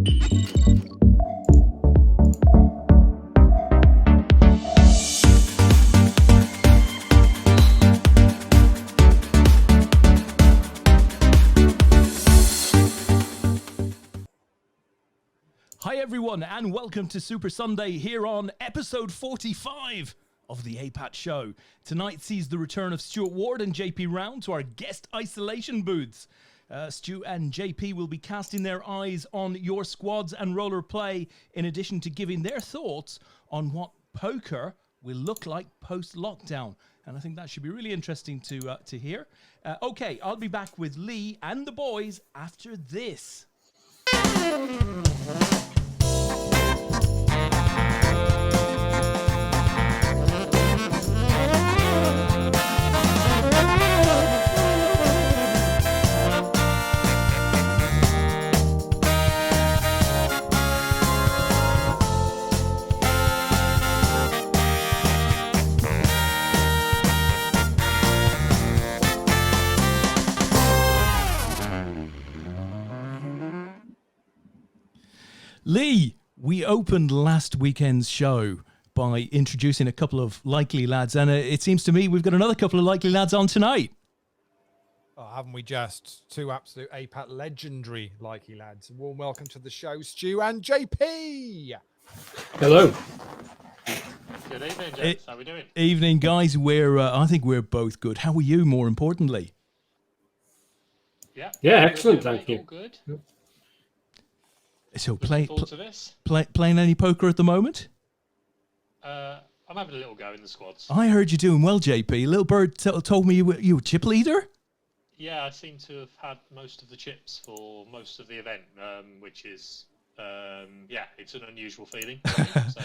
Hi everyone, and welcome to Super Sunday here on episode 45 of the APAT Show. Tonight sees the return of Stuart Ward and JP round to our guest isolation booths. Stu and JP will be casting their eyes on your squads and roller play, in addition to giving their thoughts on what poker will look like post-lockdown. And I think that should be really interesting to hear. Okay, I'll be back with Leigh and the boys after this. Leigh, we opened last weekend's show by introducing a couple of likely lads, and it seems to me we've got another couple of likely lads on tonight. Oh, haven't we just? Two absolute APAT legendary likely lads. A warm welcome to the show, Stu and JP. Hello. Good evening, gents. How are we doing? Evening, guys. I think we're both good. How are you, more importantly? Yeah, Excellent, thank you. All good. So Looking forward to this. playing any poker at the moment? I'm having a little go in the squads. I heard you doing well, JP. Little Bird told me you were chip leader? Yeah, I seem to have had most of the chips for most of the event, which is, it's an unusual feeling. So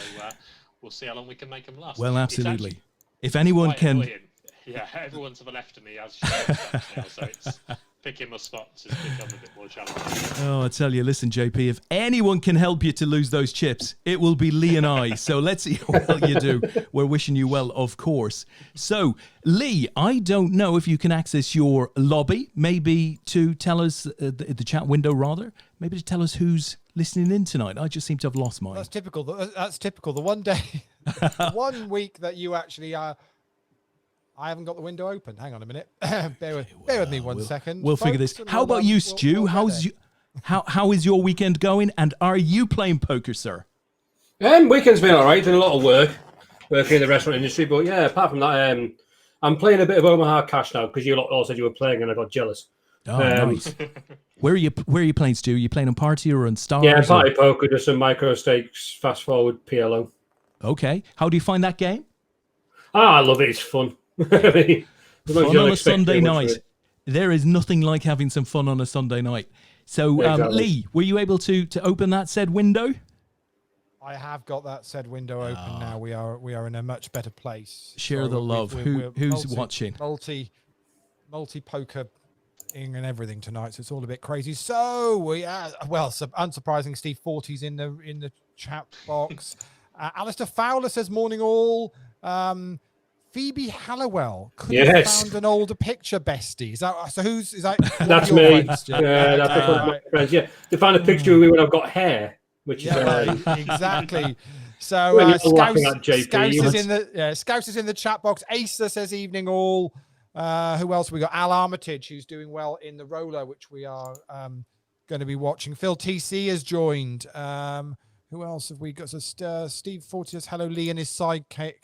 we'll see how long we can make them last. Well, absolutely. If anyone can... Annoying. Yeah, everyone to the left of me has chips now, so it's... Picking my spots has become a bit more challenging. Oh, I tell you, listen, JP, if anyone can help you to lose those chips, it will be Leigh and I. So let's see how well you do. We're wishing you well, of course. So, Leigh, I don't know if you can access your lobby, maybe to tell us, the chat window rather, maybe to tell us who's listening in tonight. I just seem to have lost mine. That's typical. The one day, the 1 week that you actually I haven't got the window open. Hang on a minute. bear with me one second. We'll figure this. How about you, Stu? How is your weekend going? And are you playing poker, sir? Weekend's been all right. Done a lot of working in the restaurant industry. But yeah, apart from that, I'm playing a bit of Omaha Cash now because you lot all said you were playing and I got jealous. Oh, nice. Where are you playing, Stu? Are you playing on Party or on Stars? Yeah, Party Poker, just some micro stakes, fast forward PLO. Okay. How do you find that game? I love it. It's fun. Fun on a Sunday night. There is nothing like having some fun on a Sunday night. So, exactly. Leigh, were you able to open that said window? I have got that said window open now. We are in a much better place. Share the love. Who's watching? Multi poker and everything tonight. So it's all a bit crazy. So unsurprising, Steve 40's in the chat box. Alistair Fowler says morning all. Phoebe Hallowell could have found an older picture, bestie. Is that so? Is that? That's me. Friends, yeah, that's one of my friends. Yeah, they found a picture of me when I've got hair, which is exactly. So Scouse is in the chat box. Asa says evening all. Who else? We got Al Armitage, who's doing well in the roller, which we are going to be watching. Phil TC has joined. Who else have we got? So Steve 40 says hello, Leigh and his sidekick.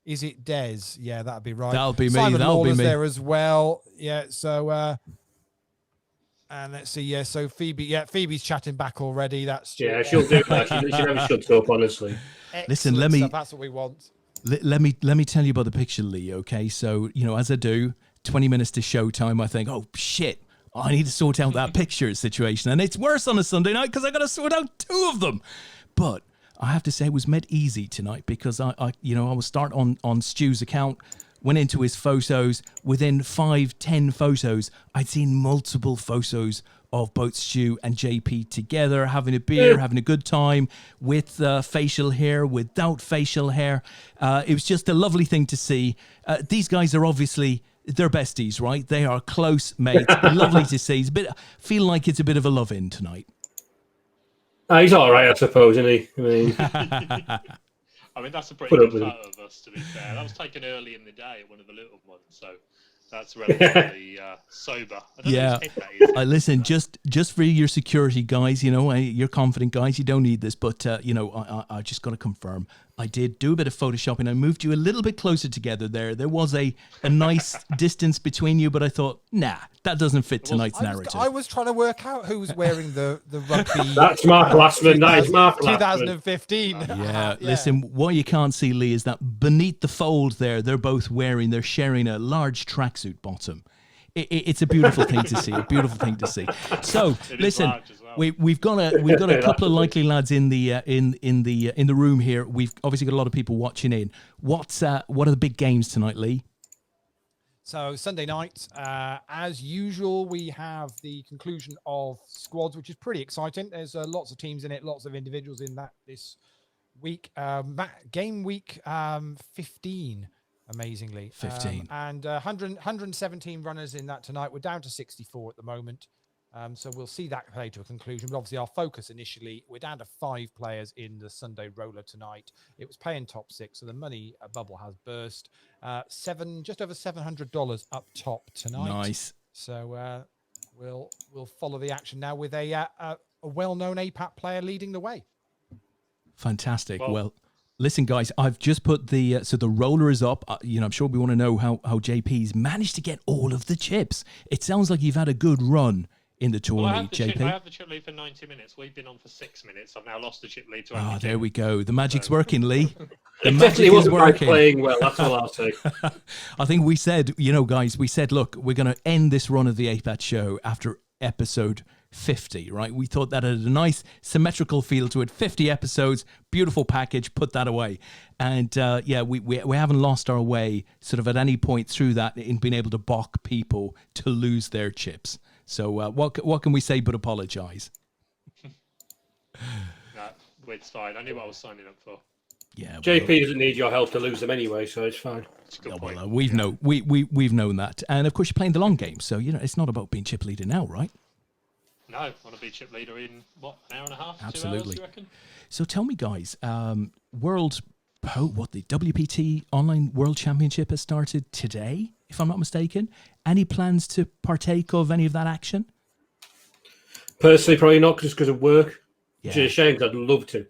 Is it Des? Yeah, that'd be right. That'll be me. Simon That'll Lawler's be me there as well. Yeah. So, and let's see. Yeah. So Phoebe. Yeah, Phoebe's chatting back already. That's she'll do that. She never shuts up, honestly. Listen, let me. That's what we want. Let me tell you about the picture, Leigh. Okay, so as I do, 20 minutes to showtime, I think, oh shit, I need to sort out that picture situation, and it's worse on a Sunday night because I got to sort out two of them, but. I have to say it was made easy tonight because I was start on Stu's account, went into his photos. Within 5-10 photos, I'd seen multiple photos of both Stu and JP together, having a beer, having a good time, with facial hair, without facial hair. It was just a lovely thing to see. These guys are obviously, they're besties, right? They are close mates. Lovely to see. Feel like it's a bit of a love-in tonight. He's all right, I suppose, isn't he? I mean, I mean, that's a pretty Put up good with photo of us, to be fair. That was taken early in the day at one of the little ones, so that's relatively sober. I don't know whose head that is. Listen, just for your security, guys, you know, you're confident, guys, you don't need this, but, you know, I just got to confirm. I did do a bit of photoshopping. I moved you a little bit closer together there. There was a nice distance between you, but I thought, nah, that doesn't fit tonight's narrative. I was trying to work out who was wearing the rugby. that's Mark Glassman. That is Mark Glassman. 2015. Yeah, listen, what you can't see, Lee, is that beneath the fold there, they're sharing a large tracksuit bottom. It's a beautiful thing to see. A beautiful thing to see. So listen, we've got a couple of likely lads in the room here. We've obviously got a lot of people watching in. What are the big games tonight, Lee? So Sunday night, as usual, we have the conclusion of squads, which is pretty exciting. There's lots of teams in it, lots of individuals in that this week. Game week 15. Amazingly 15 and 117 runners in that tonight. We're down to 64 at the moment, so we'll see that play to a conclusion, but obviously our focus initially, we're down to 5 players in the Sunday roller tonight. It was paying top 6, so the money bubble has burst. Just over $700 up top tonight. Nice. So we'll follow the action now with a well-known APAT player leading the way. Fantastic. Well, listen, guys, I've just put the roller is up. You know, I'm sure we want to know how JP's managed to get all of the chips. It sounds like you've had a good run in the tournament, JP. I have the chip lead for 90 minutes. We've been on for 6 minutes. I've now lost the chip lead to only 2. There we go. The magic's working, Lee. The it magic definitely is wasn't working. playing well. That's all I'll say. I think we said, you know, guys, look, we're going to end this run of the APAT show after episode 50, right? We thought that had a nice symmetrical feel to it. 50 episodes, beautiful package, put that away. And we haven't lost our way sort of at any point through that in being able to balk people to lose their chips. So what can we say but apologize? No, it's fine. I knew what I was signing up for. Yeah, JP doesn't need your help to lose them anyway, so it's fine. We've known that, and of course you're playing the long game, so you know it's not about being chip leader now, right? No, I want to be chip leader in what, an hour and a half? Absolutely. 2 hours, you reckon? So tell me, guys, the WPT Online World Championship has started today, if I'm not mistaken. Any plans to partake of any of that action? Personally, probably not, just because of work. Yeah. Which is a shame, because I'd love to.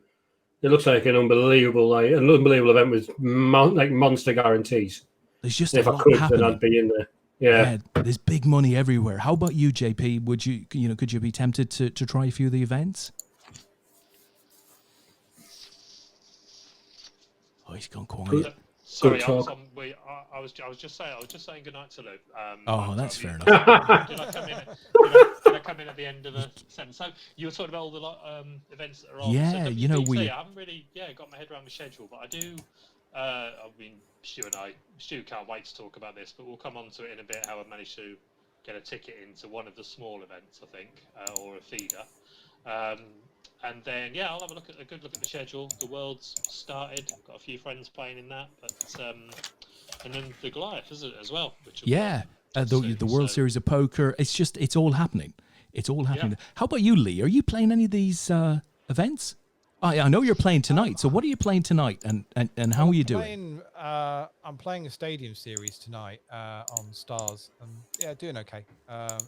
It looks like an unbelievable event with monster guarantees. There's just if a I lot could, happening. then I'd be in there. Yeah, there's big money everywhere. How about you, JP? Could you be tempted to try a few of the events? Oh, he's gone quiet. Sorry, I was just saying goodnight to Luke. That's fair enough. Did I come in at the end of a sentence? So you were talking about all the events that are on. Yeah, so you know, I haven't really got my head around the schedule, but I do. I mean, Stu can't wait to talk about this, but we'll come on to it in a bit. How I managed to get a ticket into one of the small events, I think, or a feeder. And then, I'll have a good look at the schedule. The World's started. Got a few friends playing in that, but and then the Goliath as well. Which the World Series of Poker. It's all happening. It's all happening. Yeah. How about you, Lee? Are you playing any of these events? I know you're playing tonight. So what are you playing tonight, and how are you doing? I'm playing a stadium series tonight on Stars, and doing okay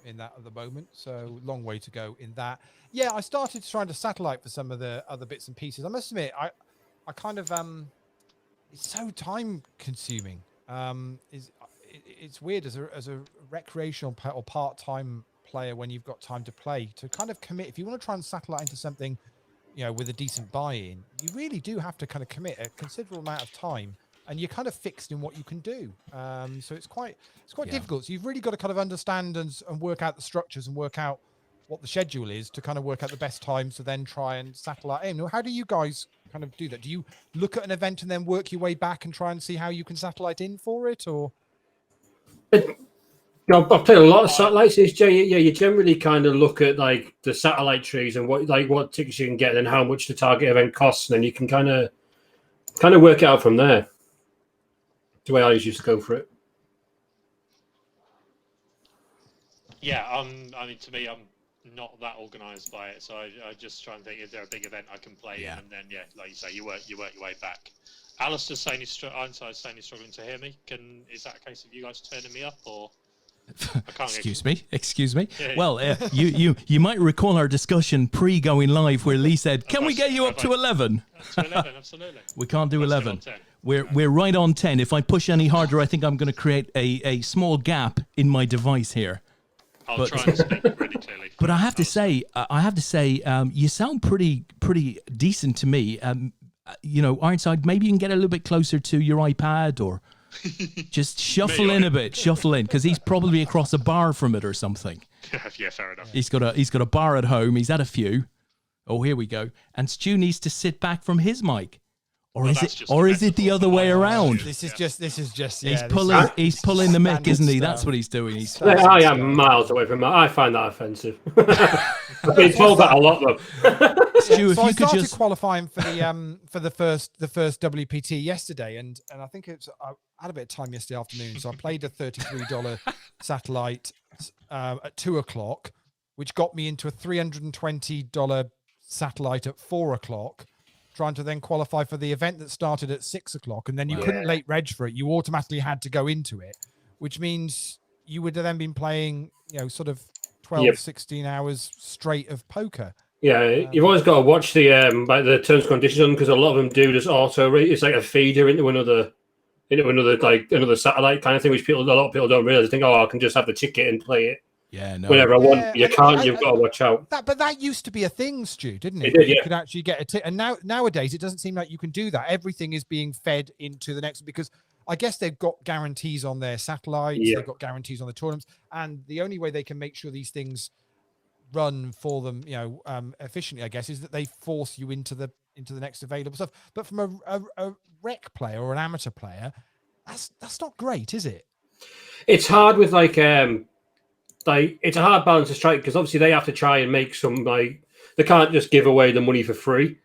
in that at the moment. So long way to go in that. Yeah, I started trying to satellite for some of the other bits and pieces. I must admit, I kind of it's so time consuming. It's weird as a recreational or part time player when you've got time to play to kind of commit. If you want to try and satellite into something, you know, with a decent buy-in, you really do have to kind of commit a considerable amount of time, and you're kind of fixed in what you can do. So it's quite difficult. So you've really got to kind of understand and work out the structures and work out what the schedule is to kind of work out the best times to then try and satellite in. How do you guys kind of do that? Do you look at an event and then work your way back and try and see how you can satellite in for it, or? I've played a lot of satellites. You generally kind of look at like the satellite trees and what tickets you can get and how much the target event costs, and then you can kind of work it out from there. The way I used to go for it. Yeah, I mean, to me, not that organised by it, so I just try and think, is there a big event I can play in, and then like you say, you work your way back. Alistair's saying he's struggling to hear me. Is that a case of you guys turning me up, or I can't Excuse me. Yeah. Well, you might recall our discussion pre-going live where Lee said, "Can we get you up to 11?" To 11, absolutely. We can't do 11. 10. We're right on 10. If I push any harder, I think I'm going to create a small gap in my device here. I'll try and speak really clearly. But I have to say, you sound pretty decent to me. Ironside, maybe you can get a little bit closer to your iPad or just shuffle in a bit, because he's probably across a bar from it or something. Yeah, fair enough. He's got a bar at home. He's had a few. Oh, here we go. And Stu needs to sit back from his mic. Or is it the other way around? This is just. He's pulling the mic, isn't he? That's what he's doing. I am miles away from that. I find that offensive. I've been told that a lot, though. Stu, so I started qualifying for the first WPT yesterday, and I think I had a bit of time yesterday afternoon, so I played a $33 satellite at 2:00, which got me into a $320 satellite at 4:00. Trying to then qualify for the event that started at 6:00, and then you couldn't late reg for it. You automatically had to go into it, which means you would have then been playing, sort of 12, 16 hours straight of poker. Yeah, you've always got to watch the terms and conditions, because a lot of them do just auto. It's like a feeder into another satellite kind of thing, which a lot of people don't realize. They think, I can just have the ticket and play it. Yeah, no. Whenever I want, you can't. You've got to watch out. But that used to be a thing, Stu, didn't it? It did, You could actually get a ticket, and nowadays it doesn't seem like you can do that. Everything is being fed into the next, because I guess they've got guarantees on their satellites, they've got guarantees on the tournaments, and the only way they can make sure these things run for them, efficiently, I guess, is that they force you into the next available stuff. But from a rec player or an amateur player, that's not great, is it? It's hard with it's a hard balance to strike, because obviously they have to try and make some, they can't just give away the money for free.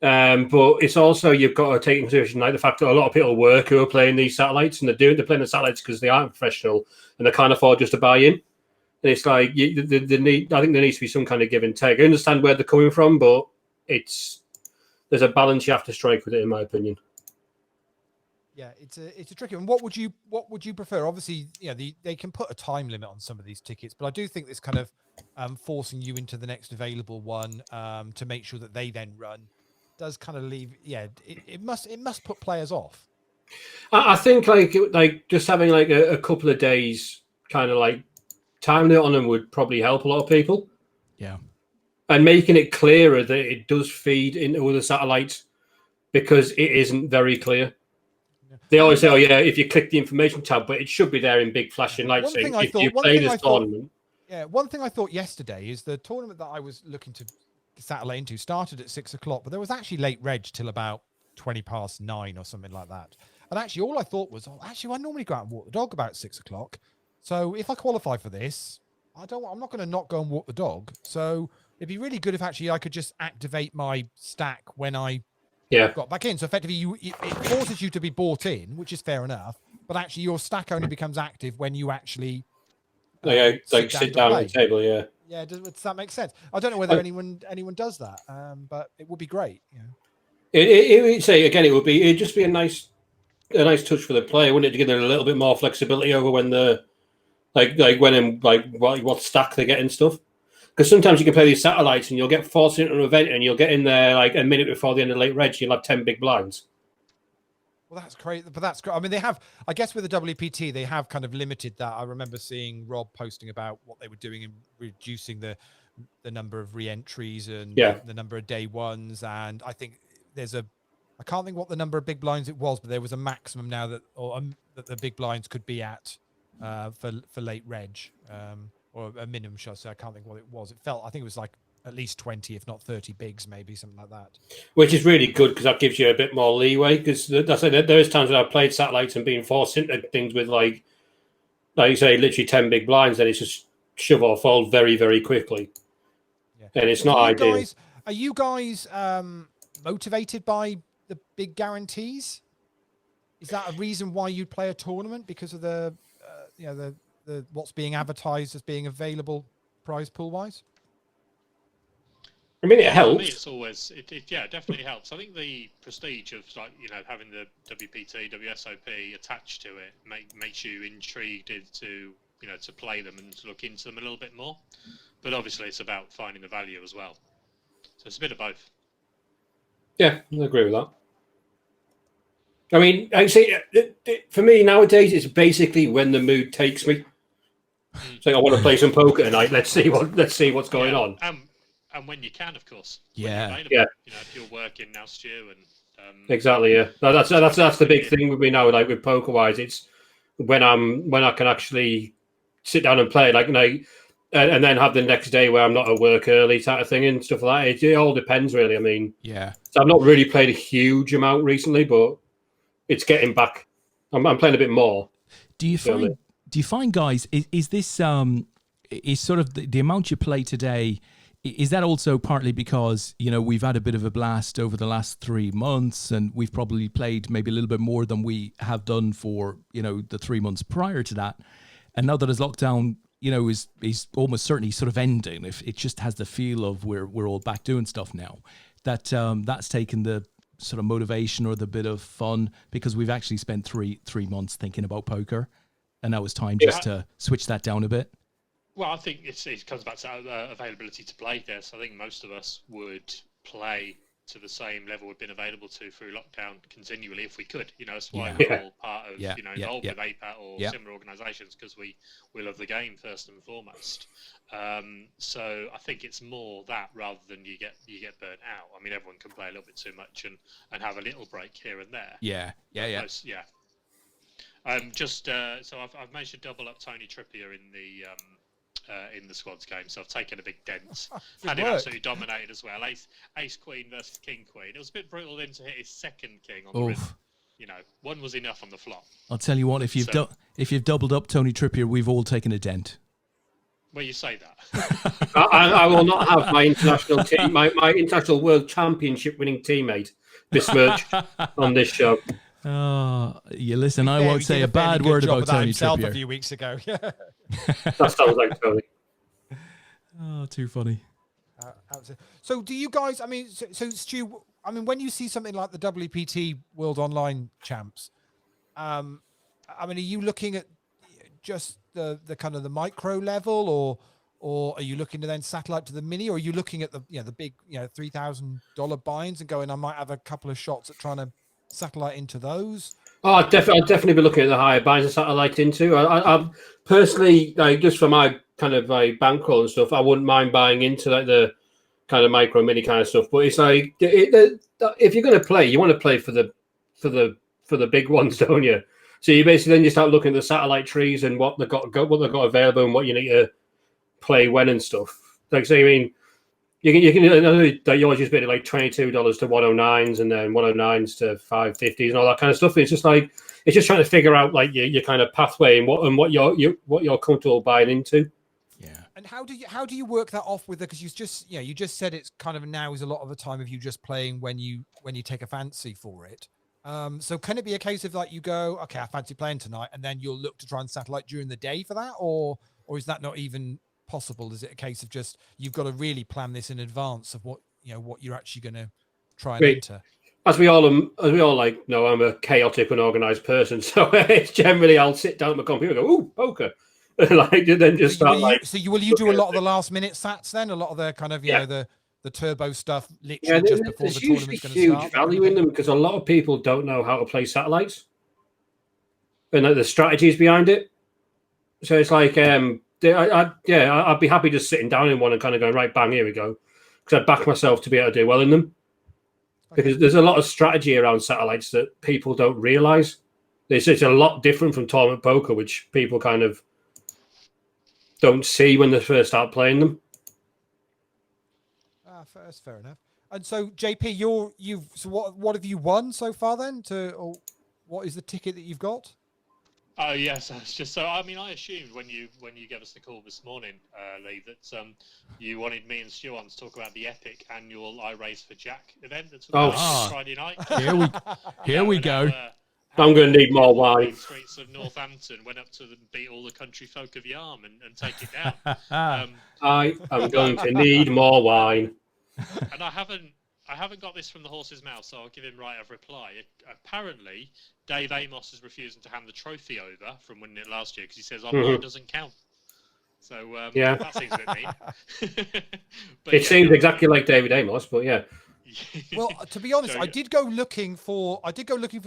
But it's also, you've got to take into consideration the fact that a lot of people work who are playing these satellites, and they're playing the satellites because they aren't professional and they can't afford just to buy in. And it's like I think there needs to be some kind of give and take. I understand where they're coming from, but there's a balance you have to strike with it, in my opinion. Yeah, it's a tricky one. What would you prefer? Obviously, they can put a time limit on some of these tickets, but I do think this kind of forcing you into the next available one to make sure that they then run does kind of leave. Yeah, it must put players off. I think like just having a couple of days kind of time limit on them would probably help a lot of people. Yeah, and making it clearer that it does feed into other satellites, because it isn't very clear. They always say, if you click the information tab, but it should be there in big flashing lights saying, if you play this tournament. Yeah, one thing I thought yesterday is the tournament that I was looking to satellite into started at 6:00, but there was actually late reg till about 9:20 or something like that. And actually, all I thought was, I normally go out and walk the dog about 6:00. So if I qualify for this, I'm not going to not go and walk the dog. So it'd be really good if actually I could just activate my stack when I got back in. So effectively, it forces you to be bought in, which is fair enough. But actually, your stack only becomes active when you actually sit down at the table. Yeah. Yeah. Does that make sense? I don't know whether anyone does that, but it would be great. It'd just be a nice touch for the player, wouldn't it, to give them a little bit more flexibility over when the what stack they get and stuff. Because sometimes you can play these satellites and you'll get forced into an event and you'll get in there a minute before the end of late reg. You'll have 10 big blinds. Well, that's great. But that's great. I mean, they have, I guess with the WPT, they have kind of limited that. I remember seeing Rob posting about what they were doing in reducing the number of re-entries and the number of day ones. And I think I can't think what the number of big blinds it was, but there was a maximum now that the big blinds could be at for late reg. Or a minimum shot, so I can't think what it was. I think it was at least 20, if not 30 bigs, maybe something like that. Which is really good, because that gives you a bit more leeway. Because there is times when I've played satellites and been forced into things with like you say, literally 10 big blinds, then it's just shove or fold very, very quickly, and it's not ideal. Are you guys motivated by the big guarantees? Is that a reason why you'd play a tournament, because of the what's being advertised as being available prize pool wise? I mean, it For me, helps. it's always yeah, it definitely helps. I think the prestige of having the WPT, WSOP attached to it makes you intrigued to to play them and to look into them a little bit more. But obviously, it's about finding the value as well. So it's a bit of both. Yeah, I agree with that. I mean, I say for me nowadays, it's basically when the mood takes me. So I want to play some poker tonight. Let's see what's going on. And when you can, of course. Yeah. Yeah. If you're working now, Stu, and Exactly. Yeah. That's the big thing with me now. Like with poker wise, it's when I can actually sit down and play. And then have the next day where I'm not at work early type of thing and stuff like that. It all depends really. I mean, Yeah. So I've not really played a huge amount recently, but it's getting back. I'm playing a bit more. Do you find guys, is this is sort of the amount you play today, is that also partly because we've had a bit of a blast over the last 3 months, and we've probably played maybe a little bit more than we have done for the 3 months prior to that, and now that as lockdown is almost certainly sort of ending, if it just has the feel of we're all back doing stuff now, that's taken the sort of motivation or the bit of fun, because we've actually spent three months thinking about poker, and now it's time just to switch that down a bit. Well, I think it comes back to availability to play there. So I think most of us would play to the same level we've been available to through lockdown continually if we could. That's why we're all part of involved with APAT or similar organisations, because we love the game first and foremost. So I think it's more that rather than you get burnt out. I mean, everyone can play a little bit too much and have a little break here and there. Yeah. So I've managed to double up Tony Trippier in the squads game, so I've taken a big dent. Had him absolutely dominated as well. Ace Queen versus King Queen. It was a bit brutal then to hit his second king on the rim. One was enough on the flop. I'll tell you what, if you've doubled up Tony Trippier, we've all taken a dent. Well, you say that. I will not have my international team, my international world championship winning teammate besmirched on this show. Oh, you listen. I won't say a bad word about Tony Trippier. A few weeks ago. That sounds like Tony. Oh, too funny. So, do you guys? I mean, so Stu. I mean, when you see something like the WPT World Online Champs, I mean, are you looking at just the kind of the micro level, or are you looking to then satellite to the mini, or are you looking at the the big $3,000 buy-ins and going, I might have a couple of shots at trying to satellite into those? Oh, I'd definitely be looking at the higher buys and satellite into. I personally, just for my kind of bankroll and stuff, I wouldn't mind buying into the kind of micro mini kind of stuff. But it's if you're going to play, you want to play for the big ones, don't you? So you basically then you start looking at the satellite trees and what they've got available and what you need to play when and stuff. I mean, you can yours just bid at like $22 to 109s and then 109s to 550s and all that kind of stuff. It's just trying to figure out like your kind of pathway and what you're comfortable buying into. Yeah. And how do you work that off with it? Because you just said it's kind of now is a lot of the time of you just playing when you take a fancy for it. So can it be a case of like you go, okay, I fancy playing tonight, and then you'll look to try and satellite during the day for that, or is that not even possible? Is it a case of just you've got to really plan this in advance of what you're actually going to try and enter? As we all know, I'm a chaotic, unorganized person, so it's generally I'll sit down at my computer and go, "Ooh, poker," then just start. Will you do a lot of the last minute sats then? A lot of the kind of the turbo stuff, literally just before the tournament's going to start. Huge value in them because a lot of people don't know how to play satellites and the strategies behind it. So it's like, I'd be happy just sitting down in one and kind of going, right, bang, here we go, because I'd back myself to be able to do well in them. Because there's a lot of strategy around satellites that people don't realize. It's a lot different from tournament poker, which people kind of don't see when they first start playing them. That's fair enough. And so, JP, what have you won so far then? Or what is the ticket that you've got? Oh yes, it's just so. I mean, I assumed when you gave us the call this morning, Leigh, that you wanted me and Stuart on to talk about the epic annual I Raise for Jack event that's Friday night. Here we go. I'm going to need more wine. Streets of Northampton went up to beat all the country folk of Yarm and take it down. I am going to need more wine. and I haven't got this from the horse's mouth, so I'll give him right of reply. Apparently, Dave Amos is refusing to hand the trophy over from winning it last year because he says online doesn't count. So that seems a bit mean. But it seems exactly like David Amos, but yeah. Well, to be honest, So, I did go looking for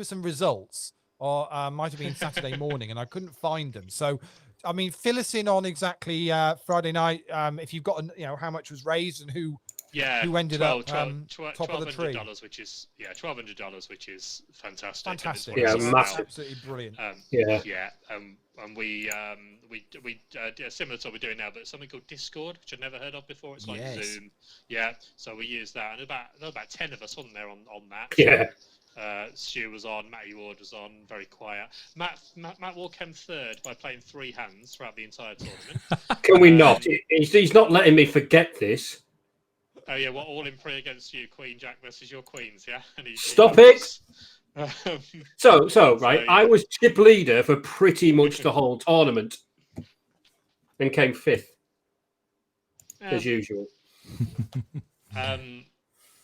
some results, or might have been Saturday morning, and I couldn't find them. So, I mean, fill us in on exactly Friday night. If you've got, how much was raised and who ended up top of the tree. $1,200, which is $1,200, which is fantastic. Fantastic. Yeah, massive. Absolutely brilliant. And we similar to what we're doing now, but something called Discord, which I've never heard of before. It's like Zoom. Yeah, so we use that, and about 10 of us wasn't there on that. Yeah. Stu was on, Matty Ward was on, very quiet. Matt Ward came third by playing 3 hands throughout the entire tournament. Can we not? He's not letting me forget this. Oh yeah, what all in pre against you, Queen Jack versus your Queens, yeah. Stop it. So right, I was chip leader for pretty much the whole tournament, and came 5th as usual.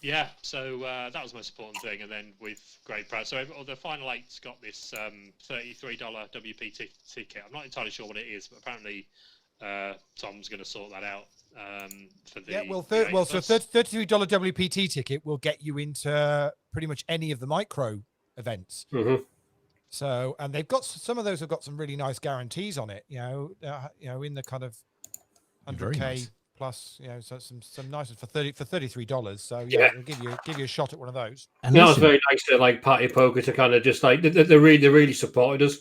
Yeah, so that was the most important thing, and then with great pride. So the final 8's got this $33 WP ticket. I'm not entirely sure what it is, but apparently Tom's going to sort that out. For the so $33 WPT ticket will get you into pretty much any of the micro events. Mm-hmm. So, and they've got some of those have got some really nice guarantees on it. In the kind of 100K nice. plus. So some nice for $33. So it'll give you a shot at one of those. And that was very nice to like Party Poker to kind of just like they really supported us,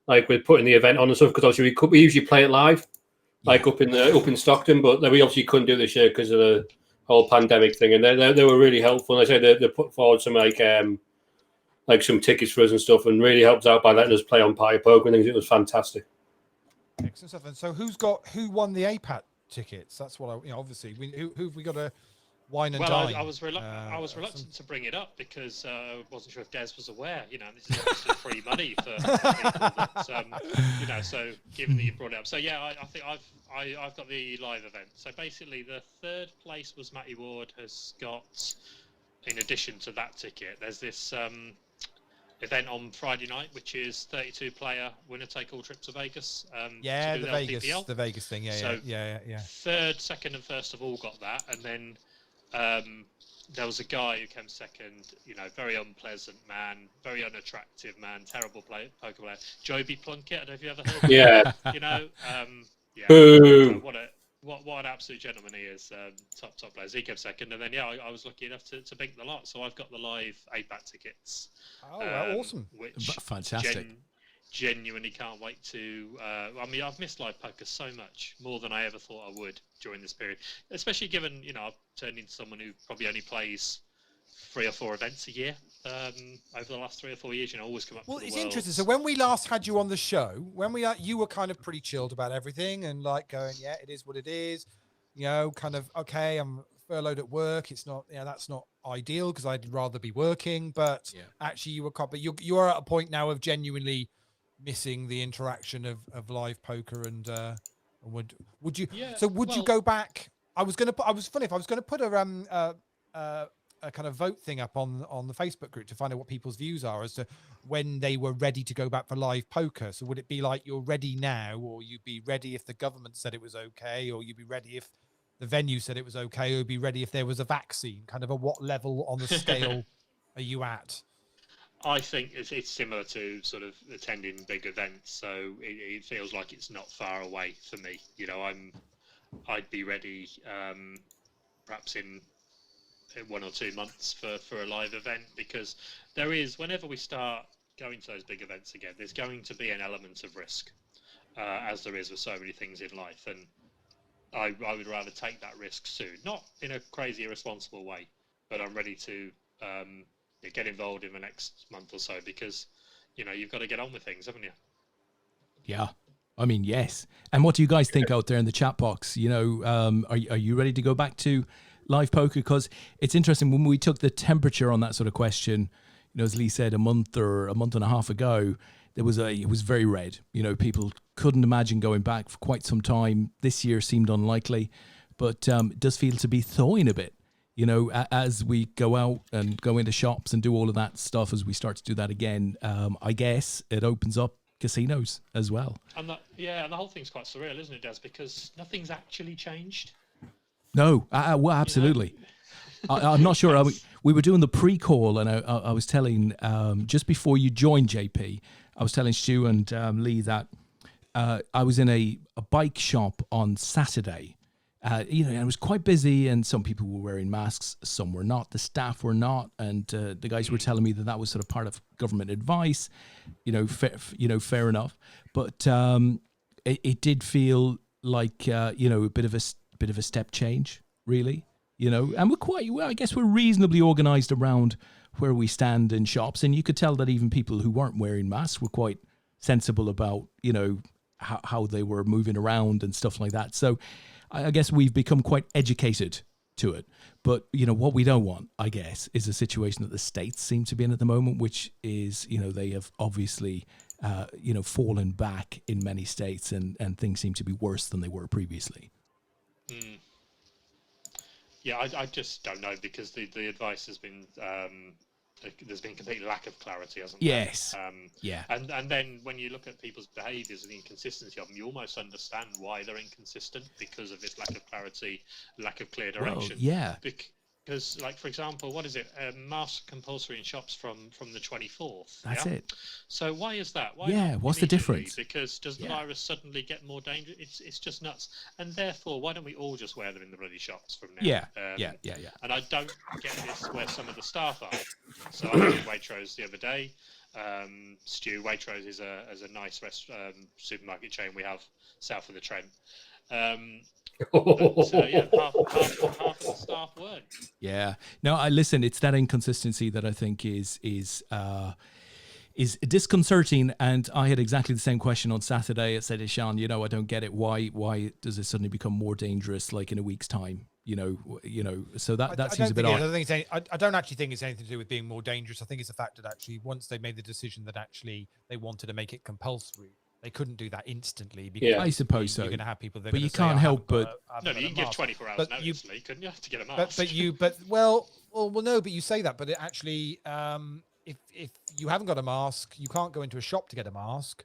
like with putting the event on and stuff, because obviously we usually play it live. Like up in Stockton, but we obviously couldn't do it this year because of the whole pandemic thing. And they were really helpful. And I said they put forward some like some tickets for us and stuff, and really helped out by letting us play on Party Poker and things. It was fantastic. Excellent stuff. And so who won the APAT tickets? That's what obviously who have we got to wine and dine? I was reluctant to bring it up because I wasn't sure if Des was aware. This is obviously free money for people. But, so given that you brought it up, so yeah, I think I've got the live event. So basically, the 3rd place was Matty Ward has got. In addition to that ticket, there's this event on Friday night, which is 32-player winner take all trip to Vegas. The Vegas thing. So yeah. 3rd, 2nd, and 1st have all got that, and then. There was a guy who came 2nd, very unpleasant man, very unattractive man, terrible poker player. Joby Plunkett, I don't know if you ever heard of him. Yeah. Boom. What an absolute gentleman he is. Top players. He came 2nd, and then I was lucky enough to bink the lot. So I've got the live APAT tickets. Oh, awesome! Which fantastic. Genuinely can't wait to. I've missed live poker so much, more than I ever thought I would during this period. Especially given, I've turned into someone who probably only plays 3 or 4 events a year over the last 3 or 4 years. Always come up. Well, it's interesting. So when we last had you on the show, you were kind of pretty chilled about everything and like going, yeah, it is what it is. Kind of okay. I'm furloughed at work. It's not, that's not ideal because I'd rather be working. But actually, you were. But you are at a point now of genuinely missing the interaction of live poker and would you you go back? I was going to put a kind of vote thing up on the Facebook group to find out what people's views are as to when they were ready to go back for live poker. So would it be like you're ready now, or you'd be ready if the government said it was okay, or you'd be ready if the venue said it was okay, or you'd be ready if there was a vaccine? Kind of what level on the scale are you at? I think it's similar to sort of attending big events, so it feels like it's not far away for me. I'd be ready perhaps in 1 or 2 months for a live event, because there is, whenever we start going to those big events again, there's going to be an element of risk, as there is with so many things in life, and I would rather take that risk soon, not in a crazy irresponsible way, but I'm ready to get involved in the next month or so, because you've got to get on with things, haven't you? Yeah, I mean, yes. And what do you guys think out there in the chat box? Are you ready to go back to live poker? Because it's interesting, when we took the temperature on that sort of question, as Leigh said, a month and a half ago, it was very red. People couldn't imagine going back for quite some time. This year seemed unlikely, but it does feel to be thawing a bit. You know, as we go out and go into shops and do all of that stuff, as we start to do that again, I guess it opens up casinos as well. And and the whole thing's quite surreal, isn't it, Des? Because nothing's actually changed. No, well, absolutely. I'm not sure. We were doing the pre-call, and I was telling, just before you joined, JP, I was telling Stu and Leigh that I was in a bike shop on Saturday. And it was quite busy, and some people were wearing masks, some were not. The staff were not, and the guys were telling me that was sort of part of government advice. Fair enough. But it did feel like a bit of a step change, really. And we're quite well. I guess we're reasonably organised around where we stand in shops, and you could tell that even people who weren't wearing masks were quite sensible about how they were moving around and stuff like that. So I guess we've become quite educated to it. But, what we don't want, I guess, is a situation that the states seem to be in at the moment, which is, they have obviously, fallen back in many states, and things seem to be worse than they were previously. Mm. Yeah, I just don't know, because the advice has been... there's been complete lack of clarity, hasn't there? Yes. Yeah. And then when you look at people's behaviours and the inconsistency of them, you almost understand why they're inconsistent, because of this lack of clarity, lack of clear direction. Well, yeah. Because, like, for example, what is it? Mask compulsory in shops from the 24th. That's it. So why is that? What's the difference? Because does the virus suddenly get more dangerous? It's just nuts. And therefore, why don't we all just wear them in the bloody shops from now? Yeah. And I don't get this where some of the staff are. So I was in Waitrose the other day. Stu, Waitrose is a nice supermarket chain we have south of the Trent. Half of the staff weren't. Yeah. No, listen, it's that inconsistency that I think is disconcerting. And I had exactly the same question on Saturday. I said to Sean, I don't get it. Why does it suddenly become more dangerous, like in a week's time? So that seems a bit odd. I don't actually think it's anything to do with being more dangerous. I think it's the fact that actually once they made the decision that actually they wanted to make it compulsory, they couldn't do that instantly, because I suppose so. You're going to have people. But you can't help but no, you can give 24 hours notice, Lee, couldn't you? To get a mask. But you say that, but it actually, if you haven't got a mask, you can't go into a shop to get a mask.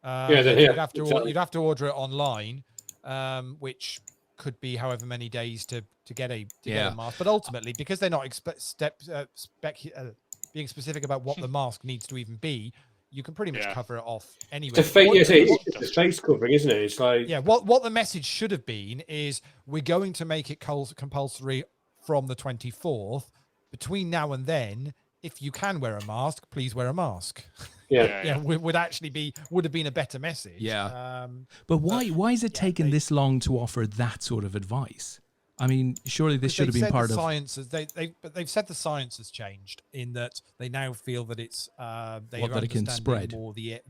You'd have to order it online, which could be however many days to get a mask. But ultimately, because they're not being specific about what the mask needs to even be, you can pretty much cover it off anyway. It's a face covering, isn't it? It's like what the message should have been is we're going to make it compulsory from the 24th. Between now and then, if you can wear a mask, please wear a mask. Would have been a better message. But why is it taking this long to offer that sort of advice? I mean, surely this should have been part of science. They've said the science has changed in that they now feel that it's that it can spread more the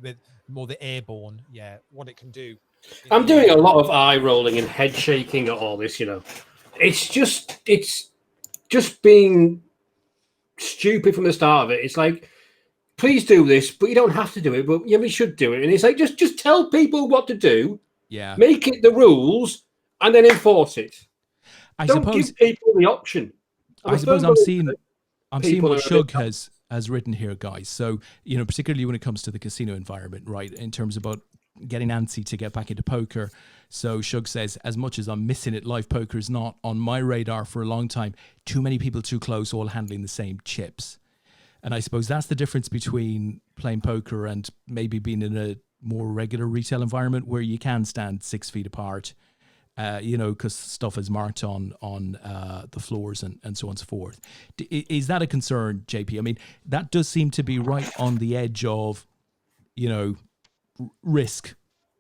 airborne. Yeah, what it can do. I'm doing a lot of eye rolling and head shaking at all this. It's just being stupid from the start of it. It's like, please do this, but you don't have to do it. But we should do it. And it's like, just tell people what to do. Yeah. Make it the rules and then enforce it. Don't suppose give people the option. I'm seeing what Shug has written here, guys. So, particularly when it comes to the casino environment, right, in terms about getting antsy to get back into poker. So Shug says, as much as I'm missing it, live poker is not on my radar for a long time. Too many people too close, all handling the same chips. And I suppose that's the difference between playing poker and maybe being in a more regular retail environment where you can stand 6 feet apart. Because stuff is marked on the floors and so on and so forth. Is that a concern, JP? I mean, that does seem to be right on the edge of, risk.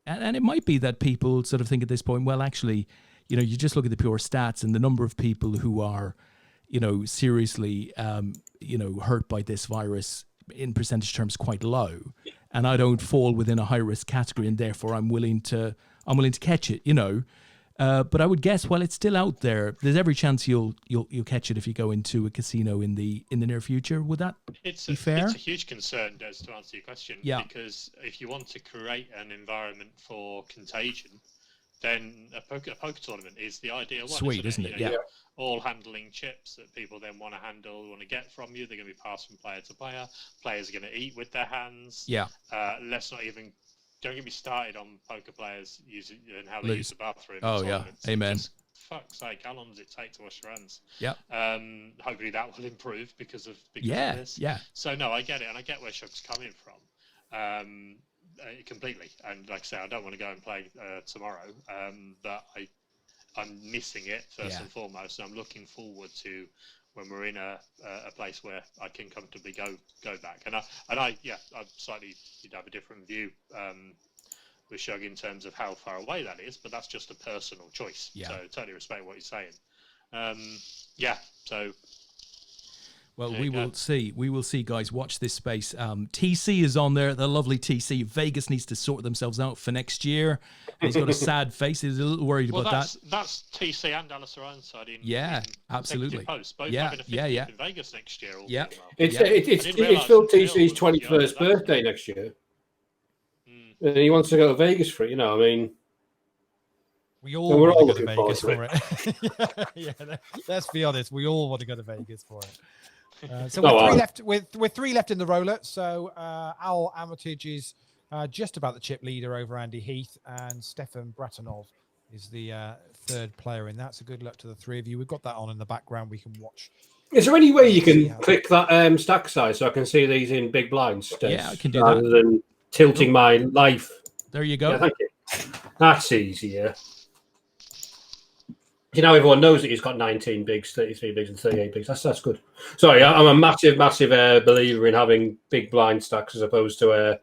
And it might be that people sort of think at this point, well, actually, you just look at the pure stats and the number of people who are, seriously, hurt by this virus in percentage terms quite low. And I don't fall within a high risk category, and therefore I'm willing to catch it, But I would guess, well, it's still out there. There's every chance you'll catch it if you go into a casino in the near future. Would that be fair? It's a huge concern, Des, to answer your question. Yeah. Because if you want to create an environment for contagion, then a poker tournament is the ideal one. Sweet, isn't it? Yeah. All handling chips that people then want to handle, want to get from you. They're going to be passed from player to player. Players are going to eat with their hands. Yeah. Don't get me started on poker players using and how they use the bathroom. Oh yeah, amen. Just, fuck's sake, how long does it take to wash your hands? Yeah. Hopefully that will improve because of this. Yeah. So no, I get it, and I get where Shug's coming from. Completely. And like I say, I don't want to go and play tomorrow. But I'm missing it first and foremost. And I'm looking forward to when we're in a place where I can comfortably go back. And I slightly have a different view with Shug in terms of how far away that is, but that's just a personal choice. Yeah. So totally respect what you're saying. So. Well, we will see. We will see, guys. Watch this space. TC is on there. The lovely TC. Vegas needs to sort themselves out for next year. He's got a sad face. He's a little worried about that. That's TC and Alistair Ironside in absolutely. Posts. Both having a 50th in Vegas next year. It's Phil TC's 21st birthday next year. And he wants to go to Vegas for it, you know, I mean... We're all want to go to Vegas for it. Let's be honest. We all want to go to Vegas for it. So we're three left in the roulette. So Al Armitage is just about the chip leader over Andy Heath, and Stefan Bratanov is the third player in that. So good luck to the three of you. We've got that on in the background. We can watch. Is there any way you can click that stack size so I can see these in big blinds? Yeah, I can do rather than tilting my life. There you go. Yeah, thank you. That's easier. You know, everyone knows that he's got 19 bigs, 33 bigs, and 38 bigs. That's good. Sorry, I'm a massive believer in having big blind stacks as opposed to a.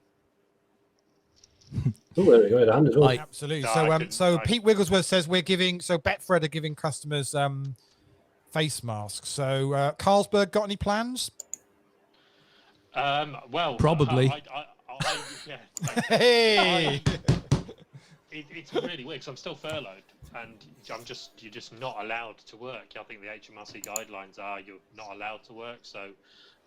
Oh, there we go. The hand as well. Absolutely. So Pete Wigglesworth says Betfred are giving customers face masks. So Carlsberg got any plans? Well, probably. Hey. It's really weird because I'm still furloughed and you're just not allowed to work. I think the HMRC guidelines are you're not allowed to work. So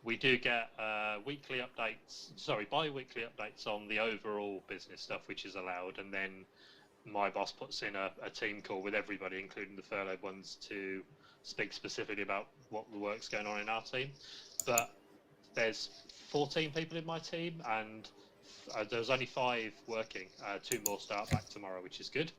we do get bi-weekly updates on the overall business stuff, which is allowed. And then my boss puts in a team call with everybody, including the furloughed ones, to speak specifically about what the work's going on in our team. But there's 14 people in my team and there's only 5 working. 2 more start back tomorrow, which is good.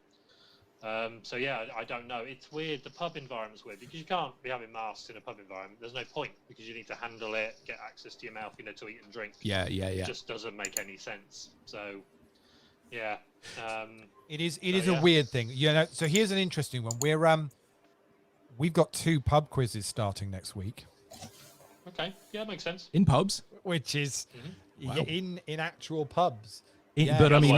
So yeah, I don't know. It's weird. The pub environment's weird because you can't be having masks in a pub environment. There's no point because you need to handle it, get access to your mouth, to eat and drink. Yeah. It just doesn't make any sense. So yeah, it is a weird thing. So here's an interesting one. We've got 2 pub quizzes starting next week. Okay, yeah, makes sense. In pubs, which is. Wow. In actual pubs, but I mean,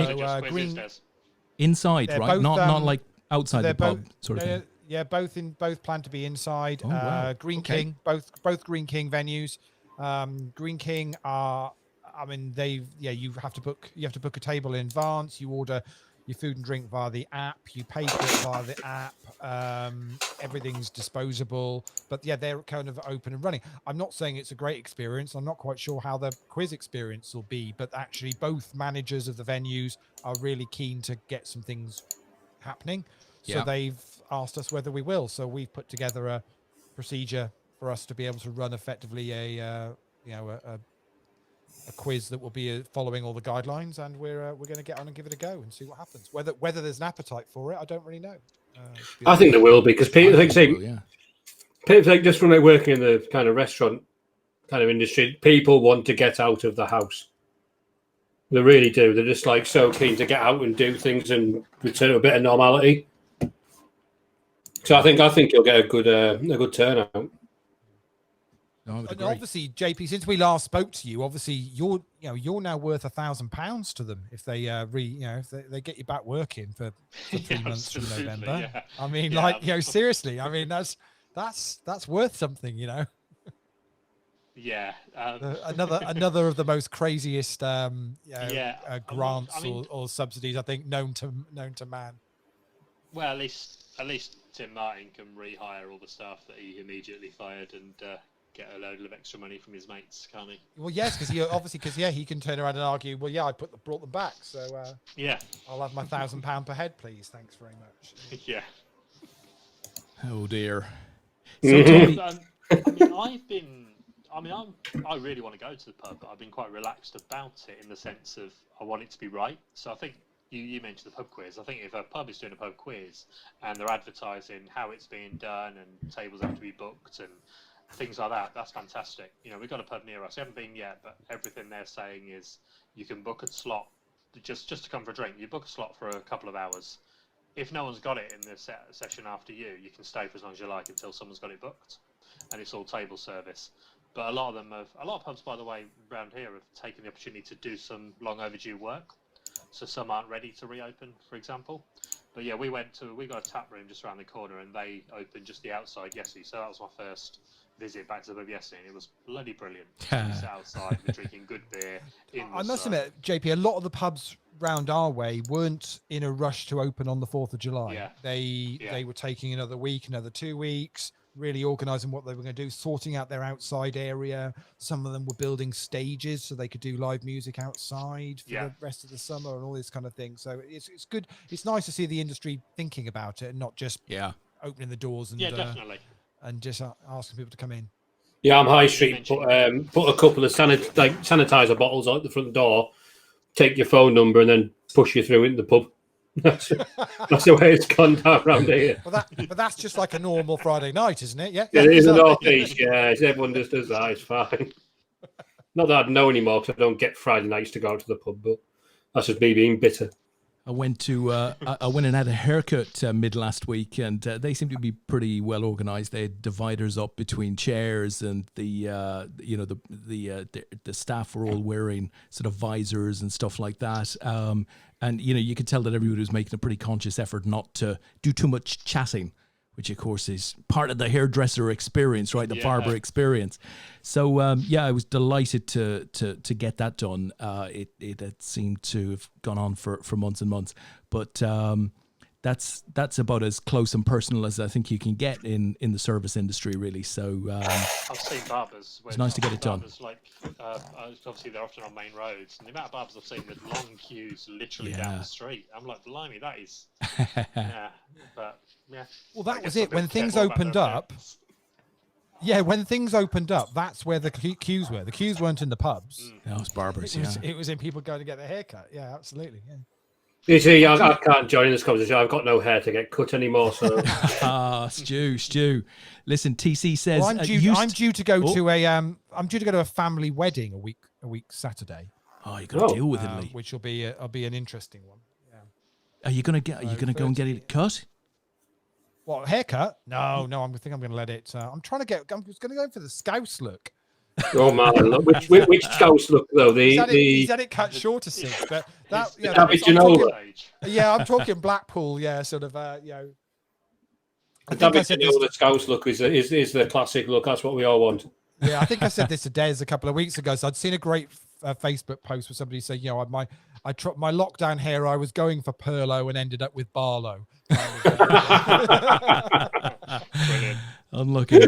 inside, right? Both, not like outside the pub sort of thing. Yeah, both plan to be inside. Oh, wow. Green King, both Green King venues. Green King are, I mean, you have to book a table in advance. You order your food and drink via the app. You pay for it via the app. Everything's disposable, but yeah, they're kind of open and running. I'm not saying it's a great experience. I'm not quite sure how the quiz experience will be, but actually both managers of the venues are really keen to get some things happening. So they've asked us whether we will. So we've put together a procedure for us to be able to run effectively a quiz that will be following all the guidelines, and we're going to get on and give it a go and see what happens. Whether there's an appetite for it, I don't really know. I think there will be because people think just from working in the kind of restaurant kind of industry, people want to get out of the house. They really do. They're just like so keen to get out and do things and return to a bit of normality. So I think you'll get a good turnout. And obviously, JP, since we last spoke to you, obviously you're now worth £1,000 to them if they if they get you back working for 3 months from November. Yeah. I mean, seriously, I mean that's worth something, Yeah. Another of the most craziest grants or subsidies I think known to man. Well, at least Tim Martin can rehire all the staff that he immediately fired and get a load of extra money from his mates, can't he? Well, yes, because he can turn around and argue. Well, yeah, I brought them back, so Yeah. I'll have my £1,000 per head, please. Thanks very much. Yeah. Oh dear. So I really want to go to the pub, but I've been quite relaxed about it in the sense of I want it to be right. So I think you mentioned the pub quiz. I think if a pub is doing a pub quiz and they're advertising how it's being done and tables have to be booked and things like that, that's fantastic. You know, we've got a pub near us. I haven't been yet, but everything they're saying is you can book a slot just to come for a drink. You book a slot for a couple of hours. If no one's got it in the session after you can stay for as long as you like until someone's got it booked, and it's all table service. But a lot of pubs, by the way, around here have taken the opportunity to do some long overdue work. So some aren't ready to reopen, for example. But yeah, we got a tap room just around the corner, and they opened just the outside yesterday. So that was my first visit back to the pub yesterday, and it was bloody brilliant. We sat outside, we're drinking good beer. I must admit, JP, a lot of the pubs round our way weren't in a rush to open on the 4th of July. Yeah. They were taking another week, another 2 weeks, really organising what they were going to do, sorting out their outside area. Some of them were building stages so they could do live music outside for the rest of the summer and all this kind of thing. So it's good. It's nice to see the industry thinking about it and not just opening the doors and definitely. And just asking people to come in. Yeah, I'm high street. Put a couple of sanitizer bottles out the front door. Take your phone number and then push you through into the pub. That's the way it's gone down around here. But that's just like a normal Friday night, isn't it? Yeah, it is a northeast. Yeah, everyone just does that. It's fine. Not that I'd know anymore because I don't get Friday nights to go out to the pub, but that's just me being bitter. I went and had a haircut mid last week, and they seem to be pretty well organised. They had dividers up between chairs, and the staff were all wearing sort of visors and stuff like that. And you could tell that everybody was making a pretty conscious effort not to do too much chatting, which of course is part of the hairdresser experience, right? The barber experience. So I was delighted to get that done. It had seemed to have gone on for months and months, but that's about as close and personal as I think you can get in the service industry, really. So I've seen barbers. It's nice to get it done. Like, obviously they're often on main roads, and the amount of barbers I've seen with long queues literally down the street, I'm like, blimey, that is. But yeah. Well, that was it when things opened up. Yeah, when things opened up, that's where the queues were. The queues weren't in the pubs. That was barbers. It was in people going to get their hair cut. Yeah, absolutely. Yeah. You see, I can't join in this conversation. I've got no hair to get cut anymore. So, Stu. Listen, TC says well, I'm due to go to a family wedding a week Saturday. Oh, you got to deal with it, Lee. Which will be an interesting one. Yeah. Are you gonna go and get it cut? What, haircut? No. I think I'm going to let it. I'm going to go for the Scouse look. Oh man, which Scouse look though? He's had it cut shorter since, but that I'm talking Blackpool. Yeah, sort of. The Scouse look is the classic look. That's what we all want. Yeah, I think I said this to Des a couple of weeks ago. So I'd seen a great Facebook post where somebody said, my lockdown hair, I was going for Perlo and ended up with Barlow. Brilliant. Unlucky.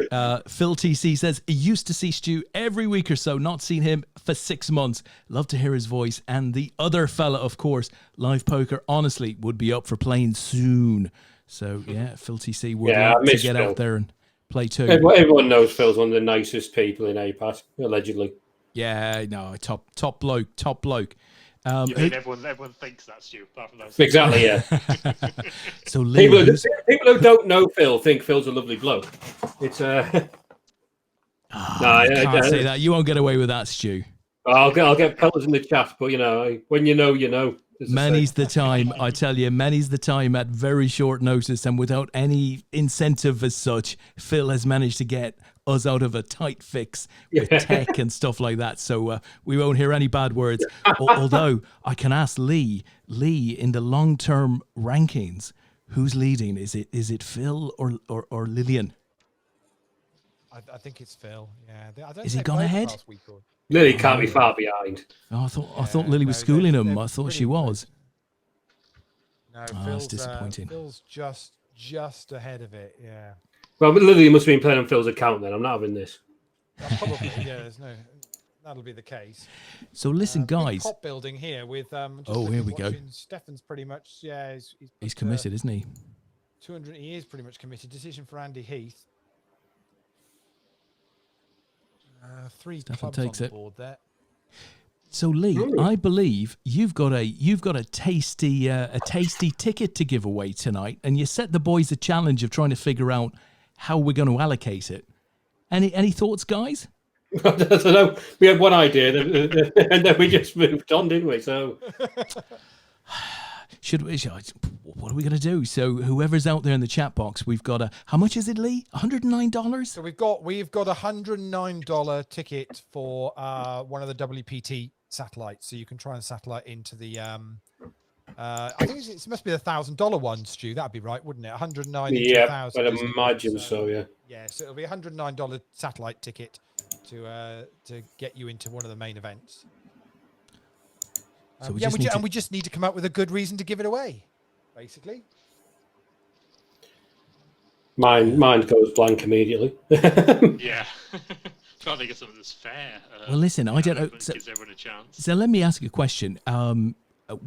Phil TC says, I used to see Stu every week or so, not seen him for 6 months. Love to hear his voice. And the other fella, of course, Live Poker, honestly, would be up for playing soon. So, yeah, Phil TC would like to get out there and play too. Everyone knows Phil's one of the nicest people in APAT, allegedly. Yeah, no, top bloke. Everyone thinks that's Stu, apart from those. Exactly, yeah. So people who don't know Phil think Phil's a lovely bloke. It's I can't say that. You won't get away with that, Stu. I'll get pellets in the chat, but when you know. Many's the time, I tell you, many's the time at very short notice and without any incentive as such, Phil has managed to get us out of a tight fix with tech and stuff like that. So we won't hear any bad words. Although I can ask Lee, in the long-term rankings, who's leading? Is it Phil or Lillian? I think it's Phil. Yeah. Is he gone ahead? Lily can't be far behind. Oh, I thought Lily was schooling him. I thought she was. No, that's disappointing. Phil's just ahead of it. Yeah. Well, but Lily must have been playing on Phil's account then. I'm not having this. Probably, yeah. That'll be the case. So listen, Big guys. pop building here with Here we go. Stefan's pretty much He's committed, isn't he? 200. He is pretty much committed. Decision for Andy Heath. 3 Stefan clubs takes on it. the board there. So Lee, I believe you've got a tasty ticket to give away tonight, and you set the boys a challenge of trying to figure out how we're going to allocate it. Any thoughts, guys? I don't know. We had one idea, and then we just moved on, didn't we? So, what are we going to do? So whoever's out there in the chat box, we've got how much is it, Lee? $109? So we've got $109 ticket for one of the WPT satellites. So you can try and satellite into the I think it must be the $1,000 one, Stu. That'd be right, wouldn't it? 109. Yeah, I'd imagine so. Yeah. Yeah, so it'll be $109 satellite ticket to get you into one of the main events. So we just need to come up with a good reason to give it away, basically. Mine goes blank immediately. Yeah. Trying to think of something that's fair. Well, listen, I don't know. Gives everyone a chance. So let me ask you a question.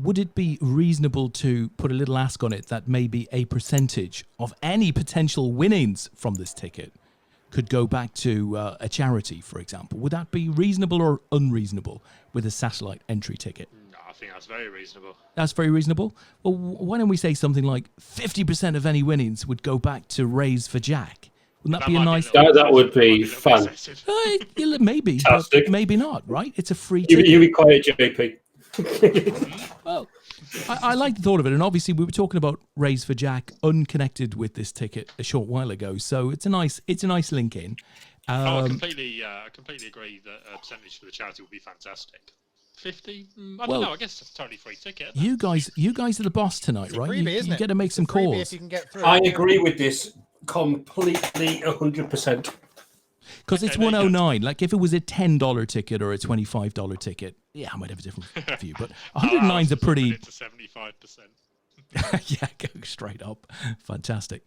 Would it be reasonable to put a little ask on it that maybe a percentage of any potential winnings from this ticket could go back to a charity, for example? Would that be reasonable or unreasonable with a satellite entry ticket? No, I think that's very reasonable. That's very reasonable. Well, why don't we say something like 50% of any winnings would go back to Raise for Jack? Wouldn't that be a nice... That would be fun. Maybe, but maybe not, right? It's a free ticket. You be quiet, JP. Well, I like the thought of it, and obviously we were talking about Raise for Jack unconnected with this ticket a short while ago, so it's a nice link in. I completely agree that a percentage for the charity would be fantastic. 50? I don't know. I guess it's a totally free ticket. You guys are the boss tonight, right? Freebie, you get to make some calls. If you can get through. I agree with this completely, 100%. Because it's 109. Like if it was a $10 ticket or a $25 ticket, yeah, I might have a different view. But 109 is a pretty. To 75%. Yeah, go straight up. Fantastic.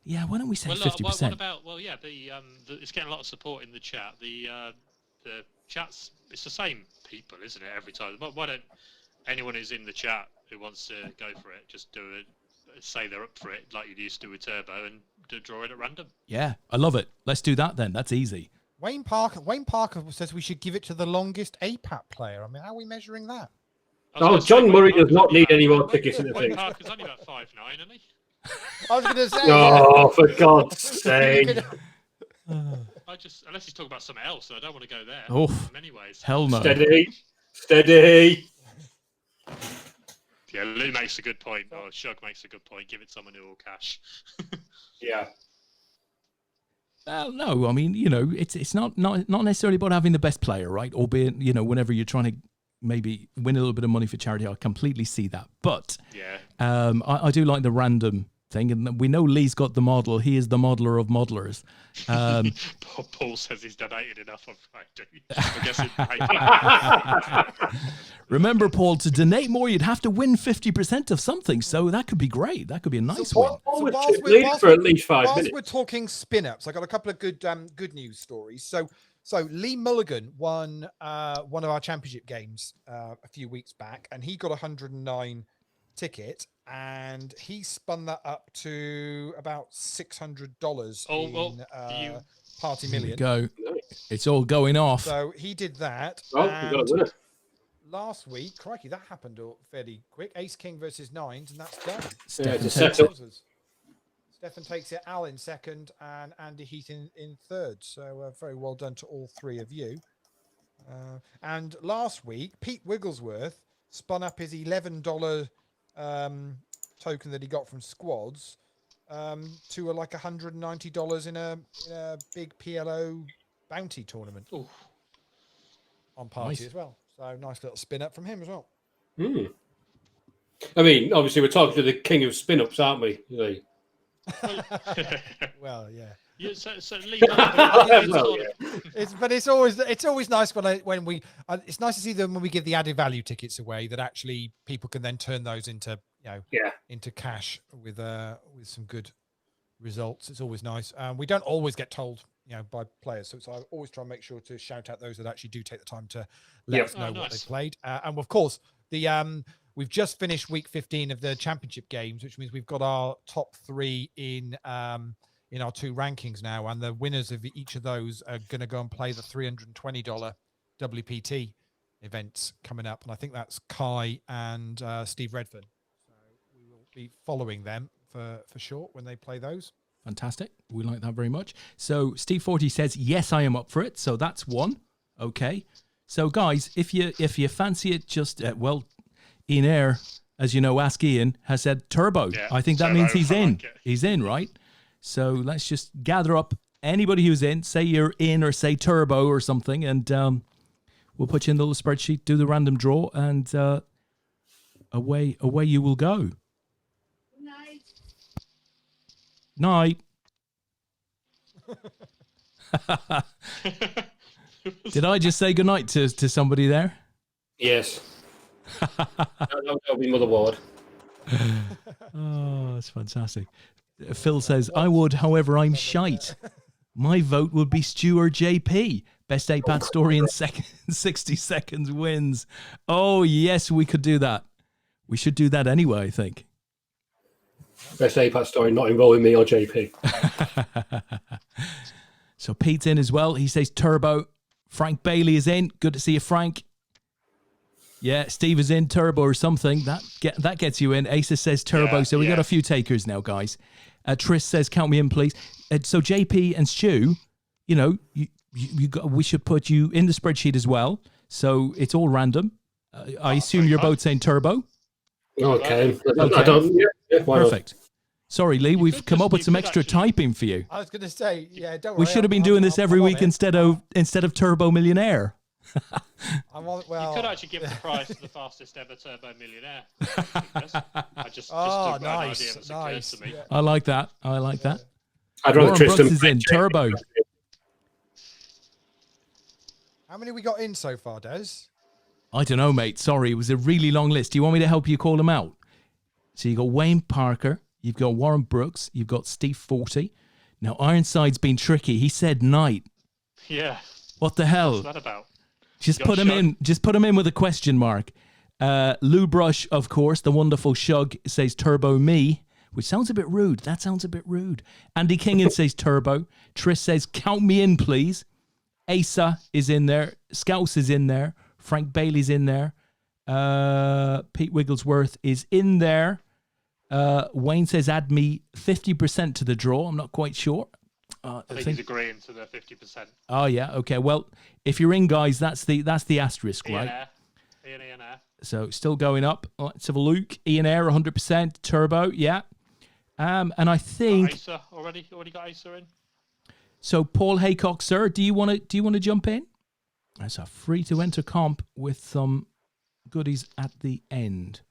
Yeah, why don't we say 50%? What about? Well, yeah, it's getting a lot of support in the chat. The chats, it's the same people, isn't it? Every time. Why don't anyone who's in the chat who wants to go for it just do it? Say they're up for it, like you used to with Turbo, and draw it at random. Yeah, I love it. Let's do that then. That's easy. Wayne Parker says we should give it to the longest APAT player. I mean, how are we measuring that? Oh, John Murray does not need any more tickets in the Wayne thing. Parker's only about 5'9", isn't he? I was going to say. Oh, for God's sake! Unless he's talking about something else, so I don't want to go there. Oh, in many ways. Hell no. Steady. Yeah, Lou makes a good point, or Shug makes a good point. Give it someone who will cash. Yeah. Well, no, I mean, it's not necessarily about having the best player, right? Albeit, whenever you're trying to maybe win a little bit of money for charity, I completely see that. But yeah, I do like the random thing, and we know Lee's got the model. He is the modeler of modelers. Paul says he's donated enough on Friday. I guess Remember, Paul, to donate more, you'd have to win 50% of something. So that could be great. That could be a nice win. Whilst we're talking spin-ups, I got a couple of good news stories. So Lee Mulligan won one of our championship games a few weeks back, and he got 109 ticket, and he spun that up to about $600 in Party Million. Go. It's all going off. So he did that. Oh, you got a winner. Last week, crikey, that happened fairly quick. Ace King versus Nines, and that's done. Stefan takes it, Al in second, and Andy Heath in third. So very well done to all three of you. And last week, Pete Wigglesworth spun up his $11 token that he got from Squads to like $190 in a big PLO bounty tournament. Ooh. On Party as well. So nice little spin up from him as well. I mean, obviously we're talking to the king of spin ups, aren't we? Lee? Well, yeah. So Lee, it's always nice when we it's nice to see them when we give the added value tickets away, that actually people can then turn those into into cash with some good results. It's always nice. We don't always get told by players. So I always try and make sure to shout out those that actually do take the time to let us know what they've played. And of course, we've just finished week 15 of the championship games, which means we've got our top 3 in our 2 rankings now, and the winners of each of those are going to go and play the $320 WPT events coming up, and I think that's Kai and Steve Redfern. So we will be following them for sure when they play those. Fantastic. We like that very much. So Steve 40 says, yes, I am up for it. So that's one. Okay. So guys, if you fancy it, just Ian Air, as you know, Ask Ian has said turbo. Yeah, I think that means he's in. Like he's in, right? So let's just gather up anybody who's in. Say you're in, or say turbo or something, and we'll put you in the little spreadsheet, do the random draw, and away you will go. Night. Did I just say goodnight to somebody there? Yes. That'll be Mother Ward. Oh, that's fantastic. Phil says, I would, however, I'm shite. My vote would be Stuart JP. Best APAT story in 60 seconds wins. Oh, yes, we could do that. We should do that anyway, I think. Best APAT story not involving me or JP. So Pete's in as well. He says turbo. Frank Bailey is in. Good to see you, Frank. Yeah, Steve is in, turbo or something. That gets you in. Asa says turbo. Yeah, so we got a few takers now, guys. Tris says, count me in, please. So JP and Stu, we should put you in the spreadsheet as well. So it's all random. I assume you're both saying turbo. Okay. I don't. Yeah, perfect. Sorry, Lee, we've come up with some extra typing for you. I was going to say, yeah, don't worry. We should have been doing this every week instead of Turbo Millionaire. You could actually give the prize to the fastest ever Turbo Millionaire. I just nice. To me. I like that. I'd rather Warren Brooks is in turbo. How many we got in so far, Des? I don't know, mate. Sorry, it was a really long list. Do you want me to help you call them out? So you got Wayne Parker, you've got Warren Brooks, you've got Steve 40. Now Ironside's been tricky. He said night. Yeah. What the hell? What's that about? Just put him in. Just put him in with a question mark. Lou Brush, of course, the wonderful Shug says turbo me, which sounds a bit rude. That sounds a bit rude. Andy Kingan says turbo. Tris says count me in, please. Asa is in there. Scouse is in there. Frank Bailey's in there. Pete Wigglesworth is in there. Wayne says add me 50% to the draw. I'm not quite sure. I think he's agreeing to the 50%. Oh yeah, okay. Well, if you're in, guys, that's the asterisk, right? Ian Air. So still going up. Let's have a look. Ian Air 100% turbo, yeah. And I think Asa already got Asa in. So Paul Haycock, sir, do you want to jump in? That's a free to enter comp with some goodies at the end.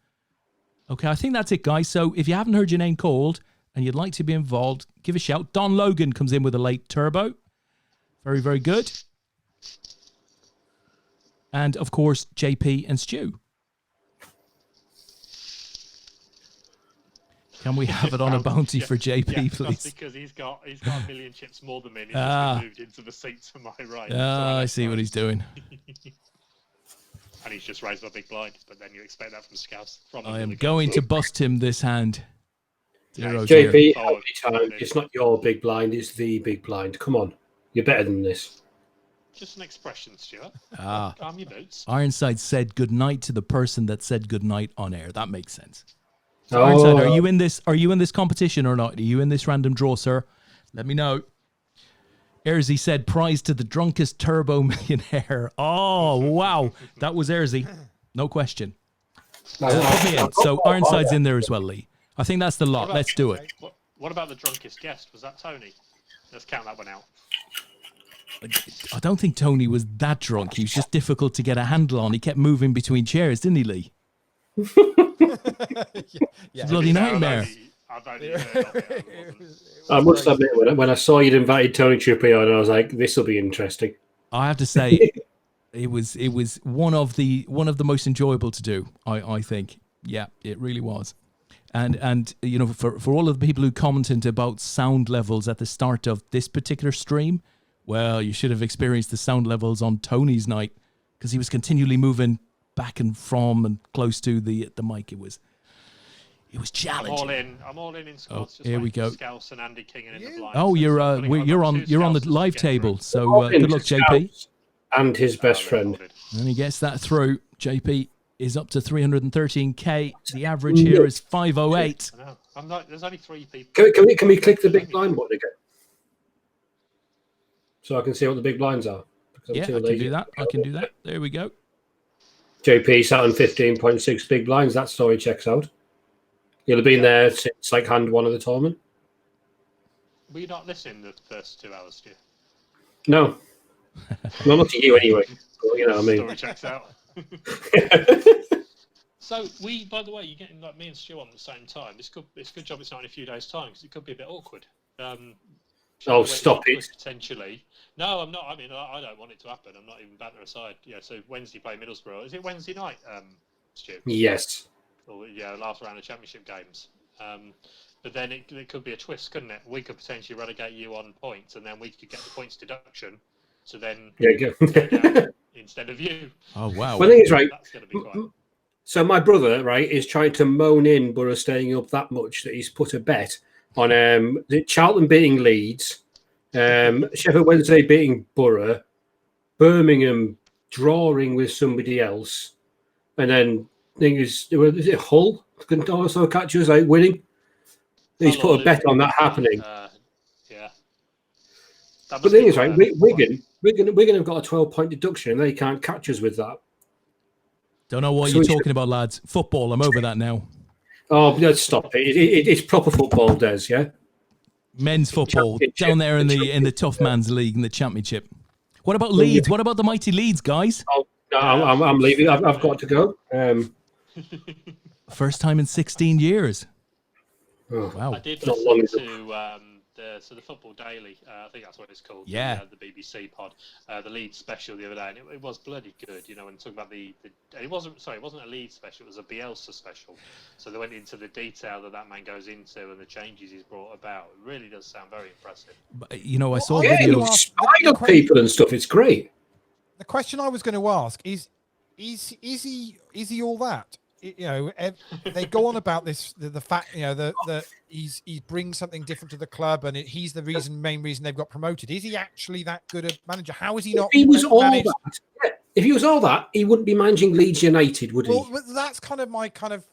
Okay, I think that's it, guys. So if you haven't heard your name called and you'd like to be involved, give a shout. Don Logan comes in with a late turbo. Very, very good. And, of course, JP and Stu. Can we have it on a bounty for JP, please? That's because he's got a million chips more than me. And he's just been moved into the seat to my right. I see what he's doing. And he's just raised a big blind, but then you expect that from Scouse. I am going to bust him this hand. JP, every time, it's not your big blind, it's the big blind. Come on, you're better than this. Just an expression, Stuart. Calm your boots. Ironside said goodnight to the person that said goodnight on air. That makes sense. So Ironside, are you in this? Are you in this competition or not? Are you in this random draw, sir? Let me know. Erzy said prize to the drunkest turbo millionaire. Oh, wow. That was Erzy. No question. Put me in. So Ironside's in there as well, Lee. I think that's the lot. Let's do it. What about the drunkest guest? Was that Tony? Let's count that one out. I don't think Tony was that drunk. He was just difficult to get a handle on. He kept moving between chairs, didn't he, Lee? Yeah. Bloody nightmare. I must admit, when I saw you'd invited Tony Trippier, and I was like, "This will be interesting." I have to say, it was one of the most enjoyable to do. I think, yeah, it really was. And you know, for all of the people who commented about sound levels at the start of this particular stream, Well, you should have experienced the sound levels on Tony's night because he was continually moving back and from and close to the mic. It was challenging. I'm all in squads. Just here we go. Scouse and Andy King in the blind. Oh, you're on the live table. So good luck, JP. And his best friend. And he gets that through. JP is up to 313k. The average here is 508. I know. I'm not. There's only 3 people. Can we click the big blind button again? So I can see what the big blinds are. Yeah, I can do that. I can do that. There we go. JP sat on 15.6 big blinds. That story checks out. You'll have been there since like hand 1 of the tournament. Were you not listening the first 2 hours, Stu? No. Well, not to you anyway. But, you know what I mean. Story checks out. So by the way, you're getting like me and Stu on at the same time. It's a good job it's not in a few days' time because it could be a bit awkward. Stop it. Potentially. No, I'm not. I mean, I don't want it to happen. I'm not even batting aside. Yeah, so Wednesday play Middlesbrough. Is it Wednesday night, Stu? Yes. Or, last round of championship games. But then it could be a twist, couldn't it? We could potentially relegate you on points, and then we could get the points deduction. So then instead of you. Oh wow! Well, the thing is, right. That's going to be quite. So my brother, right, is trying to moan in Borough staying up that much that he's put a bet on Charlton beating Leeds, Sheffield Wednesday beating Borough, Birmingham drawing with somebody else, and then is it Hull can also catch us out winning. He's put a bet on that happening. But the thing is, right, Wigan have got a 12-point deduction, and they can't catch us with that. Don't know what you're talking about, lads. Football, I'm over that now. Oh, let's stop it. It's proper football, Des, yeah? Men's football, down there in the tough man's league in the championship. What about Leeds? What about the mighty Leeds, guys? Oh, no, I'm leaving. I've got to go. First time in 16 years. Oh, wow. I did listen to the Football Daily. I think that's what it's called. Yeah. The BBC pod, the Leeds special the other day, and it was bloody good. You know, when talking about it wasn't a Leeds special. It was a Bielsa special. So they went into the detail that man goes into and the changes he's brought about. It really does sound very impressive. But, I saw videos. Spider people and stuff. It's great. The question I was going to ask is he all that? They go on about this, the fact, that he brings something different to the club, and he's the main reason they've got promoted. Is he actually that good a manager? How is he not? If he was all that, he wouldn't be managing Leeds United, would he? Well, that's kind of my kind of.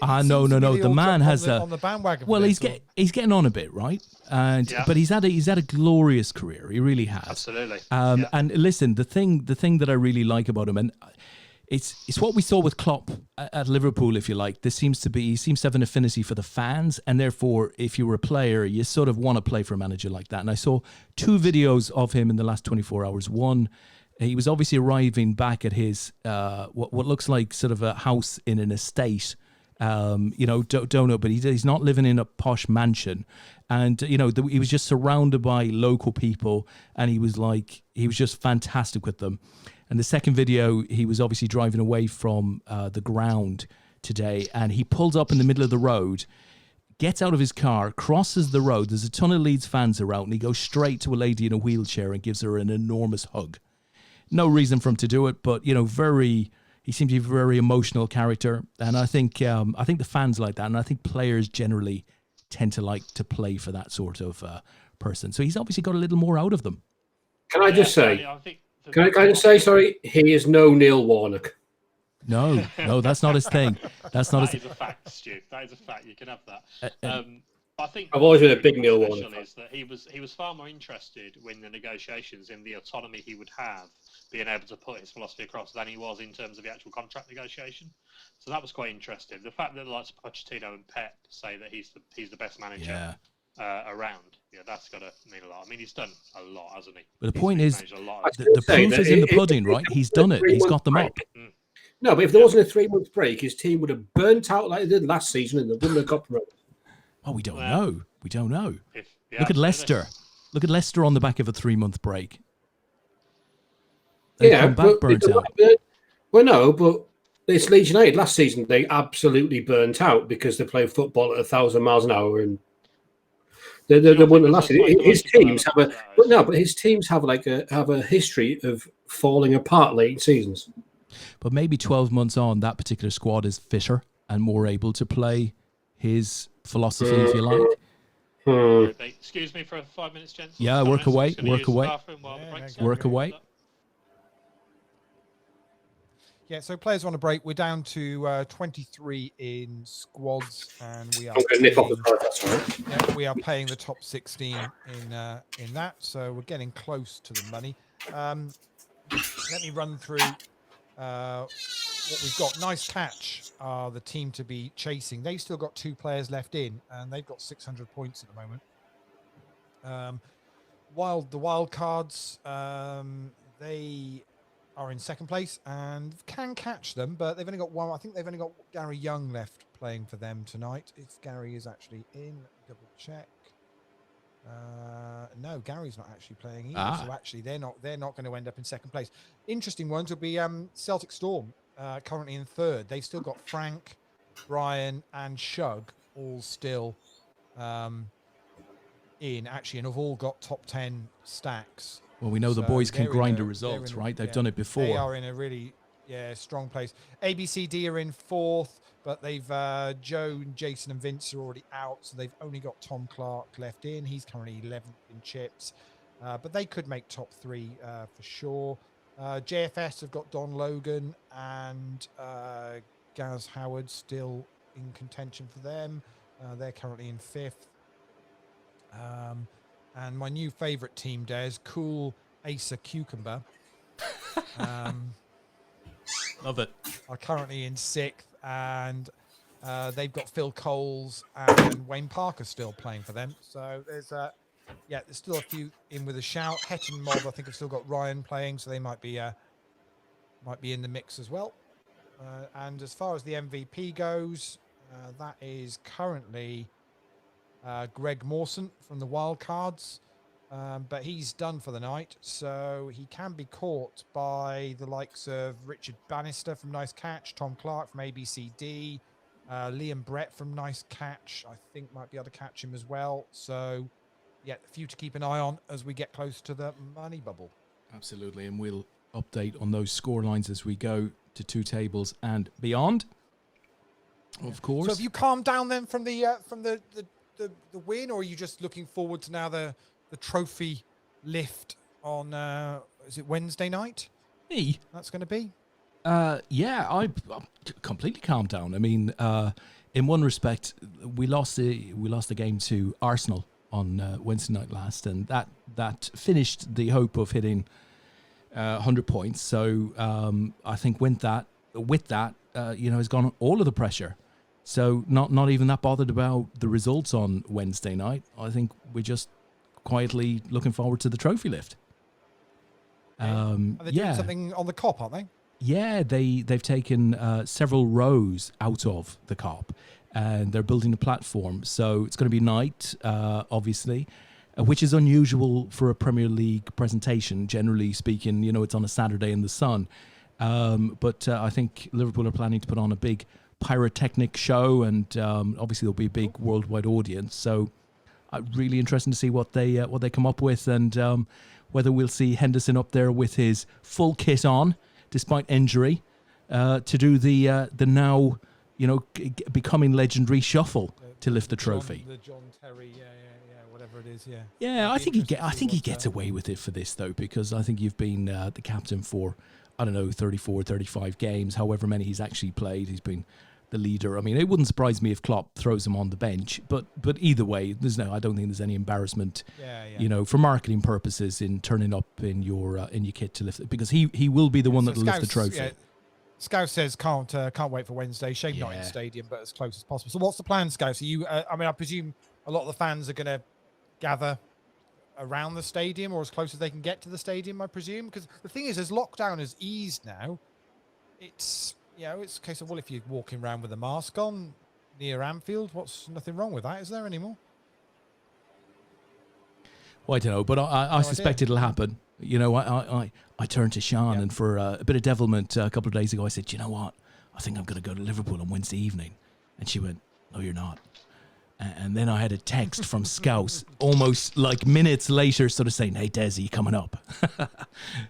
No. The man has on the bandwagon. Well, he's getting on a bit, right? But he's had a glorious career. He really has. Absolutely. And listen, the thing that I really like about him, and it's what we saw with Klopp at Liverpool, if you like. He seems to have an affinity for the fans, and therefore, if you were a player, you sort of want to play for a manager like that. And I saw 2 videos of him in the last 24 hours. One, he was obviously arriving back at his what looks like sort of a house in an estate. Don't know, but he's not living in a posh mansion, and he was just surrounded by local people, and he was just fantastic with them. And the second video, he was obviously driving away from the ground today, and he pulled up in the middle of the road, gets out of his car, crosses the road. There's a ton of Leeds fans around, and he goes straight to a lady in a wheelchair and gives her an enormous hug. No reason for him to do it, but he seems to be a very emotional character, and I think the fans like that, and I think players generally tend to like to play for that sort of person. So he's obviously got a little more out of them. Can I just say? Can I just say, sorry, he is no Neil Warnock. No, that's not his thing. That's not That is a fact, Stu. That is a fact. You can have that. I think I've always been a big Neil Warnock fan. Is that he was far more interested in the negotiations, in the autonomy he would have, being able to put his philosophy across, than he was in terms of the actual contract negotiation. So that was quite interesting. The fact that like Pochettino and Pep say that he's the best manager around, that's got to mean a lot. I mean, he's done a lot, hasn't he? But the point is, the proof is in the pudding, right? He's done it. He's got them up. No, but if there wasn't a 3-month break, his team would have burnt out like they did last season, and they wouldn't have got promoted. Oh, we don't know. We don't know. Look at Leicester. Look at Leicester on the back of a 3-month break. They come back burnt out. Well, no, but it's Leeds United. Last season, they absolutely burnt out because they played football at 1,000 miles an hour, and They don't wouldn't think have lasted. there's a His psychological teams have element a to that, I but no, assume. but his teams have a history of falling apart late in seasons. But maybe 12 months on, that particular squad is fitter and more able to play his philosophy, if you like. Excuse me for 5 minutes, gents. Yeah, Sorry, work I'm away, just gonna work use the away. bathroom while the Yeah, break's no, on. Work away. Yeah, so players on a break. We're down to 23 in squads, and we are I'm going to nip off the playing, card. That's all right. yeah, we are playing the top 16 in that. So we're getting close to the money. Let me run through what we've got. Nice Catch are the team to be chasing. They've still got 2 players left in, and they've got 600 points at the moment. The wild cards, they are in second place and can catch them, but they've only got one. I think they've only got Gary Young left playing for them tonight. If Gary is actually in, double check. No, Gary's not actually playing either. So actually, they're not going to end up in second place. Interesting ones will be Celtic Storm, currently in third. They've still got Frank, Brian, and Shug all still in, actually, and have all got top 10 stacks. Well, we know the So boys can they're grind in the results, they're in right? They've yeah, done it before. They are in a really strong place. ABCD are in fourth, but they've Joe, Jason, and Vince are already out, so they've only got Tom Clark left in. He's currently 11th in chips, but they could make top 3 for sure. JFS have got Don Logan and Gaz Howard still in contention for them. They're currently in 5th. And my new favourite team, Des, Cool Asa Cucumber, Love it. are currently in 6th, and they've got Phil Coles and Wayne Parker still playing for them. So there's still a few in with a shout. Hetton Mob, I think, have still got Ryan playing, so they might be in the mix as well. And as far as the MVP goes, that is currently Greg Mawson from the Wildcards, but he's done for the night, so he can be caught by the likes of Richard Bannister from Nice Catch, Tom Clark from ABCD, Liam Brett from Nice Catch, I think might be able to catch him as well. So, yeah, a few to keep an eye on as we get close to the money bubble. Absolutely, and we'll update on those score lines as we go to 2 tables and beyond. Of course. So have you calmed down then from the win, or are you just looking forward to now the trophy lift on is it Wednesday night? Me? That's going to be. Yeah, I'm completely calmed down. I mean, in one respect, we lost the game to Arsenal on Wednesday night last, and that finished the hope of hitting 100 points. So I think with that, has gone all of the pressure. So not even that bothered about the results on Wednesday night. I think we're just quietly looking forward to the trophy lift. Are they doing something on the cop, aren't they? Yeah, they've taken several rows out of the cop, and they're building a platform. So it's going to be night, obviously, which is unusual for a Premier League presentation. Generally speaking, it's on a Saturday in the sun. But I think Liverpool are planning to put on a big pyrotechnic show, and obviously there'll be a big worldwide audience. So really interesting to see what they come up with, and whether we'll see Henderson up there with his full kit on, despite injury, to do the now becoming legendary shuffle to lift the trophy. The John Terry, whatever it is, Yeah, I think he gets away with it for this though, because I think you've been the captain for 34, 35 games, however many he's actually played. He's been the leader. I mean, it wouldn't surprise me if Klopp throws him on the bench, but either way, I don't think there's any embarrassment, for marketing purposes in turning up in your kit to lift it, because he will be the one that will lift the trophy. Yeah. Scouse says can't wait for Wednesday. Shame not in stadium, but as close as possible. So what's the plan, Scouse? Are you? I presume a lot of the fans are going to gather around the stadium, or as close as they can get to the stadium, I presume, because the thing is, as lockdown has eased now, it's it's a case of, well, if you're walking around with a mask on near Anfield, nothing wrong with that, is there anymore? Well, I don't know, but I suspect it'll happen. I turned to Sean, and for a bit of devilment a couple of days ago, I said, you know what, I think I'm going to go to Liverpool on Wednesday evening, and she went, no, you're not. And then I had a text from Scouts almost like minutes later, sort of saying, "Hey, Des, are you coming up?"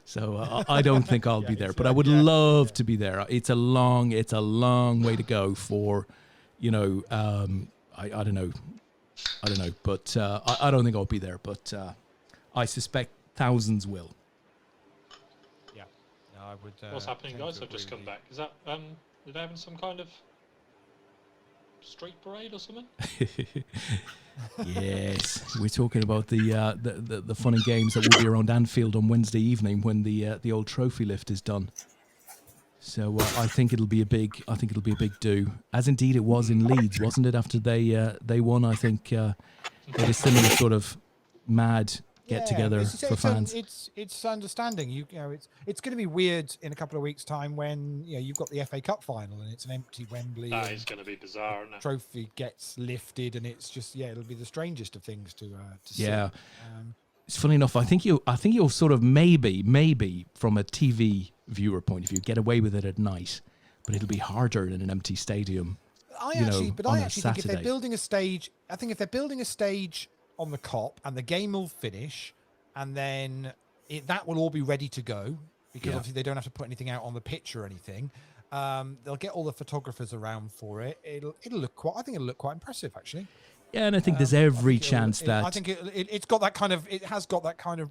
So I don't think I'll be there, but I would love to be there. It's a long way to go for, I don't know, but I don't think I'll be there. But I suspect thousands will. Yeah, no, I would. What's happening, guys? I've just come back. Is that are they having some kind of street parade or something? Yes, we're talking about the fun and games that will be around Anfield on Wednesday evening when the old trophy lift is done. So I think it'll be a big do, as indeed it was in Leeds, wasn't it? After they won, I think they had a similar sort of mad get together for fans. It's understanding. You know, it's going to be weird in a couple of weeks' time when you've got the FA Cup final and it's an empty Wembley. That is going to be bizarre, isn't it? Trophy gets lifted and it's just it'll be the strangest of things to see. Yeah. It's funny enough. I think you'll sort of maybe from a TV viewer point of view get away with it at night, but it'll be harder in an empty stadium. I actually think if they're building a stage, on the Kop and the game will finish, and then that will all be ready to go because obviously they don't have to put anything out on the pitch or anything. They'll get all the photographers around for it. It'll look quite impressive actually. Yeah, and I think there's every chance that I think it's got that kind of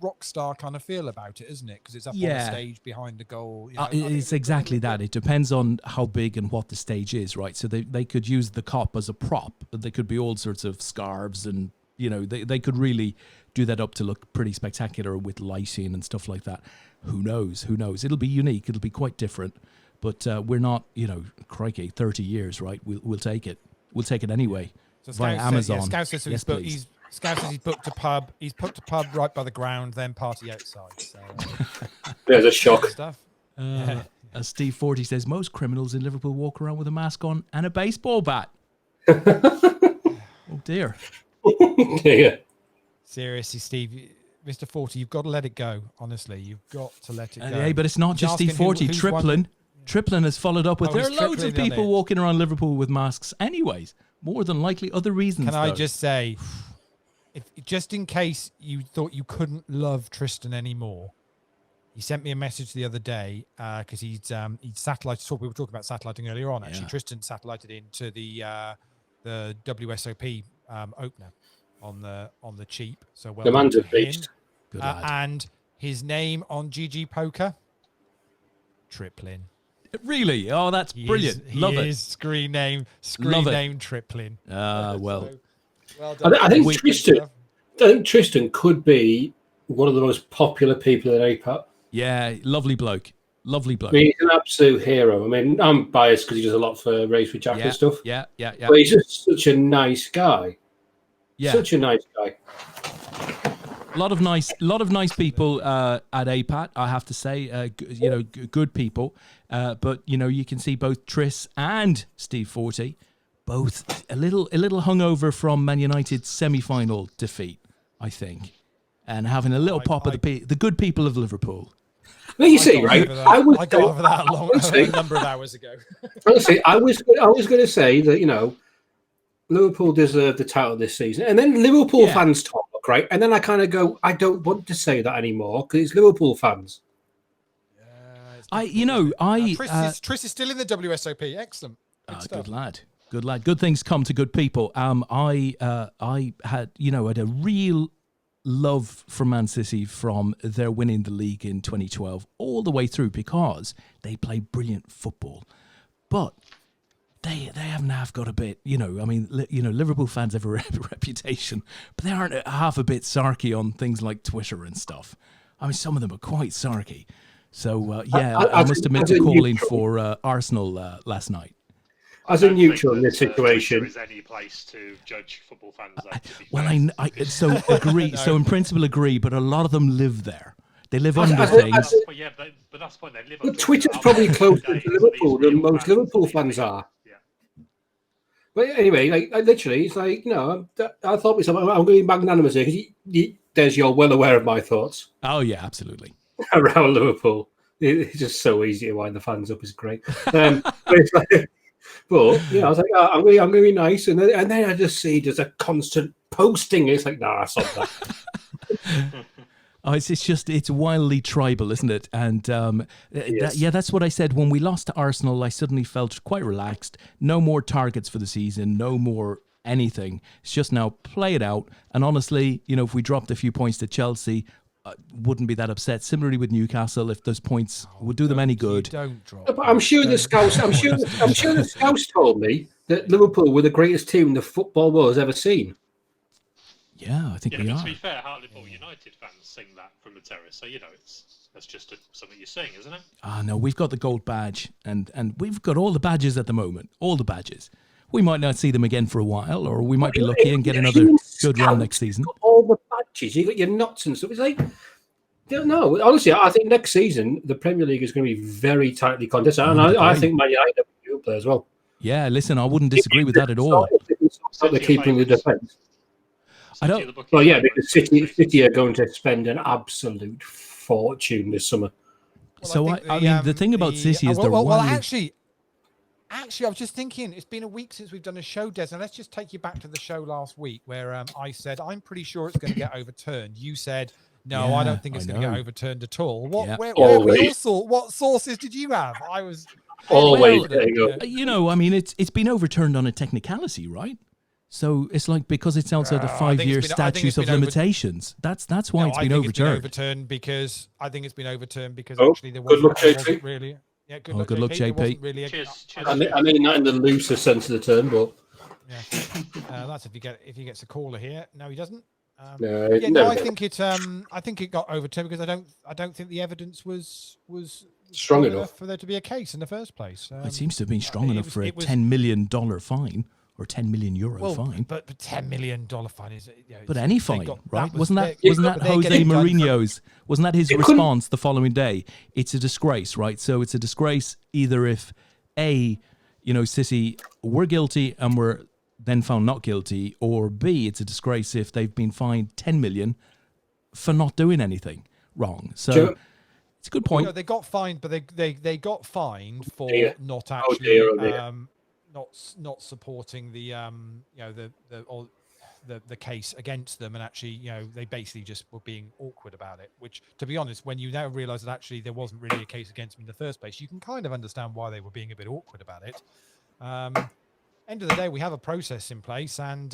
rock star kind of feel about it, isn't it? Because it's up on the stage behind the goal. It's exactly that. It depends on how big and what the stage is, right? So they could use the Kop as a prop. They could be all sorts of scarves and they could really do that up to look pretty spectacular with lighting and stuff like that. Who knows? It'll be unique. It'll be quite different. But we're not, crikey, 30 years, right? We'll take it. We'll take it anyway. So via Amazon. Scout says he's booked a pub. He's booked a pub right by the ground, then party outside. So, there's a shock. Stuff. As Steve 40 says, most criminals in Liverpool walk around with a mask on and a baseball bat. Oh dear. Yeah. Seriously, Steve, Mr. 40, you've got to let it go. Honestly, you've got to let it go. Hey, but it's not just Steve 40. Triplin has followed up with. There are loads of people walking around Liverpool with masks, anyways. More than likely, other reasons. Can I just say, just in case you thought you couldn't love Tristan anymore, he sent me a message the other day because he'd satellited. We were talking about satelliting earlier on. Actually, Tristan satellited into the WSOP opener on the cheap. So well, the man's a beast. Good lad. And his name on GG Poker, Triplin. Really? Oh, that's brilliant. Love it. Screen name Triplin. Well. Well done. I think Tristan could be one of the most popular people at APAT. Yeah, lovely bloke. Lovely bloke. I mean, he's an absolute hero. I mean, I'm biased because he does a lot for Race with Jack and stuff. Yeah. But he's just such a nice guy. Yeah. Such a nice guy. A lot of nice people at APAT, I have to say. Good people. But you can see both Tris and Steve 40, both a little hungover from Man United's semi-final defeat, I think, and having a little pop of the good people of Liverpool. Well, you see, right? I got over that a number of hours ago. Honestly, I was going to say that Liverpool deserved the title this season, and then Liverpool fans talk, right? And then I kind of go, I don't want to say that anymore because it's Liverpool fans. Tris is still in the WSOP. Excellent. Good lad. Good things come to good people. I had a real love for Man City from their winning the league in 2012 all the way through because they play brilliant football, but they haven't half got a bit. Liverpool fans have a reputation, but they aren't half a bit sarky on things like Twitter and stuff. I mean, some of them are quite sarky. So, I must admit to calling for Arsenal last night. As a neutral in this situation, there is any place to judge football fans. I agree. So in principle, agree, but a lot of them live there. They live under things. But that's the point. They live under. Twitter's probably closer to Liverpool than most Liverpool fans are. Yeah. But anyway, literally, it's I thought to myself, I'm going to be magnanimous here because Des, you're well aware of my thoughts. Oh yeah, absolutely. Around Liverpool, it's just so easy to wind the fans up. It's great. But But I was like, oh, I'm going to be nice, and then I just see there's a constant posting. It's like, nah, stop that. Oh, it's wildly tribal, isn't it? And that's what I said when we lost to Arsenal. I suddenly felt quite relaxed. No more targets for the season. No more anything. It's just now play it out. And honestly, if we dropped a few points to Chelsea, wouldn't be that upset. Similarly with Newcastle, if those points would do them any good. Don't drop. But I'm sure the scouts. I'm sure the scouts told me that Liverpool were the greatest team the football world has ever seen. Yeah, I think we but are. to be fair, Hartlepool United fans sing that from the terrace, so that's just something you sing, isn't it? No, we've got the gold badge, and we've got all the badges at the moment. All the badges. We might not see them again for a while, or we might be lucky and get another good run next season. All the badges, you got your knots and stuff. It's like, no, honestly, I think next season the Premier League is going to be very tightly contested, and I think Man United will play as well. Yeah, listen, I wouldn't disagree with that at all. They're keeping the defence. I don't. Well, yeah, because City are going to spend an absolute fortune this summer. So I mean, the thing about City is Actually, I was just thinking, it's been a week since we've done a show, Des, and let's just take you back to the show last week where I said, I'm pretty sure it's going to get overturned. You said, no, I don't think it's going to get overturned at all. What sources did you have? I was always. I mean, it's been overturned on a technicality, right? So it's like because it's outside the 5-year statute of limitations. That's why it's been overturned. I think it's been overturned because actually there wasn't really. Yeah, good luck, JP. Really cheers. I mean, not in the looser sense of the term, but that's if he gets a caller here. No, he doesn't. I think it got overturned because I don't think the evidence was strong enough for there to be a case in the first place. It seems to have been strong enough for a $10 million fine or €10 million fine. But $10 million fine is. But any fine, right? Wasn't that Jose Mourinho's? Wasn't that his response the following day? It's a disgrace, right? So it's a disgrace either if City were guilty and were then found not guilty, or B, it's a disgrace if they've been fined $10 million for not doing anything wrong. So it's a good point. They got fined, but they got fined for not actually not supporting the case against them, and actually they basically just were being awkward about it, which, to be honest, when you now realize that actually there wasn't really a case against them in the first place, you can kind of understand why they were being a bit awkward about it. End of the day, we have a process in place, and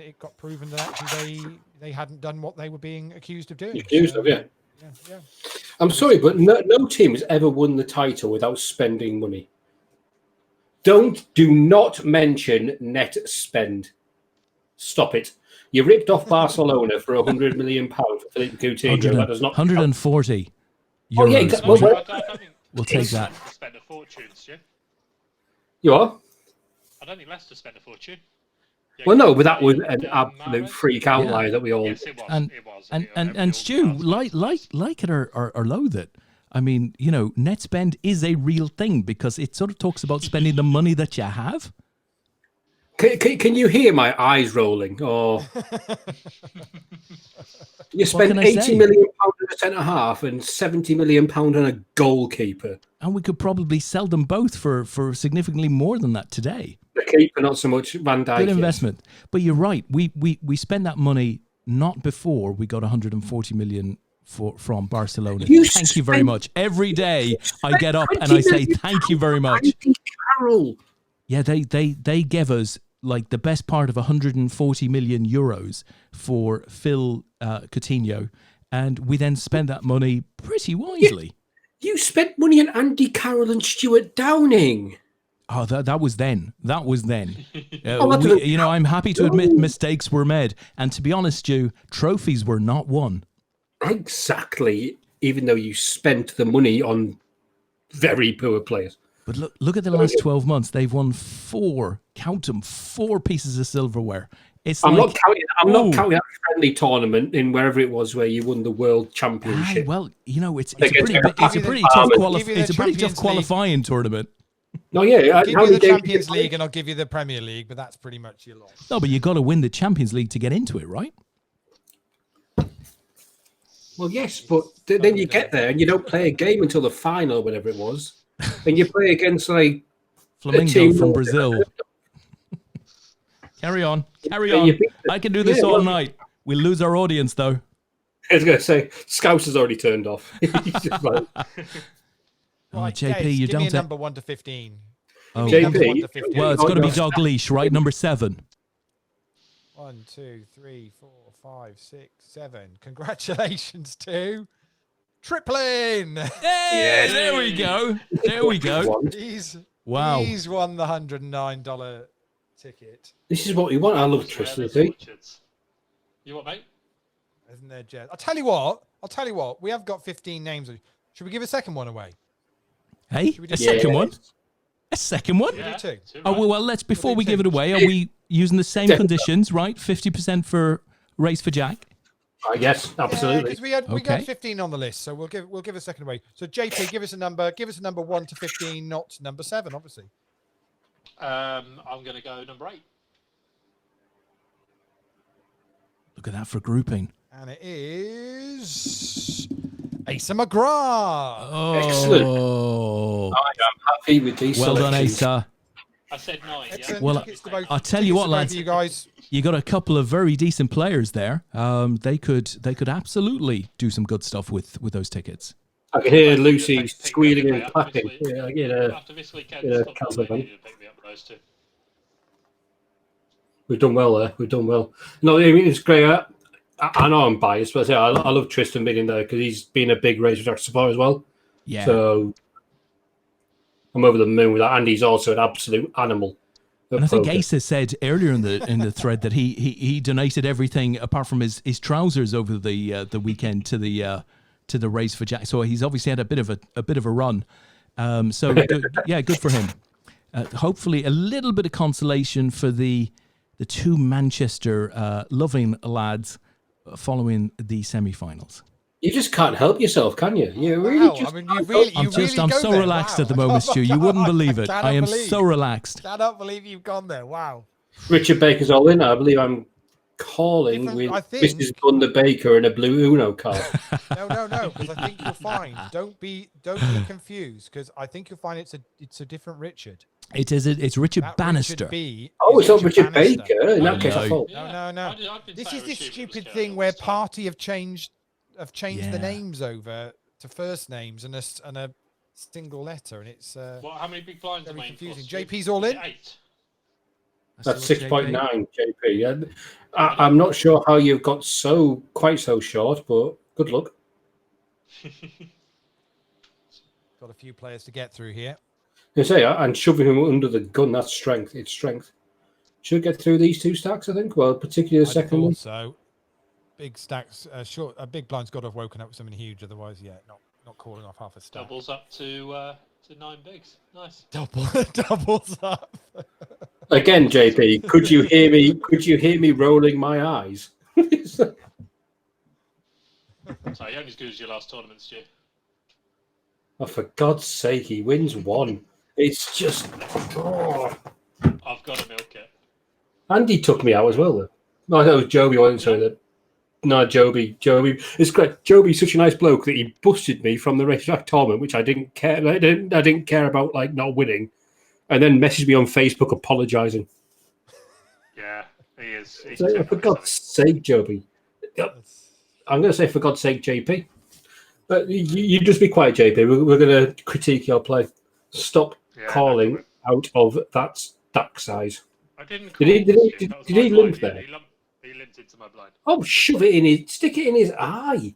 it got proven that actually they hadn't done what they were being accused of doing. Yeah. I'm sorry, but no team has ever won the title without spending money. Do not mention net spend. Stop it. You ripped off Barcelona for £100 million for Philippe Coutinho. That does not 140 euros. Oh, yeah, exactly. We'll take that. Spent a fortune, Stu. You are? I don't think Leicester spent a fortune. Yeah, well, no, but that was an absolute freak outlier that we all. Yes, it was. And Stu, like it or loathe it. I mean, net spend is a real thing because it sort of talks about spending the money that you have. Can you hear my eyes rolling? Or you spend £80 million on a centre half and £70 million on a goalkeeper, and we could probably sell them both for significantly more than that today. The keeper, not so much Van Dijk. Good investment, but you're right. We spent that money not before we got 140 million from Barcelona. Thank you very much. Every day I get up and I say thank you very much. Carroll. Yeah, they gave us like the best part of 140 million euros for Phil Coutinho, and we then spent that money pretty wisely. You spent money on Andy Carroll and Stuart Downing. Oh, that was then. That was then. I'm happy to admit mistakes were made, and to be honest, Stu, trophies were not won. Exactly. Even though you spent the money on very poor players. But look at the last 12 months. They've won 4 pieces of silverware. I'm not counting that friendly tournament in wherever it was where you won the world championship. Well, it's a pretty tough qualifying tournament. No, yeah, I'll give you the Champions League and I'll give you the Premier League, but that's pretty much your loss. No, but you got to win the Champions League to get into it, right? Well, yes, but then you get there and you don't play a game until the final, whatever it was, and you play against like Flamingo from Brazil. Carry on. I can do this all night. We'll lose our audience, though. I was going to say, Scouse has already turned off. He's just like, Right, JP, Des, you give me don't a number 1 to 15. Oh, Give me a number JP, 1 to 15. well, it's got to be dog leash, right? Number 7. 1, 2, 3, 4, 5, 6, 7. Congratulations to Tripling. Hey, there we go. There we go. He's Wow. He's won the $109 ticket. this is what we want. I love Tristan. See? You what, mate? Isn't there, Jed? I'll tell you what. We have got 15 names. Should we give a second one away? Hey, Should we do a second one? A second one? Yeah. Do 2. Oh, well, let's, before we give it away, are we using the same conditions, right? 50% for Race for Jack? Yes, absolutely. Because we got Okay. 15 on the list, so we'll give a second away. So JP, give us a number 1 to 15, not number 7, obviously. I'm going to go number 8. Look at that for grouping. And it is Asa McGrath. Oh, Excellent. I am happy with these well done, selections. Asa. I said 9, yeah? Excellent. Well, Tickets to both- I'll tell you tickets what, to both lads. of you guys. You got a couple of very decent players there. They could absolutely do some good stuff with those tickets. I can hear Lucy squealing and After clapping. this week- Yeah, After this weekend, yeah, football, Castle they needed to pick me up those 2. we've done well there. We've done well. No, I mean, it's great. I know I'm biased, but I love Tristan being in there because he's been a big Race Jack supporter as well. Yeah. So I'm over the moon with that. And he's also an absolute animal. And I think poker. Asa said earlier in the thread that he donated everything apart from his trousers over the weekend to the Race for Jack. So he's obviously had a bit of a run. So good, yeah, good for him. Hopefully a little bit of consolation for the two Manchester loving lads following the semi-finals. You just can't help yourself, can you? You really Wow, just. I mean, you really I'm go so there. relaxed Wow. at the moment, Stu. You wouldn't believe it. Cannot I am believe. so relaxed. Cannot believe you've gone there. Wow. Richard Baker's all in. I believe I'm calling Different- I with think- Mrs. Bunda Baker and a blue Uno card. No, because I think you'll find. Don't be confused, because I think you'll find it's a different Richard. It's Richard That Bannister. Richard B Oh, is it's not Richard Bannister. Baker. In that Oh, case, no. I thought. No. I've been This saying is this Rashid was stupid Kerr thing all where this time. party have changed Yeah. the names over to first names and a single letter, and it's What? How many big blinds very are main confusing. cost? JP's all in. 8. That's 6.9 JP. Yeah. I'm not sure how you've got quite so short, but good luck. Got a few players to get through here. You say, and shoving him under the gun, that's strength. It's strength. Should get through these 2 stacks, I think. Well, particularly the I second one. thought so. Big stacks, short. A big blind's got to have woken up with something huge. Otherwise, yeah, not calling off half a stack. Doubles up to 9 bigs. Nice. Doubles up. Again, JP, could you hear me? Could you hear me rolling my eyes? So you're only as good as your last tournament, Stu. Oh, for God's sake, he wins 1. It's just. Oh. I've got to milk it. Andy took me out as well, though. No, I thought it was Joby. I wasn't sorry. No, Joby. It's great. Joby's such a nice bloke that he busted me from the racetrack tournament, which I didn't care. I didn't care about like not winning, and then messaged me on Facebook apologising. Yeah, he is. He's So, too for much, God's sake, Joby. I'm going to say for God's sake, JP. But you just be quiet, JP. We're going to critique your play. Stop Yeah, calling no, out of that stack size. I didn't. Did he- call did he- shit. did- That was did my he blind. limp there? He limped into my blind. Oh, shove it in his, stick it in his eye.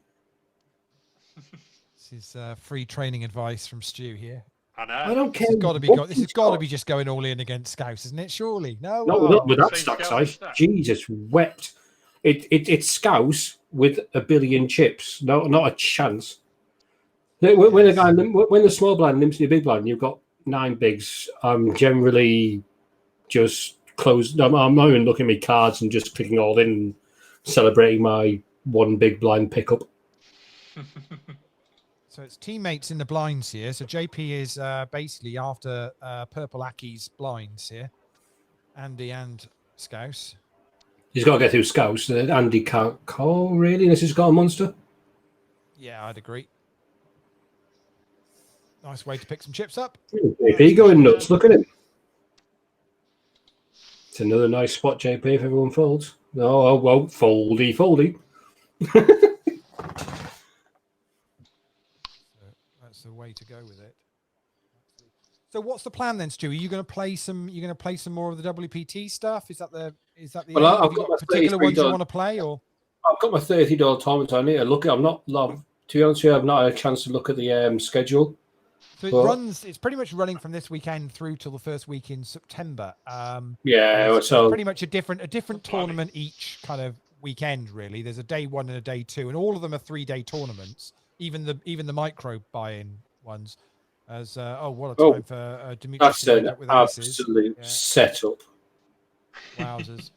This is free training advice from Stu here. I know. I don't care. This has got to be. what This has he's got to got. be just going all in against Scouse, isn't it? Surely, no. No, Oh. not with that Same stack Scouse size. stack. Jesus wept. It's Scouse with a billion chips. No, not a chance. When the small blind limps the big blind, you've got 9 bigs. I'm generally just closed. I'm not even looking at my cards and just clicking all in, and celebrating my 1 big blind pickup. So it's teammates in the blinds here. So JP is basically after Purple Aki's blinds here. Andy and Scouse. He's got to get through Scouse. Andy can't call really unless he's got a monster. Yeah, I'd agree. Nice way to pick some chips up. JP going nuts. Look at him. It's another nice spot, JP, if everyone folds. No, I won't. Foldy. That's the way to go with it. So what's the plan then, Stu? Are you going to play some? You're going to play some more of the WPT stuff? Is that the? Well, aim? I've Have you got got my particular ones you $33 want to play, or? I've got my $30 tournament. I need to look at. I'm not. To be honest with you, I've not had a chance to look at the schedule. So it runs. It's pretty much running from this weekend through till the first week in September. It's pretty much a different tournament each kind of weekend. Really, there's a day 1 and a day 2, and all of them are 3-day tournaments. Even the micro buy-in ones. As what a time for Dimitri That's to an up with aces. absolute setup. Wowzers.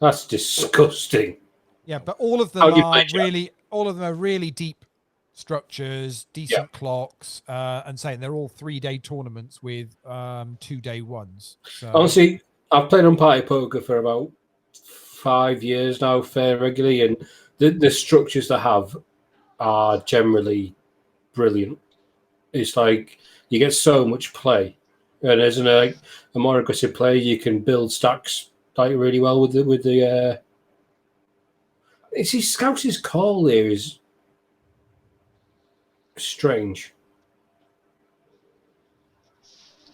That's disgusting. Yeah, but all of them are really deep structures, decent clocks, and saying they're all 3-day tournaments with 2-day ones. So Honestly, I've played on party poker for about 5 years now, fair regularly, and the structures they have are generally brilliant. It's like you get so much play, and as a more aggressive player, you can build stacks like really well with the. It's his Scouse's call there is strange.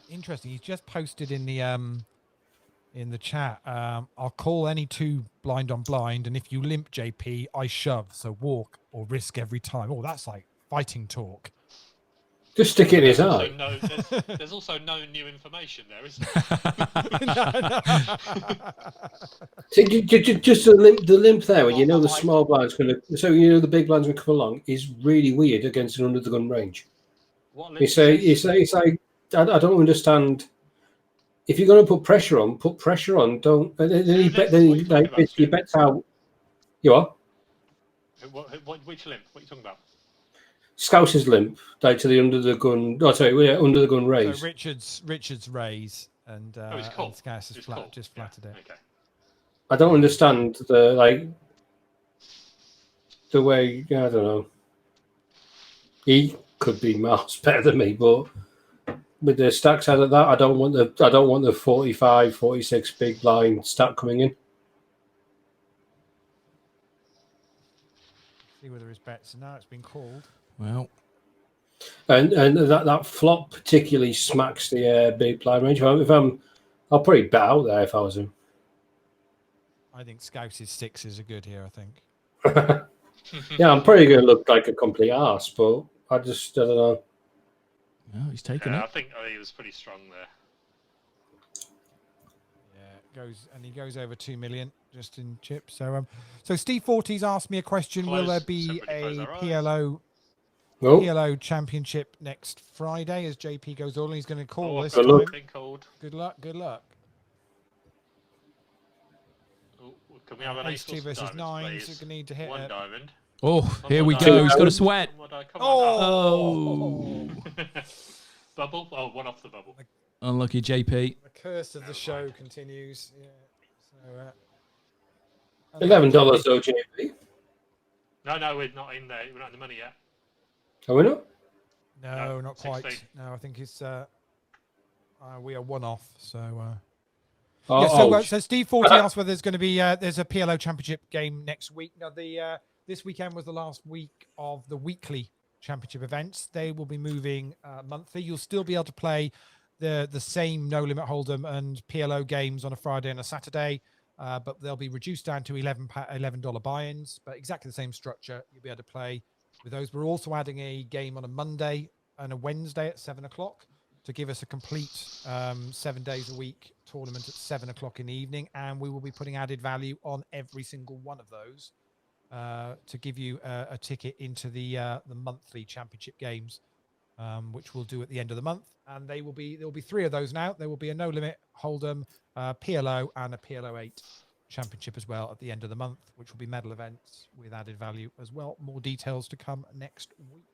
interesting. He's just posted in the chat. I'll call any 2 blind on blind, and if you limp, JP, I shove. So walk or risk every time. Oh, that's like fighting talk. Just stick it in his eye. There's also no new information there, isn't there? Just the limp there, when the small blind's going to, so the big blind's going to come along, is really weird against an under the gun range. It's like I don't understand. If you're going to put pressure on. Don't. Then he bets out. You are. Which limp? What are you talking about? Scouse's limp, like to the under the gun. Oh, sorry, under the gun raise. So Richard's raise and Scouse is just flattered it. Okay. I don't understand the way. I don't know. He could be miles better than me, but with the stacks out of that, I don't want the 45, 46 big blind stack coming in. See whether his bets. Now it's been called. Well, and that flop particularly smacks the big blind range. I'll probably bet out there if I was him. I think Scouse's 6s are good here. I think. Yeah, I'm probably going to look like a complete arse, but I don't know. No, he's taking it. I think he was pretty strong there. Yeah, he goes over 2 million just in chips. So Steve 40's asked me a question: will there be a PLO championship next Friday? As JP goes on, he's going to call this time. Good luck. Can we have an ace versus 9? So we need to hit 1 diamond. Oh, here we go. He's got a sweat. Oh. Bubble. Oh, 1 off the bubble. Unlucky JP. The curse of the show continues. Yeah. So, $11 though, JP. No, we're not in there. We're not in the money yet. Are we not? No, not quite. 16. No, I think it's we are 1 off. So. So Steve 40 asked whether there's going to be there's a PLO championship game next week. Now this weekend was the last week of the weekly championship events. They will be moving monthly. You'll still be able to play the same No Limit Hold'em and PLO games on a Friday and a Saturday, but they'll be reduced down to $11 buy-ins, but exactly the same structure. You'll be able to play with those. We're also adding a game on a Monday and a Wednesday at 7 o'clock to give us a complete 7 days a week tournament at 7 o'clock in the evening. And we will be putting added value on every single one of those to give you a ticket into the monthly championship games, which we'll do at the end of the month. And there will be 3 of those now. There will be a No Limit Hold'em, PLO, and a PLO 8 championship as well at the end of the month, which will be medal events with added value as well. More details to come next week.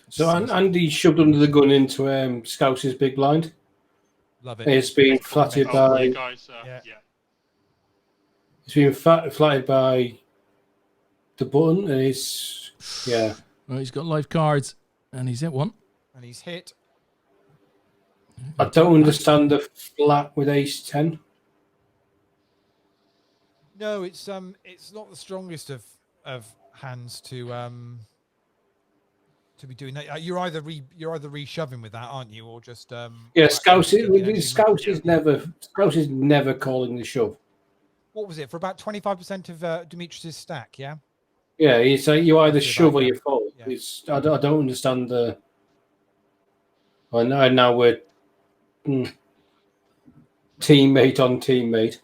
So Andy shoved under the gun into Scouse's big blind. Love it. It's been flattered by. It's been flattered by the button, and it's Well, he's got live cards, and he's hit one. And he's hit I don't understand the flat with ace 10. No, it's not the strongest of hands to be doing that. You're either reshoving with that, aren't you, or just Yeah, or actually Scouse thinking, Scouse is never calling the shove. What was it for about 25% of Demetrius's stack? Yeah. Yeah, it's like you either Roughly shove about, or yeah. you fold. Yeah. It's I don't understand the. I know now we're teammate on teammate.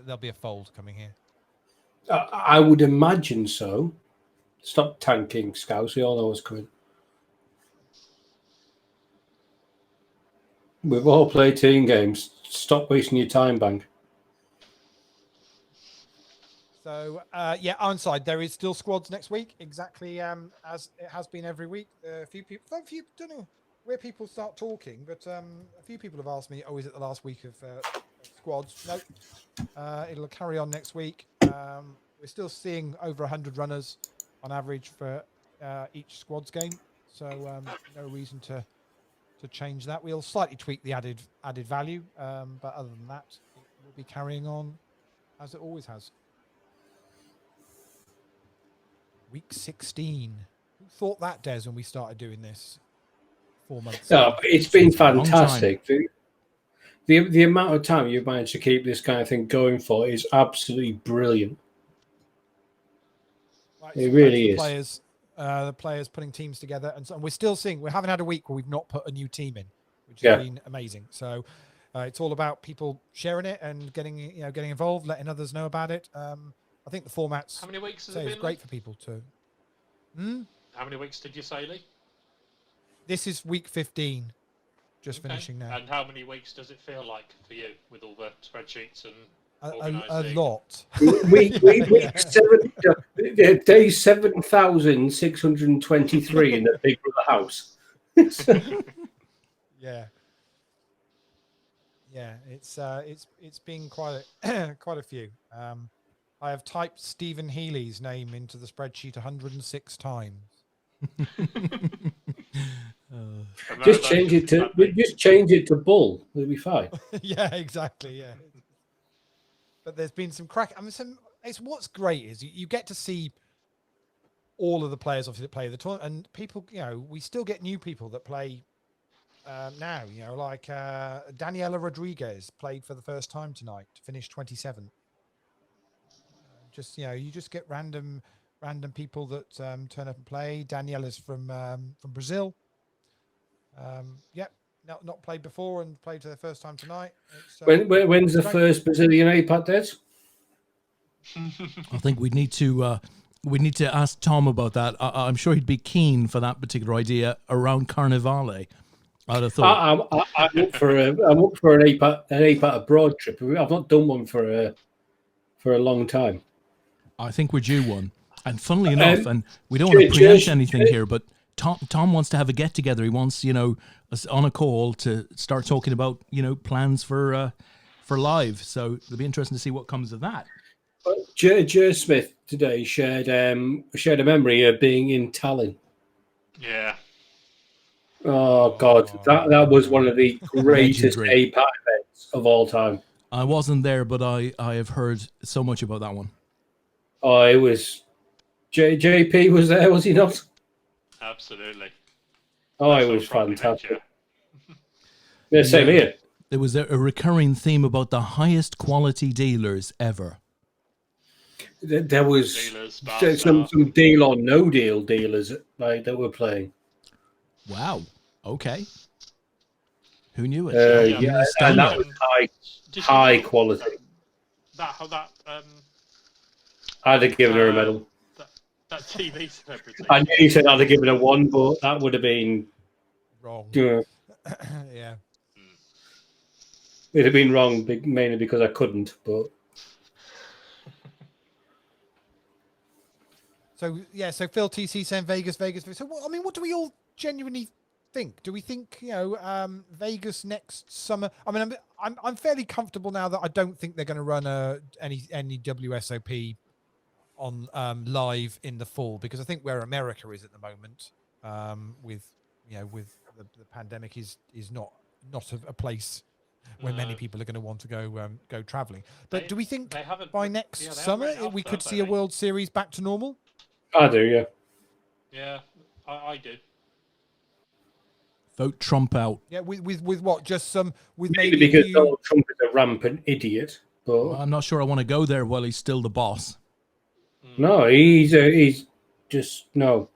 There'll be a fold coming here. I would imagine so. Stop tanking, Scouse. We all know what's coming. We've all played team games. Stop wasting your time, Bank. So yeah, Ironside, there is still squads next week, exactly as it has been every week. A few don't know where people start talking, but a few people have asked me, "Oh, is it the last week of squads?" Nope. It'll carry on next week. We're still seeing over 100 runners on average for each squads game, so no reason to change that. We'll slightly tweak the added value, but other than that, it will be carrying on as it always has. Week 16. Who thought that, Des, when we started doing this 4 months ago? It's been fantastic. The amount of time you've managed to keep this kind of thing going for is absolutely brilliant. Right, it really is. The players putting teams together, and we're still seeing. We haven't had a week where we've not put a new team in, which has been amazing. So it's all about people sharing it and getting involved, letting others know about it. I think the formats. How many weeks has it been? It's great for people to. How many weeks did you say, Lee? This is week 15, just finishing now. And how many weeks does it feel like for you with all the spreadsheets and a lot? Day 7,623 in the Big Brother house. Yeah. It's been quite a few. I have typed Stephen Healy's name into the spreadsheet 106 times. Just change it to Bull. It'll be fine. Yeah, exactly. Yeah. But there's been some crack. I mean, it's what's great is you get to see all of the players obviously that play the tournament, and people. We still get new people that play now. Like Daniela Rodriguez played for the first time tonight to finish 27th. You just get random people that turn up and play. Daniela's from Brazil. Not played before and played for the first time tonight. When's the first Brazilian APAT, Des? I think we need to ask Tom about that. I'm sure he'd be keen for that particular idea around Carnivale. I'd have thought. I'm up for an APAT abroad trip. I've not done one for a long time. I think we're due one. And funnily enough, and we don't want to preempt anything here, but Tom wants to have a get together. He wants, us on a call to start talking about, plans for live. So it'll be interesting to see what comes of that. Joe Smith today shared a memory of being in Tallinn. Yeah. Oh God, that was one of the greatest APAT events of all time. I wasn't there, but I have heard so much about that one. Oh, it was. JP was there, was he not? Absolutely. Oh, it was fantastic. Yeah, same here. There was a recurring theme about the highest quality dealers ever. There was some deal or no deal dealers that were playing. Wow. Okay. Who knew it? And that was high quality. I'd have given her a medal. That TV celebrity. I knew you said I'd have given her one, but that would have been wrong. Yeah. It'd have been wrong mainly because I couldn't. But so Phil TC saying Vegas. So what do we all genuinely think? Do we think Vegas next summer? I mean, I'm fairly comfortable now that I don't think they're going to run any WSOP on live in the fall, because I think where America is at the moment with with the pandemic is not a place where many people are going to want to go traveling. But do we think by next summer we could see a World Series back to normal? I do, yeah. Yeah, I do. Vote Trump out. Yeah, with what? Just some with Maybe maybe because Donald Trump is a rampant idiot. But Well, I'm not sure I want to go there while he's still the boss. no, he's just no.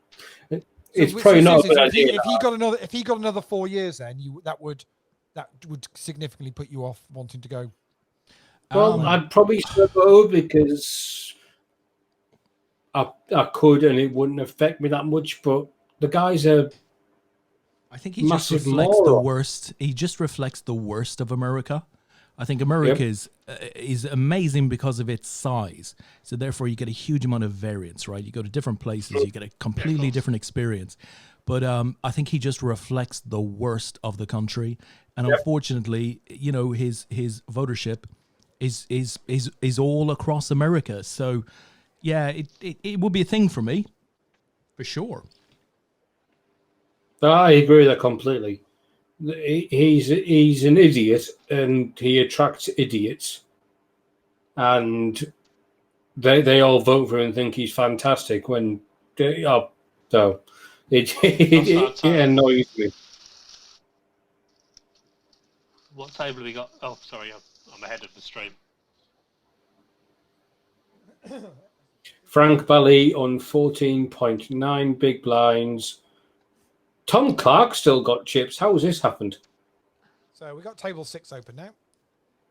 It's probably not a good idea. If he got another 4 years, then that would significantly put you off wanting to go. Well, I'd probably still go because I could, and it wouldn't affect me that much. But the guys are. I think he just reflects the worst. He just reflects the worst of America. I think America is amazing because of its size. So therefore, you get a huge amount of variance, right? You go to different places, you get a completely different experience. But I think he just reflects the worst of the country, and unfortunately, his votership is all across America. So yeah, it would be a thing for me, for sure. I agree with that completely. He's an idiot, and he attracts idiots, and they all vote for him and think he's fantastic. When it annoys me. What table have we got? Oh, sorry, I'm ahead of the stream. Frank Bally on 14.9 big blinds. Tom Clark still got chips. How has this happened? So we got table 6 open now.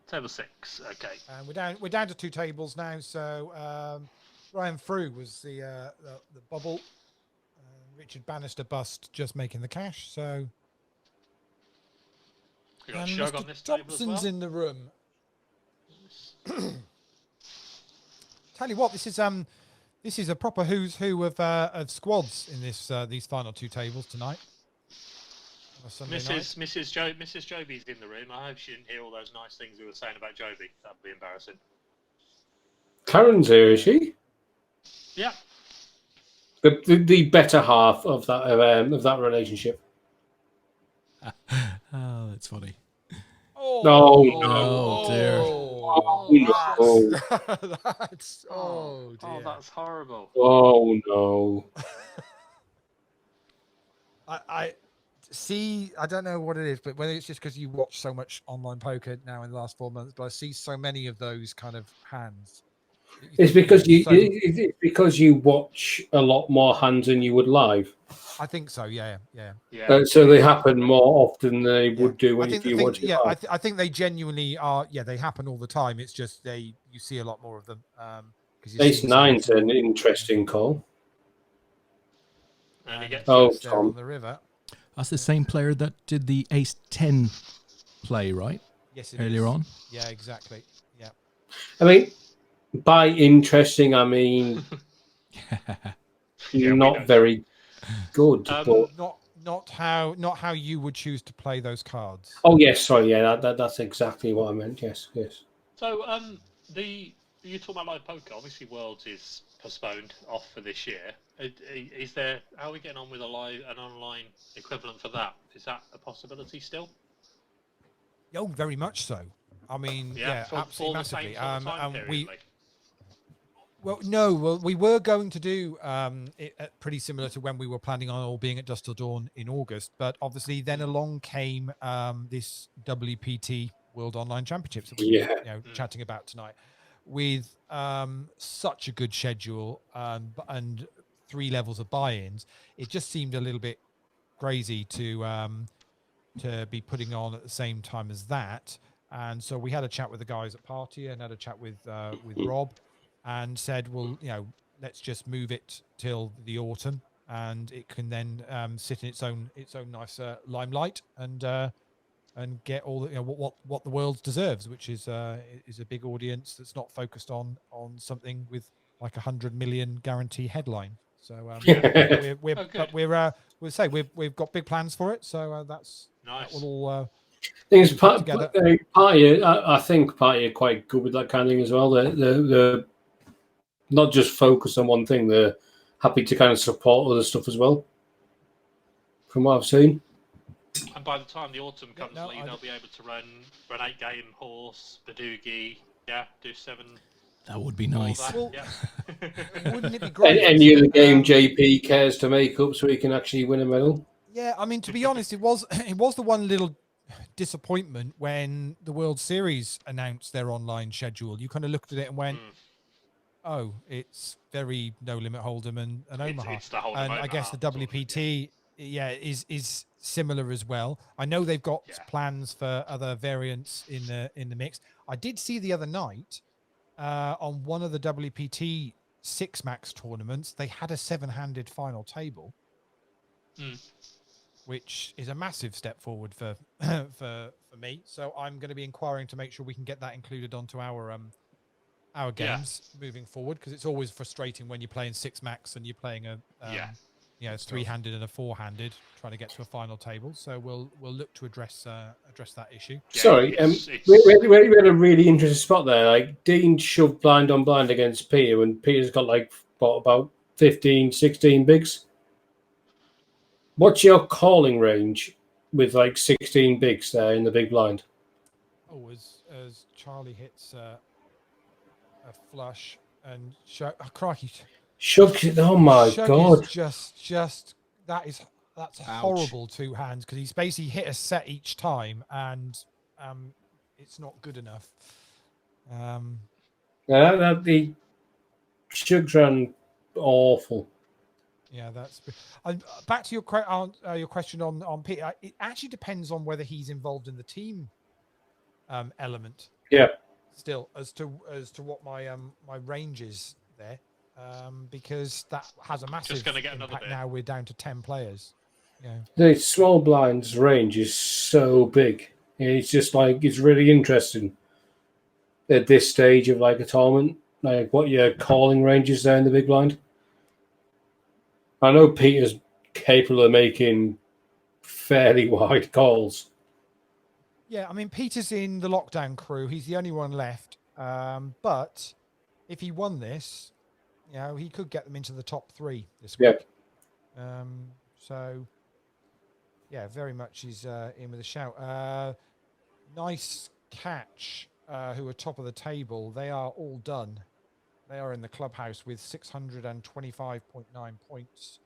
Table 6, okay. And we're down to 2 tables now. So Ryan Frew was the bubble. Richard Bannister bust just making the cash. So We got Shug on this table as Thompson's well. in the room. Tell you what, this is a proper who's who of squads in these final 2 tables tonight. Mrs. Joby's in the room. I hope she didn't hear all those nice things we were saying about Joby. That'd be embarrassing. Karen's here, is she? Yeah. The better half of that relationship. Oh, that's funny. Oh, dear. That's dear. Oh, that's horrible. Oh no. I see. I don't know what it is, but whether it's just because you watch so much online poker now in the last 4 months, but I see so many of those kind of hands. It's because you watch a lot more hands than you would live. I think so. Yeah. So they happen more often than they would do if you watch it live. I think they genuinely are. Yeah, they happen all the time. It's just you see a lot more of them. Ace 9's an interesting call. And he gets on the river. That's the same player that did the Ace 10 play, right? Yes, it earlier is. on. Yeah, exactly. Yeah. I mean, by interesting, I mean not very good, but not how you would choose to play those cards. Oh yes, sorry, yeah, that's exactly what I meant. Yes. So you talk about live poker. Obviously, Worlds is postponed off for this year. Is there? How are we getting on with an online equivalent for that? Is that a possibility still? Oh, very much so. I mean, absolutely massively. We were going to do it pretty similar to when we were planning on all being at Dusk Till Dawn in August, but obviously then along came this WPT World Online Championships that we're chatting about tonight, with such a good schedule and 3 levels of buy-ins. It just seemed a little bit crazy to be putting on at the same time as that. And so we had a chat with the guys at Party and had a chat with Rob, and said, well, let's just move it till the autumn, and it can then sit in its own nice limelight and get all the, what the world deserves, which is a big audience that's not focused on something with like 100 million guarantee headline. So we've got big plans for it. So that's nice. That will all. Things Party. I think Party are quite good with that kind of thing as well. They're not just focused on one thing. They're happy to kind of support other stuff as well. from what I've seen. And by the time the autumn comes, no, Lee, they'll be able to run 8-game horse, Badoogie, do 7. That would be all nice. that, Well, yeah. Wouldn't it be great? Any other game JP cares to make up so he can actually win a medal? Yeah, I mean, to be honest, it was the one little disappointment when the World Series announced their online schedule. You kind of looked at it and went, "Oh, it's very No Limit Hold'em and Omaha." It's the Hold'em And I guess the Omaha, WPT, is similar as well. I know they've got plans for other variants in the mix. I did see the other night on one of the WPT 6 max tournaments, they had a 7-handed final table. Which is a massive step forward for for me. So I'm going to be inquiring to make sure we can get that included onto our games moving forward, because it's always frustrating when you're playing 6 max and you're playing a 3-handed and a 4-handed trying to get to a final table. So we'll look to address that issue. Sorry, we had a really interesting spot there. Like Dean shoved blind on blind against Peter, and Peter's got about 15, 16 bigs. What's your calling range with 16 bigs there in the big blind? Oh, as Charlie hits a flush and crikey, Shucks it! Oh my God! Is just that's horrible 2 hands, because he's basically hit a set each time, and it's not good enough. The Shugs ran awful. Yeah, that's back to your question on Peter. It actually depends on whether he's involved in the team element. Yeah. Still, as to what my range is there, because that has a massive impact. Now we're down to 10 players. Yeah. The small blinds range is so big. It's just it's really interesting at this stage of a tournament, what your calling range is there in the big blind. I know Peter's capable of making fairly wide calls. Yeah, I mean, Peter's in the lockdown crew. He's the only one left. But if he won this, he could get them into the top 3 this week. So, yeah, very much he's in with a shout. Nice catch, who are top of the table. They are all done. They are in the clubhouse with 625.9 points.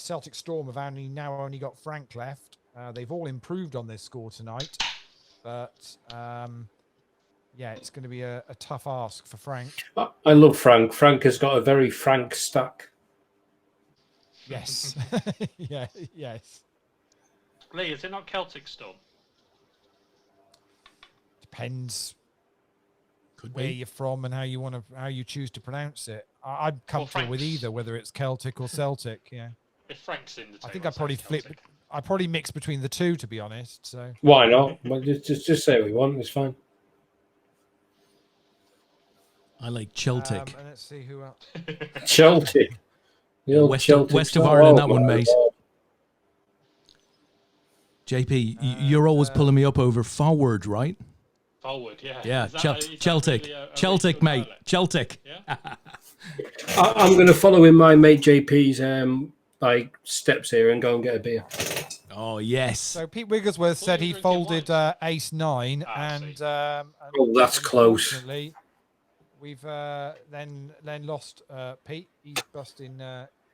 Celtic Storm have only got Frank left. They've all improved on their score tonight. But, it's going to be a tough ask for Frank. I love Frank. Frank has got a very Frank stack. Yes. Yes. Lee, is it not Celtic Storm? Depends where you're from and how you choose to pronounce it. I'm comfortable with either, whether it's Celtic or Celtic. Yeah. If Frank's in the table, I think I probably I probably mix between the two, to be honest. So why not? Well, just say what you want. It's fine. I like Celtic. And let's see who else. Celtic. West of Ireland, that one, mate. JP, you're always pulling me up over forward, right? Forward, yeah. Yeah, Celtic. Celtic, mate. Celtic. Yeah? I'm going to follow in my mate JP's steps here and go and get a beer. Oh, yes. So Pete Wigglesworth said he folded ace-9, and that's close. We've then lost Pete. He's busting.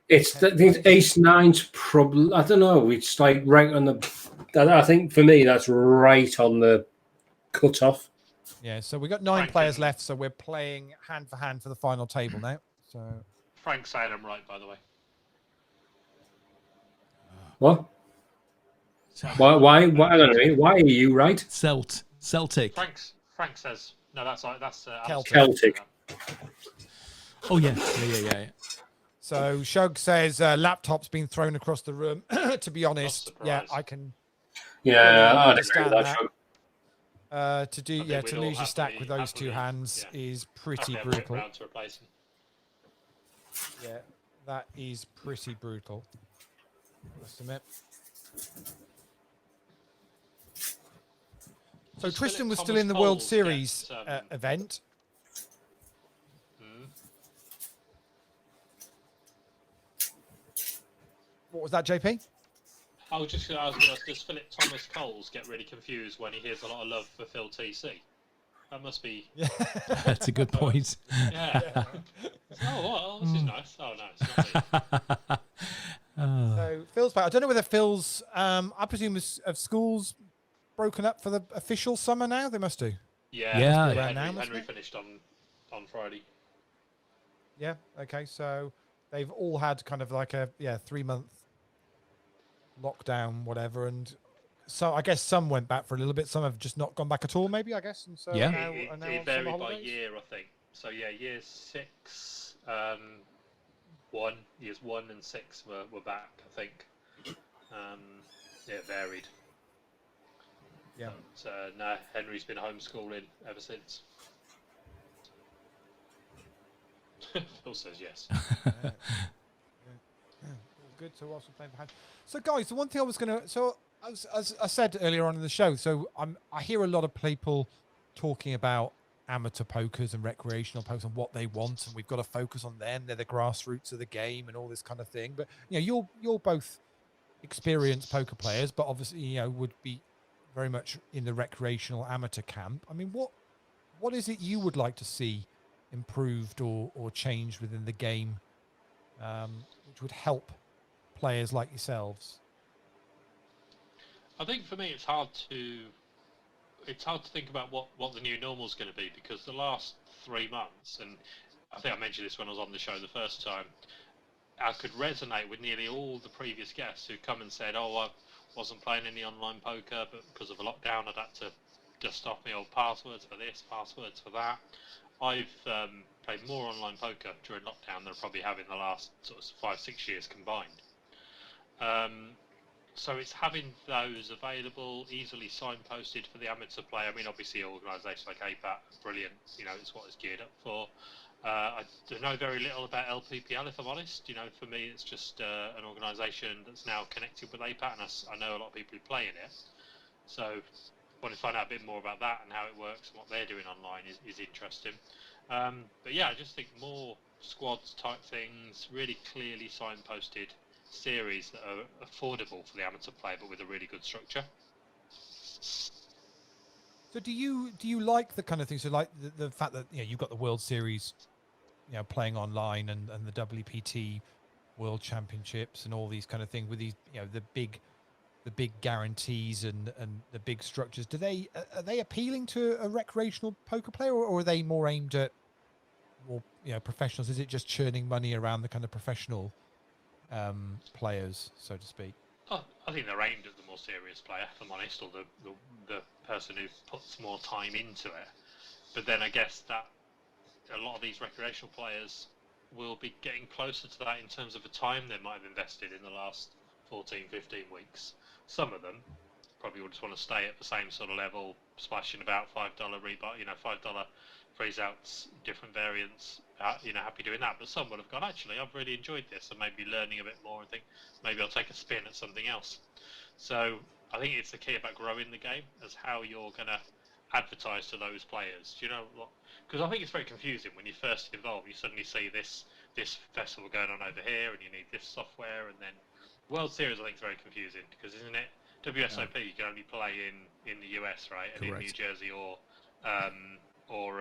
It's ace-9's problem. I don't know. It's right on the. I think for me that's right on the cut-off. Yeah. So we've got 9 players left. So we're playing hand for hand for the final table now. So Frank's saying I'm right, by the way. What? Why? I don't know. Why are you right? Celtic. Frank says no. That's Celtic. Oh yeah. So Shug says laptop's been thrown across the room. To be honest, I can. Yeah, I understand that. To lose your stack with those 2 hands is pretty brutal. Yeah, that is pretty brutal. Must admit. So Tristan was still in the World Series event. What was that, JP? Does Philip Thomas Coles get really confused when he hears a lot of love for Phil TC? That must be. Yeah. That's a good point. Yeah. This is nice. Oh no, it's not me. So Phil's back. I don't know whether Phil's. I presume have schools broken up for the official summer now? They must do. Yeah. Henry finished on Friday. Yeah. Okay. So they've all had kind of like a 3-month lockdown, whatever, and so I guess some went back for a little bit. Some have just not gone back at all, maybe. I guess. And so Yeah. now It on varied summer by holidays? year, I think. So yeah, years 1 and 6 were back, I think. It varied. Yeah. So no, Henry's been homeschooling ever since. Phil says yes. Yeah. Good. So also playing behind. So guys, the one thing I was going to, so as I said earlier on in the show, so I hear a lot of people talking about amateur pokers and recreational pokers and what they want, and we've got to focus on them. They're the grassroots of the game and all this kind of thing. But you're both experienced poker players, but obviously would be very much in the recreational amateur camp. I mean, what is it you would like to see improved or changed within the game, which would help players like yourselves? I think for me it's hard to think about what the new normal is going to be, because the last 3 months, and I think I mentioned this when I was on the show the first time, I could resonate with nearly all the previous guests who come and said, oh, I wasn't playing any online poker, but because of a lockdown I'd had to dust off my old passwords for this, passwords for that. I've played more online poker during lockdown than I probably have in the last sort of 5-6 years combined. So it's having those available, easily signposted for the amateur player. I mean, obviously, organisations like APAT, brilliant. It's what it's geared up for. I know very little about LPPL, if I'm honest. For me, it's just an organisation that's now connected with APAT, and I know a lot of people who play in it. So I want to find out a bit more about that and how it works and what they're doing online is interesting. But yeah, I just think more squads type things, really clearly signposted series that are affordable for the amateur player, but with a really good structure. So do you like the kind of thing? So like the fact that you've got the World Series, playing online, and the WPT World Championships and all these kind of things with these, the big guarantees and the big structures. Are they appealing to a recreational poker player, or are they more aimed at more professionals? Is it just churning money around the kind of professional players, so to speak? I think they're aimed at the more serious player, if I'm honest, or the person who puts more time into it. But then I guess that a lot of these recreational players will be getting closer to that in terms of the time they might have invested in the last 14, 15 weeks. Some of them probably will just want to stay at the same sort of level, splashing about $5 rebuy, $5 freeze outs, different variants, happy doing that. But some would have gone, actually, I've really enjoyed this, and maybe learning a bit more and think maybe I'll take a spin at something else. So I think it's the key about growing the game as how you're going to advertise to those players. Because I think it's very confusing when you first involve. You suddenly see this festival going on over here, and you need this software, and then World Series I think is very confusing, because isn't it WSOP you can only play in the US, right? And Correct. in New Jersey or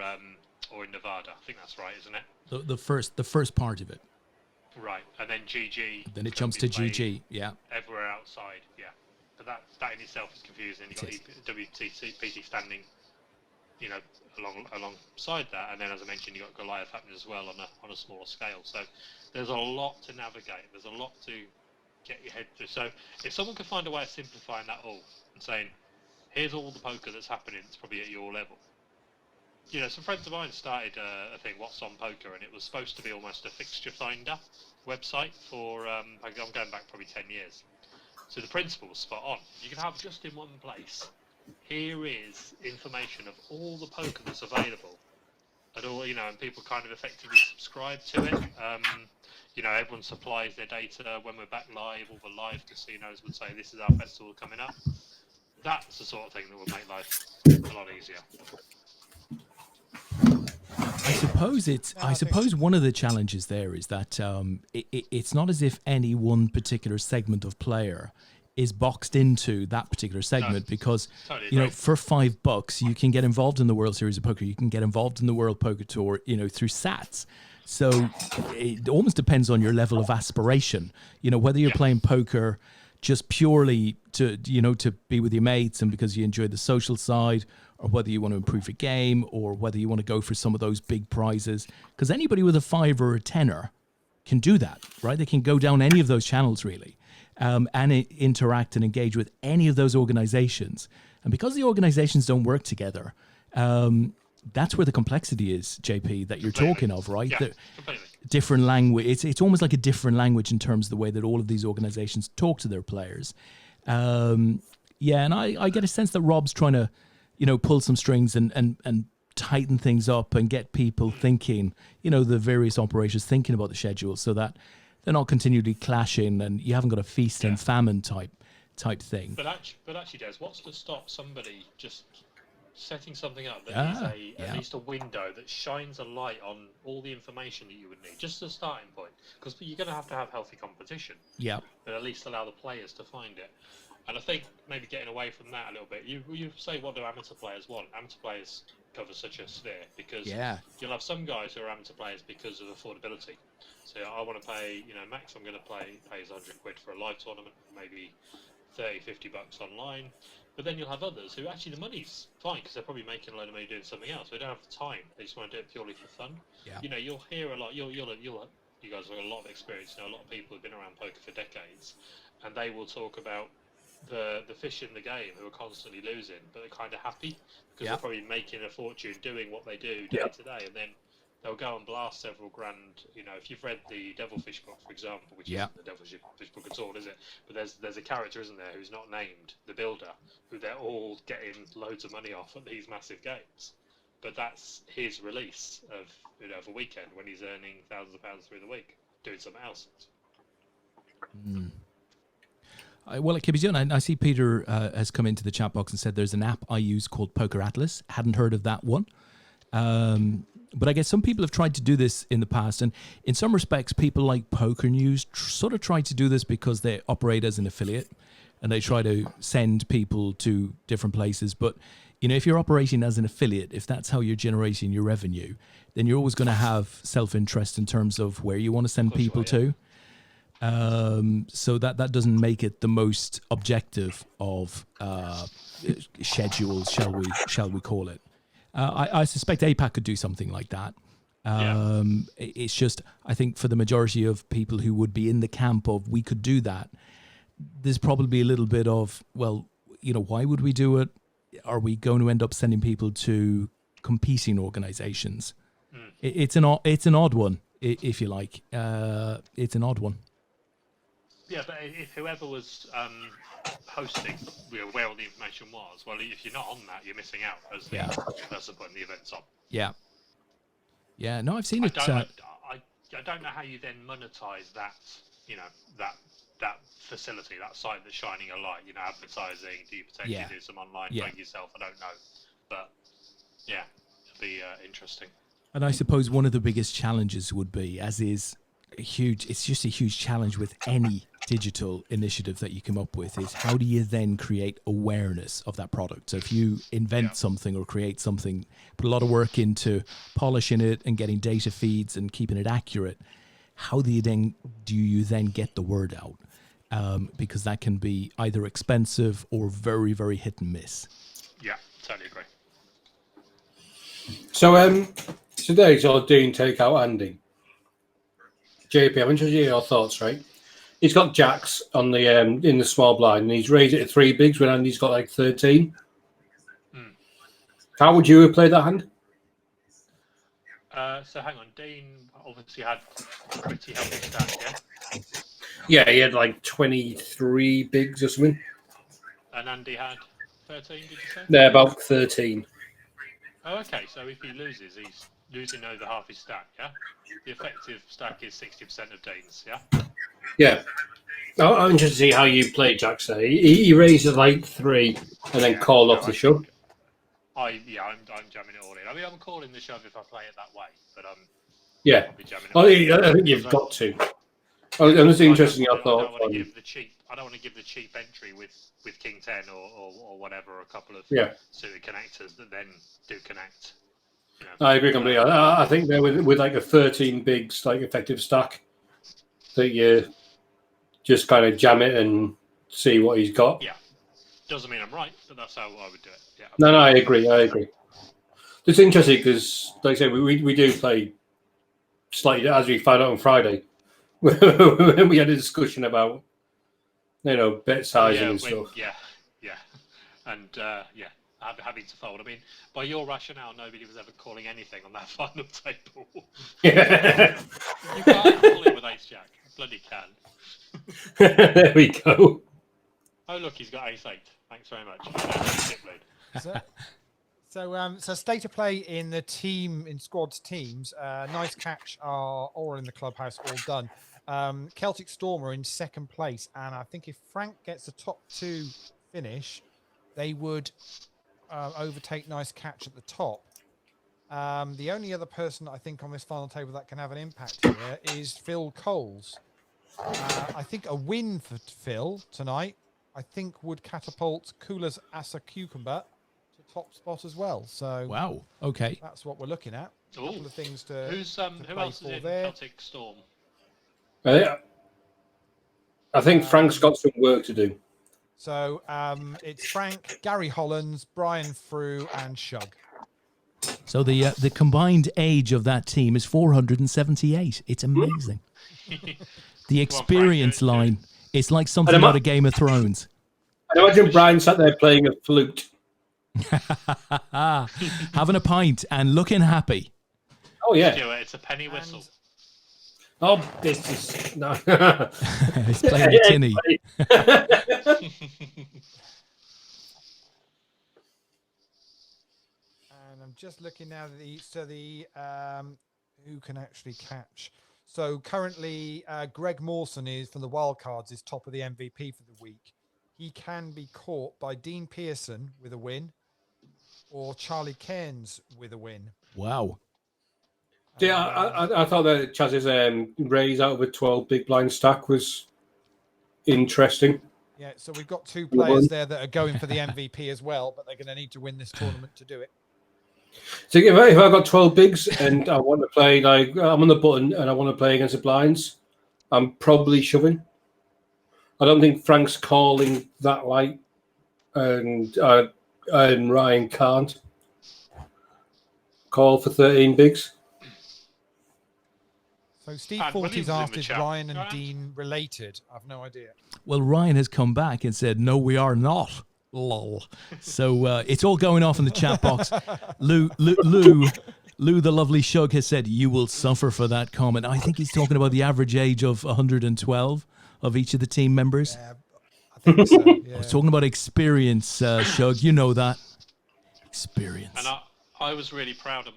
in Nevada. I think that's right, isn't it? The first part of it. Right, and then GG. Then it jumps to GG. Yeah. Everywhere outside, yeah. But that in itself is confusing. You've got WTT standing, alongside that, and then as I mentioned, you've got Goliath happening as well on a smaller scale. So there's a lot to navigate. There's a lot to get your head through. So if someone could find a way of simplifying that all and saying, here's all the poker that's happening, it's probably at your level. Some friends of mine started a thing, What's on Poker, and it was supposed to be almost a fixture finder website for, I'm going back probably 10 years. So the principle was spot on. You can have just in one place, here is information of all the poker that's available at all, and people kind of effectively subscribe to it. Everyone supplies their data. When we're back live, all the live casinos would say, this is our festival coming up. That's the sort of thing that would make life a lot easier. I suppose one of the challenges there is that it's not as if any one particular segment of player is boxed into that particular segment because, totally you know, agree. for $5, you can get involved in the World Series of Poker. You can get involved in the World Poker Tour, you know, through sats. So it almost depends on your level of aspiration, you know, whether you're playing poker just purely to, you know, to be with your mates and because you enjoy the social side, or whether you want to improve your game, or whether you want to go for some of those big prizes. Because anybody with a 5 or a 10er can do that, right? They can go down any of those channels really, and interact and engage with any of those organizations. And because the organizations don't work together, that's where the complexity is, JP, that you're talking of, right? Yeah, The completely. different language. It's almost like a different language in terms of the way that all of these organizations talk to their players. And I get a sense that Rob's trying to, you know, pull some strings and tighten things up and get people thinking, you know, the various operations thinking about the schedule so that they're not continually clashing and you haven't got a feast and famine type thing. But actually, Des, what's to stop somebody just setting something up that is at least a window that shines a light on all the information that you would need, just as a starting point? Because you're going to have healthy competition. Yeah. But at least allow the players to find it. And I think maybe getting away from that a little bit, you say, what do amateur players want? Amateur players cover such a sphere because you'll have some guys who are amateur players because of affordability. So I want to pay, you know, max I'm going to pay is 100 quid for a live tournament, maybe 30-50 bucks online. But then you'll have others who actually the money's fine because they're probably making a load of money doing something else. They don't have the time. They just want to do it purely for fun. Yeah. You know, you'll hear a lot. You guys have got a lot of experience. You know, a lot of people who've been around poker for decades, and they will talk about the fish in the game who are constantly losing, but they're kind of happy because they're probably making a fortune doing what they do day to day, and then they'll go and blast several grand. You know, if you've read the Devilfish book, for example, which isn't the Devilfish book at all, is it? But there's a character, isn't there, who's not named, the builder, who they're all getting loads of money off at these massive games. But that's his release of, you know, of a weekend when he's earning thousands of pounds through the week doing something else. Well, it can be done. I see Peter has come into the chat box and said there's an app I use called Poker Atlas. Hadn't heard of that one. But I guess some people have tried to do this in the past. And in some respects, people like Poker News sort of try to do this because they operate as an affiliate and they try to send people to different places. But, you know, if you're operating as an affiliate, if that's how you're generating your revenue, then you're always going to have self-interest in terms of where you want to send people to. So that doesn't make it the most objective of schedules, shall we call it? I suspect APAT could do something like that. It's just, I think for the majority of people who would be in the camp of we could do that, there's probably a little bit of, well, you know, why would we do it? Are we going to end up sending people to competing organizations? It's an odd one, if you like. It's an odd one. Yeah, but if whoever was hosting, you know, where all the information was, well, if you're not on that, you're missing out as the person putting the events on. Yeah. No, I've seen it. I don't know how you then monetize that, you know, that facility, that site that's shining a light. You know, advertising. Do you potentially do some online plug yourself? I don't know, but yeah, it'll be interesting. And I suppose one of the biggest challenges would be, as is it's just a huge challenge with any digital initiative that you come up with, is how do you then create awareness of that product? So if you invent something or create something, put a lot of work into polishing it and getting data feeds and keeping it accurate, how do you then get the word out? Because that can be either expensive or very, very hit and miss. Yeah, totally agree. So today's our Dean Takeout Andy. JP, I'm interested in your thoughts, right? He's got jacks on the in the small blind, and he's raised it to 3 bigs when Andy's got like 13. How would you have played that hand? So hang on, Dean obviously had a pretty healthy stack, yeah? Yeah, he had like 23 bigs or something. And Andy had 13, did you say? Yeah, about 13. Oh, okay, so if he loses, he's losing over half his stack, yeah? The effective stack is 60% of Dean's, yeah? Yeah. I'm interested to see how you play jacks there. He raised it like 3 and then called off the shove. I'm jamming it all in. I mean, I'm calling the shove if I play it that way, but yeah. I'll be jamming it I think you've got to. I'm just interested in I your don't thoughts. want to give the cheap. I don't want to give the cheap entry with King 10 or whatever, a couple of suited connectors that then do connect. You know, I agree completely. I think they're with like a 13 bigs like effective stack that you just kind of jam it and see what he's got. Yeah, doesn't mean I'm right, but that's how I would do it. Yeah. No, I agree. It's interesting because, like I said, we do play slightly, as we found out on Friday, when we had a discussion about, bet sizing and stuff. Yeah, and having to fold. I mean, by your rationale, nobody was ever calling anything on that final table. Yeah. You can't call it with Ace Jack. You bloody can. There we go. Oh look, he's got Ace 8. Thanks very much. So state of play in squads teams. Nice Catch are all in the clubhouse, all done. Celtic Storm are in second place, and I think if Frank gets the top 2 finish, they would overtake Nice Catch at the top. The only other person I think on this final table that can have an impact here is Phil Coles. I think a win for Phil tonight, I think, would catapult Coola's Asa Cucumber to top spot as well. So wow, okay, that's what we're looking at. A couple of things to who else is in there. Celtic Storm? I think Frank's got some work to do. So it's Frank, Gary Hollands, Brian Frew, and Shug. So the combined age of that team is 478. It's amazing. The experience line, it's like something out of Game of Thrones. I imagine Brian sat there playing a flute. Having a pint and looking happy. Oh, yeah. Stuart, it's a penny whistle. Oh, this is... No. He's playing the tinny. And I'm just looking now at who can actually catch. So currently, Greg Mawson is from the Wildcards is top of the MVP for the week. He can be caught by Dean Pearson with a win, or Charlie Cairns with a win. Wow. Yeah, I thought that Chaz's raise out of a 12 big blind stack was interesting. Yeah, so we've got 2 players there that are going for the MVP as well, but they're going to need to win this tournament to do it. So if I've got 12 bigs and I want to play, like, I'm on the button and I want to play against the blinds, I'm probably shoving. I don't think Frank's calling that light, and Ryan can't call for 13 bigs. So Steve Forty's asked, is Ryan and Dean related? I've no idea. Well, Ryan has come back and said, no, we are not. Lol. So it's all going off in the chat box. Lou, the lovely Shug, has said, you will suffer for that comment. I think he's talking about the average age of 112 of each of the team members. Yeah, I think so. Yeah. I was talking about experience, Shug. You know that. Experience. And I was really proud of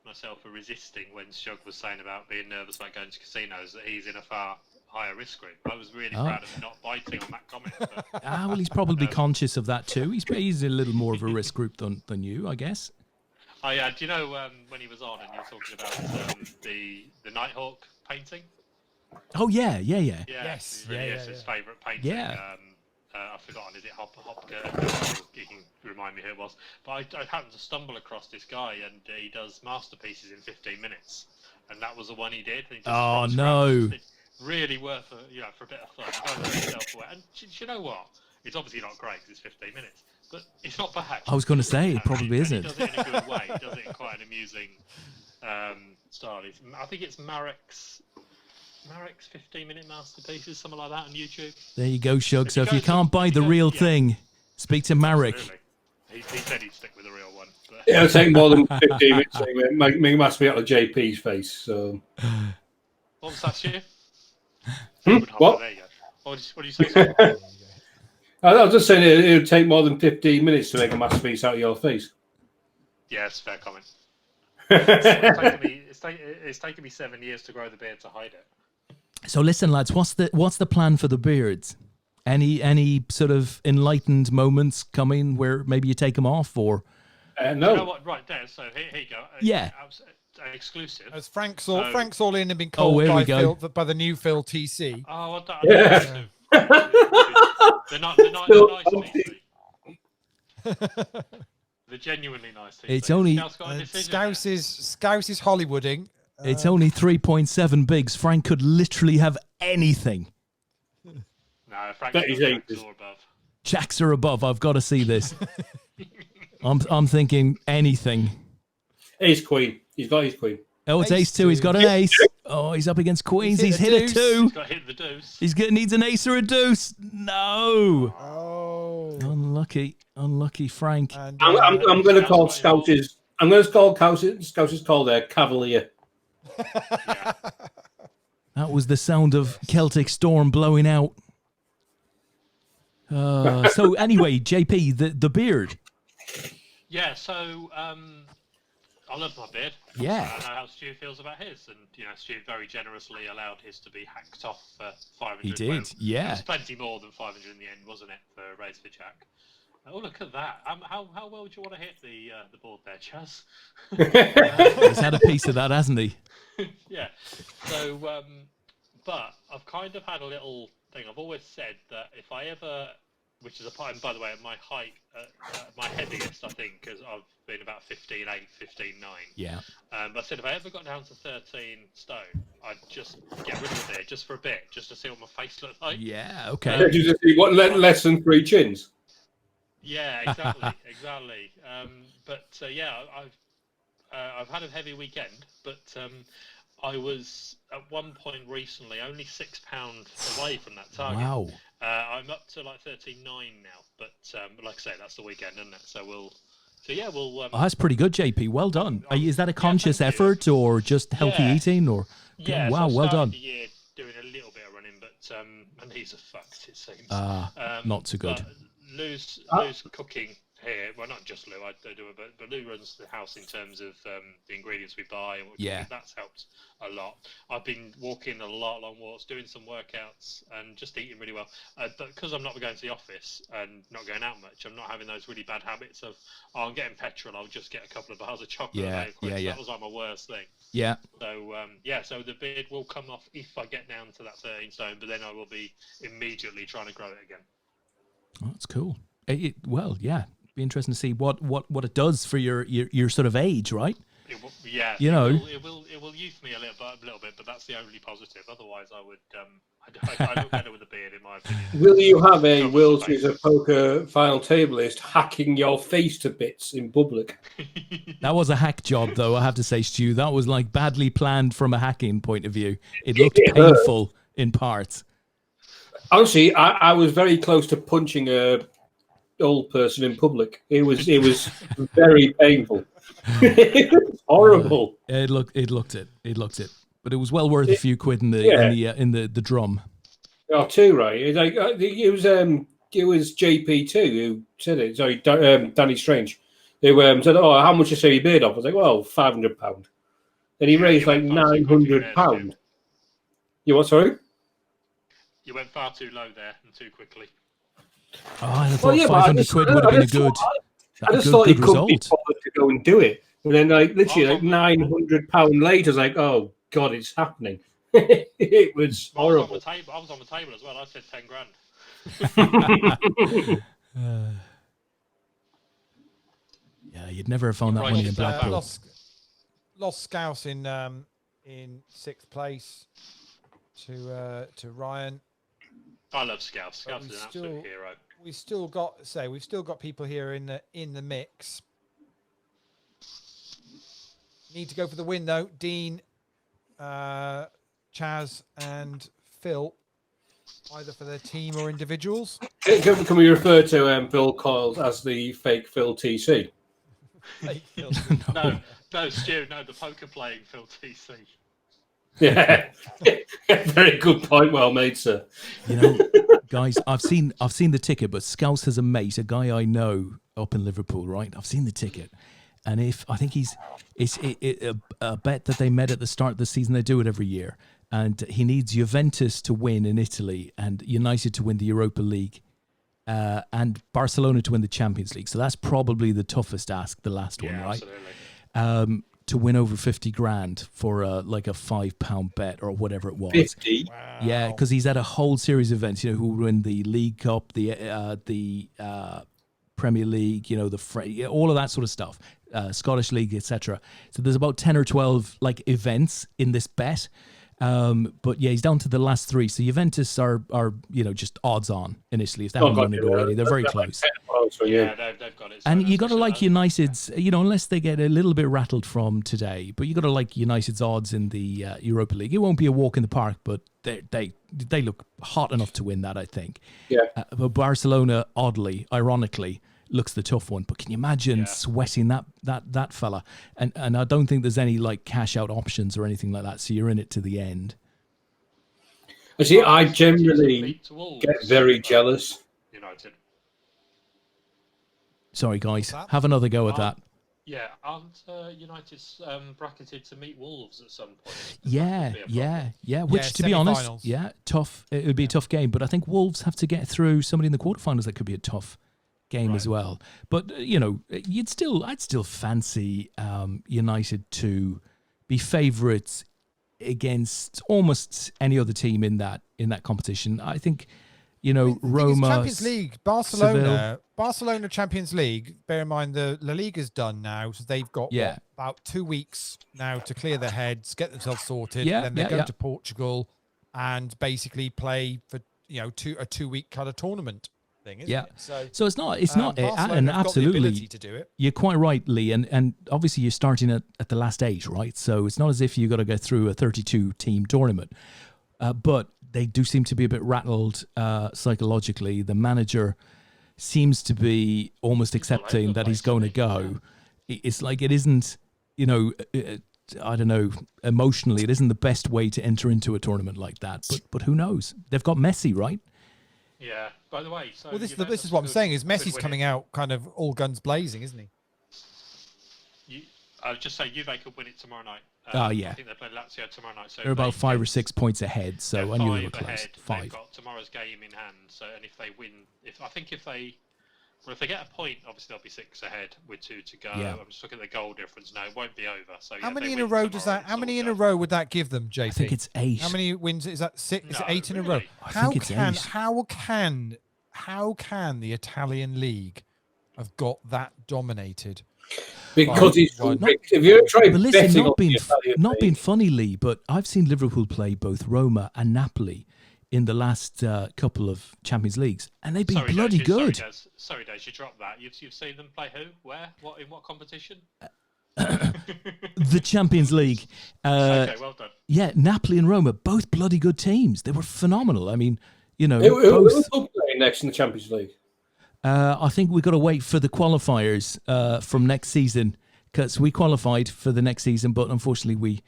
myself for resisting when Shug was saying about being nervous about going to casinos, that he's in a far higher risk group. I was really proud of not biting on that comment. But, well, he's probably conscious of that too. He's a little more of a risk group than you, I guess. Oh yeah, do you know when he was on and you were talking about the Nighthawk painting? Oh yeah. Yes. It's his favourite painting. Yeah. I've forgotten, is it Hopker? You can remind me who it was. But I happened to stumble across this guy, and he does masterpieces in 15 minutes. And that was the one he did. And he just no. Really worth for a bit of fun. And do you know what? It's obviously not great because it's 15 minutes, but it's not bad. I was going to say, it probably isn't. He does it in a good way. He does it in quite an amusing style. I think it's Marek's 15-minute masterpieces, something like that on YouTube. There you go, Shug. So if you can't buy the real thing, speak to Marek. Absolutely. He said he'd stick with the real one. But... Yeah, it'll take more than 15 minutes. Make must be out of JP's face. So. What was that, Stu? What? There you go. What did you say? I was just saying it would take more than 15 minutes to make a masterpiece out of your face. Yeah, it's a fair comment. It's taken me 7 years to grow the beard to hide it. So listen, lads, what's the plan for the beards? Any sort of enlightened moments coming where maybe you take them off, or no? You know what? Right there. So here you go. Yeah. exclusive. As Frank's all in and been Oh, called here we by go. by the new Phil TC. Oh, I don't Yeah. they're nice TC. They're genuinely nice TC. It's only- Scouse got a decision there. Scouse is Hollywooding. It's only 3.7 bigs. Frank could literally have anything. No, Frank's That is got ages. Jacks or above. Jacks are above. I've got to see this. I'm thinking anything. Ace Queen. He's got his Queen. Oh, it's Ace ace two. He's got an two. ace. Oh, he's up against queens. He's He's hit hit a a two. He's got hit the deuce. Needs an ace or a deuce. No. Oh. Unlucky Frank. And, I'm going to call Scous's. I'm going to call Scous's call there Cavalier. Yeah. That was the sound of Celtic Storm blowing out. So anyway, JP, the beard. Yeah, so I love my beard. Yeah. I know how Stu feels about his, and Stu very generously allowed his to be hacked off for 500. He did, Well, yeah. It was plenty more than 500 in the end, wasn't it, for Raise for Jack? Oh, look at that! How well would you want to hit the board there, Chaz? He's had a piece of that, hasn't he? Yeah. So, but I've kind of had a little thing. I've always said that if I ever, which is a part, and by the way, at my height, my heaviest, I think, because I've been about 15.8, 15.9. Yeah. I said if I ever got down to 13 stone, I'd just get rid of it just for a bit, just to see what my face looked like. Yeah. Okay. Did you just see what less than 3 chins? Yeah, exactly. Yeah, I've had a heavy weekend, but I was at one point recently only £6 away from that target. Wow. I'm up to like 13.9 now, but like I say, that's the weekend, isn't it? So we'll. Oh, that's pretty good, JP. Well done. Is that a conscious thank you. effort or just healthy Yeah. eating or? Yeah. Wow. So I Well started done. The year doing a little bit of running, but my knees are fucked. It seems. Not so good. But Lou's cooking here. Well, not just Lou. I do it, but Lou runs the house in terms of the ingredients we buy. And Yeah. That's helped a lot. I've been walking a lot, long walks, doing some workouts, and just eating really well. But because I'm not going to the office and not going out much, I'm not having those really bad habits of, I'm getting petrol, I'll just get a couple of bars of chocolate. Yeah, yeah. That was like my worst thing. Yeah. So so the beard will come off if I get down to that 13 stone, but then I will be immediately trying to grow it again. Oh, that's cool. Well, yeah. Be interesting to see what it does for your sort of age, right? It will, yeah, it will youth me a little bit, but that's the only positive. Otherwise, I would I look better with a beard, in my opinion. Will you have a World Series of Poker final tableist hacking your face to bits in public? That was a hack job, though. I have to say, Stu, that was like badly planned from a hacking point of view. It looked painful in parts. Honestly, I was very close to punching a old person in public. It was very painful. It was horrible. It looked it. But it was well worth a few quid in the drum. Oh, too right. It was JP2 who said it. Sorry, Danny Strange. Who said, "Oh, how much you say your beard off?" I was like, "Well, £500." Then he raised like £900. You what? Sorry. You went far too low there and too quickly. Oh, I thought 500 quid would have been a good. I just thought he couldn't be result. bothered to go and do it. And then, literally, £900 later, I was like, "Oh God, it's happening." It was horrible. I was on the table as well. I said 10 grand. Yeah, you'd never have found that money in Blackpool. Lost Scouse in 6th place to Ryan. I love Scouse. Scouse is an absolute hero. We've still got people here in the mix. Need to go for the win though. Dean, Chaz, and Phil, either for their team or individuals. Can we refer to Phil Coyle as the fake Phil TC? Fake Phil. No, Stu, no, the poker playing Phil TC. Yeah, very good point. Well made, sir. You know, guys, I've seen the ticket, but Scouse has a mate, a guy I know up in Liverpool, right? I've seen the ticket, and I think it's a bet that they met at the start of the season. They do it every year, and he needs Juventus to win in Italy and United to win the Europa League, and Barcelona to win the Champions League. So that's probably the toughest ask, the last one, right? Absolutely. to win over 50 grand for like a £5 bet or whatever it was. 50. Wow. Yeah, because he's had a whole series of events. Who win the League Cup, the Premier League, all of that sort of stuff, Scottish League, etc. So there's about 10 or 12 like events in this bet. But yeah, he's down to the last 3. So Juventus are just odds on initially if they haven't won it already. They're very close. They've got it. And you got to like United's, unless they get a little bit rattled from today. But you got to like United's odds in the Europa League. It won't be a walk in the park, but they look hot enough to win that, I think. Yeah. But Barcelona, oddly, ironically, looks the tough one. But can you imagine sweating that fella? And I don't think there's any like cash out options or anything like that. So you're in it to the end. See, I generally get very jealous. United. Sorry, guys. What's that? Have another go at that. Yeah, aren't United's bracketed to meet Wolves at some point? Yeah. Which, to be honest, semi-finals. tough. It would be a tough game. But I think Wolves have to get through somebody in the quarterfinals. That could be a tough game as well. But I'd still fancy United to be favourites against almost any other team in that competition. I think Roma, Champions League, Barcelona Champions League. Bear in mind the La Liga's done now, so they've got about 2 weeks now to clear their heads, get themselves sorted. Then they go to Portugal and basically play for a 2-week kind of tournament thing. Isn't it? So it's not Barcelona and have got the ability absolutely to do it. you're quite right, Lee, and obviously you're starting at the last 8, right? So it's not as if you got to go through a 32 team tournament, but they do seem to be a bit rattled psychologically. The manager seems to be almost accepting that he's going to go. It's like it isn't, I don't know, emotionally, it isn't the best way to enter into a tournament like that. But who knows? They've got Messi, right? Yeah. By the way, so Well, this is what I'm saying. Is Messi's coming out kind of all guns blazing, isn't he? I would just say Juve could win it tomorrow night. Oh, yeah. I think they play Lazio tomorrow night. So They're about 5 or 6 points ahead, so I knew they were close. Ahead. 5. They've got tomorrow's game in hand. So, and if they win, if they get a point, obviously they'll be 6 ahead with 2 to go. Yeah. I'm just looking at the goal difference now. It won't be over. So How many in a row does that? How many in a row would that give them, JP? I think it's 8. How many wins is that? 6? Is it 8 in a row? Really? I think it's 8. How can the Italian league have got that dominated? Because it's Well, if you're trying But listen, betting on not being the Italian not league, being funny, Lee, but I've seen Liverpool play both Roma and Napoli in the last couple of Champions Leagues, and they've been bloody good. Sorry, Des, you dropped that. You've seen them play who, where, what, in what competition? The Champions League. Okay, well done. Yeah, Napoli and Roma, both bloody good teams. They were phenomenal. I mean, who both. will play next in the Champions League? I think we've got to wait for the qualifiers from next season because we qualified for the next season, but unfortunately we,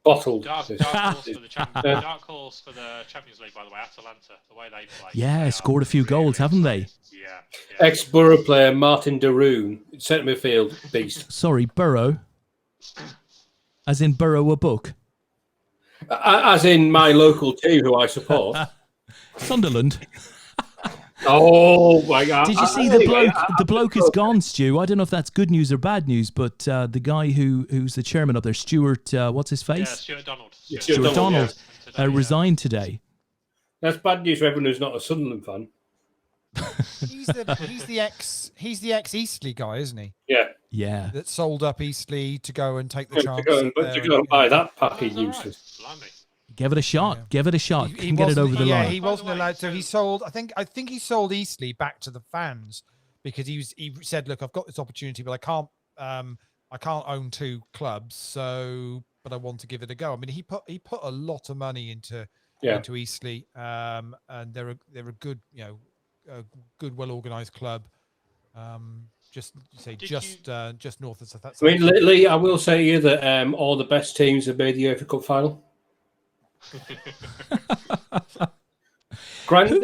Bottled. Dark horse for the Champions League, by the way, Atalanta, the way they play. Yeah, scored a few goals, haven't they? Yeah. Ex-Borough player Martin Daroon, centre midfield beast. Sorry, Burrow. As in Burrow a book. As in my local team, who I support. Sunderland. Oh my God! Did you see the bloke? The bloke is gone, Stu. I don't know if that's good news or bad news, but the guy who's the chairman up there, Stuart, what's his face? Yeah, Stuart Donald. Stuart Donald resigned today. That's bad news for everyone who's not a Sunderland fan. He's the ex Eastleigh guy, isn't he? Yeah. Yeah. That sold up Eastleigh to go and take the chance. To go and buy that packing useless. Blimey. Give it a shot. Yeah. Give it a shot. He Can get it over the yeah, line. he wasn't By the way, allowed to. He sold. I think he sold Eastleigh back to the fans because he said, "Look, I've got this opportunity, but I can't own 2 clubs. So, but I want to give it a go." I mean, he put a lot of money into Eastleigh, and they're a good, a good, well organized club. Just north of South. I mean, Lee, I will say to you that all the best teams have made the UEFA Cup final. Who's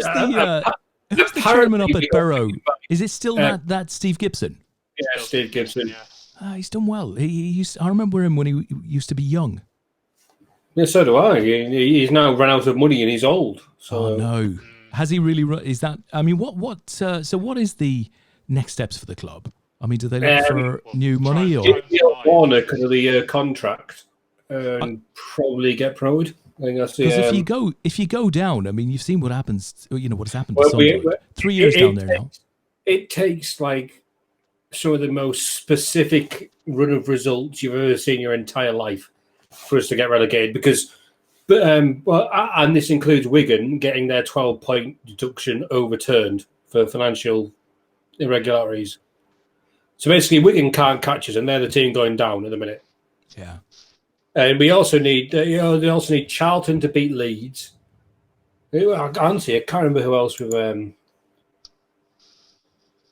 the chairman up at Borough? Is it still that Steve Gibson? Yeah, Steve Gibson. Yeah. He's done well. I remember him when he used to be young. Yeah, so do I. He's now run out of money and he's old. So. Oh no, has he really? Is that? I mean, what? So what is the next steps for the club? I mean, do they look for new money or? Warner because of the contract and probably get promoted. I think that's the. Because if you go down, I mean, you've seen what happens. You know what has happened to Well, Sunderland. 3 years down there now. It takes like some of the most specific run of results you've ever seen in your entire life for us to get relegated. Because, and this includes Wigan getting their 12-point deduction overturned for financial irregularities. So basically, Wigan can't catch us, and they're the team going down at the minute. Yeah. And we also need, they also need Charlton to beat Leeds. Honestly, I can't remember who else we've.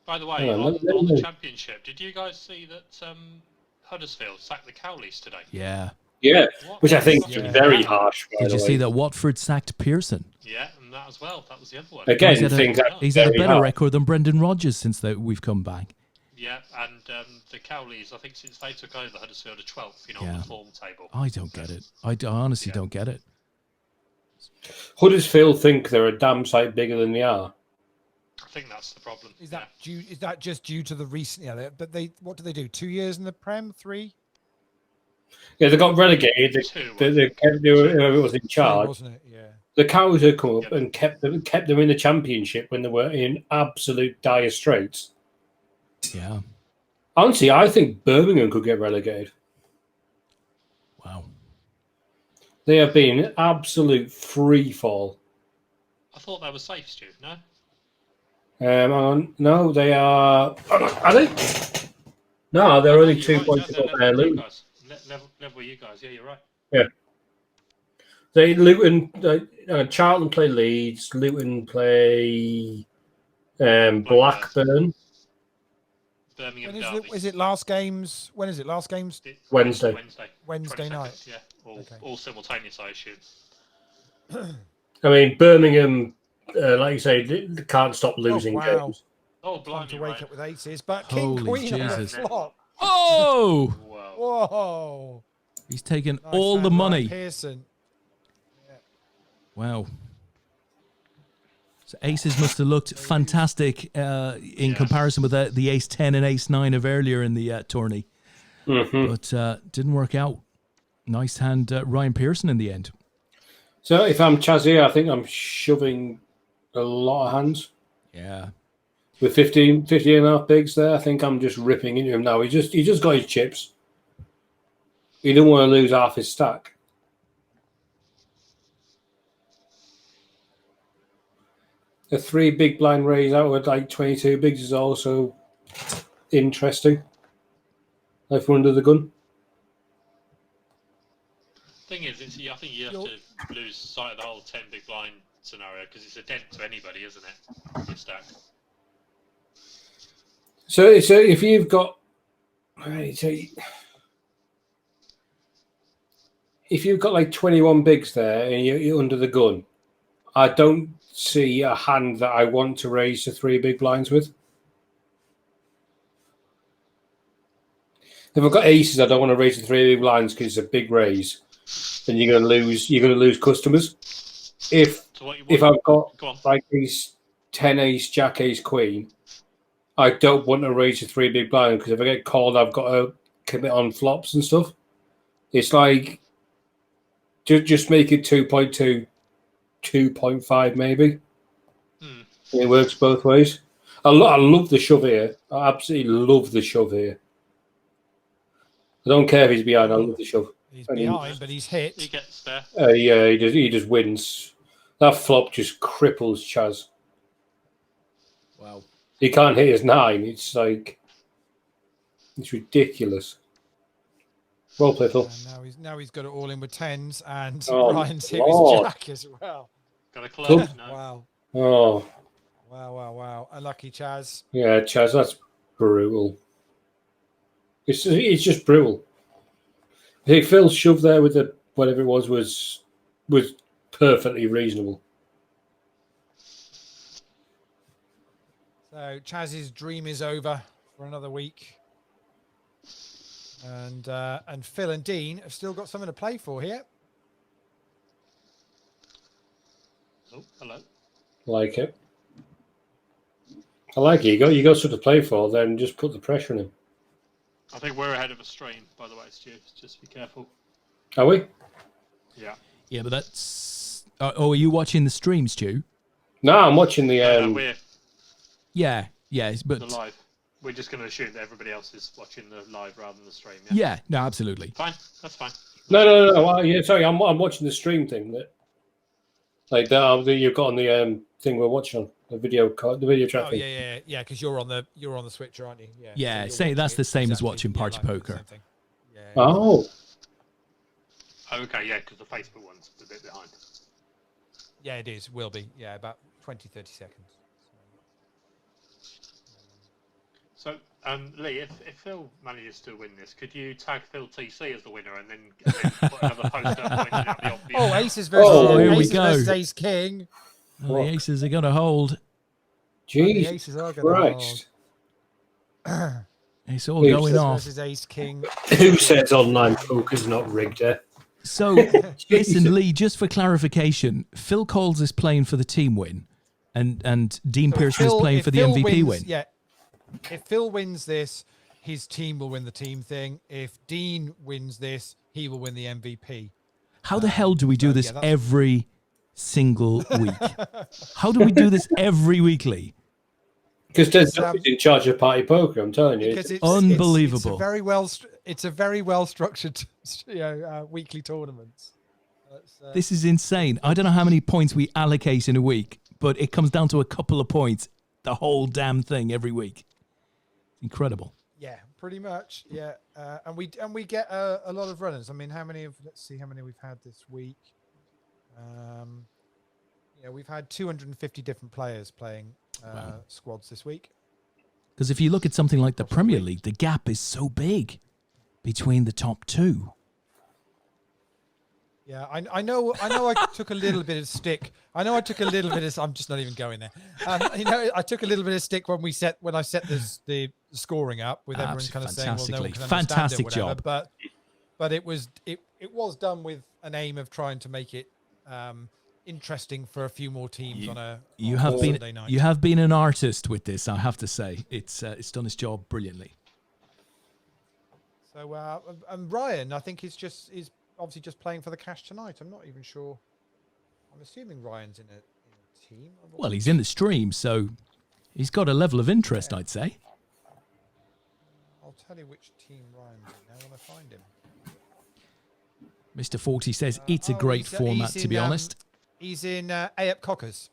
By the way, on the championship, did you guys see that Huddersfield sacked the Cowleys today? Yeah. Yeah, which I think is very harsh. Did you see that Watford sacked Pearson? Yeah, and that as well. That was the other one. Again, he's had a better record than Brendan Rodgers since we've come back. Yeah, and the Cowleys, I think since they took over, Huddersfield are 12th, on the form table. I don't get it. I honestly don't get it. Huddersfield think they're a damn sight bigger than they are. I think that's the problem. Is that due? Is that just due to the recent? Yeah, but what do they do? 2 years in the Prem? 3? Yeah, they got relegated. They kept whoever was in charge. Wasn't it? Yeah. The Cows had come up and kept them in the championship when they were in absolute dire straits. Yeah. Honestly, I think Birmingham could get relegated. Wow. They have been an absolute free fall. I thought they were safe, Stu. No. No, they are. Are they? No, they're only 2 points above their Luton. Level you guys. Yeah, you're right. Yeah. They Luton. Charlton play Leeds. Luton play Blackburn. Birmingham. Is it last games? When is it? Last games? Wednesday. Wednesday night. Yeah, all simultaneous, I assume. I mean, Birmingham, like you say, they can't stop losing games. Oh, Time to wake up with aces, but Holy King Queen Jesus. on the flop. Oh! Whoa! He's taken Nice all the money. Pearson. Wow. So aces must have looked fantastic in comparison with the ace 10 and ace 9 of earlier in the tourney. Mm-hmm. But didn't work out. Nice hand, Ryan Pearson in the end. So if I'm Chazzy, I think I'm shoving a lot of hands. Yeah. With 15 and a half bigs there, I think I'm just ripping into him now. He just got his chips. He didn't want to lose half his stack. A 3 big blind raise out with like 22 bigs is also interesting. Like under the gun. Thing is, I think you have to lose sight of the whole 10 big blind scenario because it's a dent to anybody, isn't it? Your stack. So if you've got, if you've got like 21 bigs there and you're under the gun, I don't see a hand that I want to raise to 3 big blinds with. If I've got aces, I don't want to raise to 3 big blinds because it's a big raise, and you're going to lose customers. If I've got like these 10 ace, jack ace, queen, I don't want to raise to 3 big blinds because if I get called, I've got to commit on flops and stuff. It's like just make it 2.2, 2.5 maybe. It works both ways. I love the shove here. I absolutely love the shove here. I don't care if he's behind. I love the shove. He's behind, but he's hit. He gets there. Yeah, he just wins. That flop just cripples Chaz. Wow. He can't hit his 9. It's like it's ridiculous. Well played, Phil. Now he's got it all in with 10s, and Ryan's hit Lord. his jack as well. Got a close now. Wow. Oh. Wow. Unlucky Chaz. Yeah, Chaz, that's brutal. It's just brutal. I think Phil's shove there with the whatever it was perfectly reasonable. So Chaz's dream is over for another week. And Phil and Dean have still got something to play for here. Oh, hello. Like it. I like it. You got something to play for. Then just put the pressure on him. I think we're ahead of a stream, by the way, Stu. Just be careful. Are we? Yeah. Yeah, but that's. Are you watching the stream, Stu? No, I'm watching the. No, we're Yeah, but the live. We're just going to assume that everybody else is watching the live rather than the stream. Yeah, no, absolutely. Fine, that's fine. No. Well, yeah, sorry, I'm watching the stream thing that, like that you've got on the thing we're watching on the video chat Oh thing. yeah. Because you're on the Switch, aren't you? Yeah. Yeah, so that's the same as exactly, watching Party Poker. same thing. Yeah. Oh, Okay, yeah, because the Facebook one's a bit behind. Yeah, it is. Will be. Yeah, about 20, 30 seconds. So, Lee, if Phil manages to win this, could you tag Phil TC as the winner and then put another post up pointing out the obvious? Oh, Aces versus here we Aces go. versus Ace King. Oh, the aces are going to hold. The jeez, Aces are going Christ! It's all going Aces off. versus Ace King. Who says online poker's not rigged? So, listen, Lee, just for clarification, Phil Coles is playing for the team win, and Dean Pearson is playing if for the Phil MVP wins, win. Yeah. If Phil wins this, his team will win the team thing. If Dean wins this, he will win the MVP. How the hell do we do so, this yeah, that's- every single week? How do we do this every weekly? Because Des is in charge of Party Poker. I'm telling you. Because it's Unbelievable. It's a very well structured, weekly tournament. This is insane. I don't know how many points we allocate in a week, but it comes down to a couple of points, the whole damn thing every week. Incredible. Yeah, pretty much. Yeah, and we get a lot of runners. I mean, let's see how many we've had this week. We've had 250 different players playing squads this week. Because if you look at something like the Premier League, the gap is so big between the top two. Yeah, I know. I took a little bit of stick. I'm just not even going there. I took a little bit of stick when I set the scoring up with everyone kind of saying, "Well, no one can understand Fantastic it," whatever. job. But it was done with an aim of trying to make it interesting for a few more teams on a Sunday night. You have been an artist with this, I have to say. It's done its job brilliantly. So and Ryan, I think is obviously just playing for the cash tonight. I'm not even sure. I'm assuming Ryan's in a team. Well, he's in the stream, so he's got a level of interest, I'd say. I'll tell you which team Ryan's in now when I find him. Mr. 40 says it's a great format, to be honest. He's in APAT Cockers.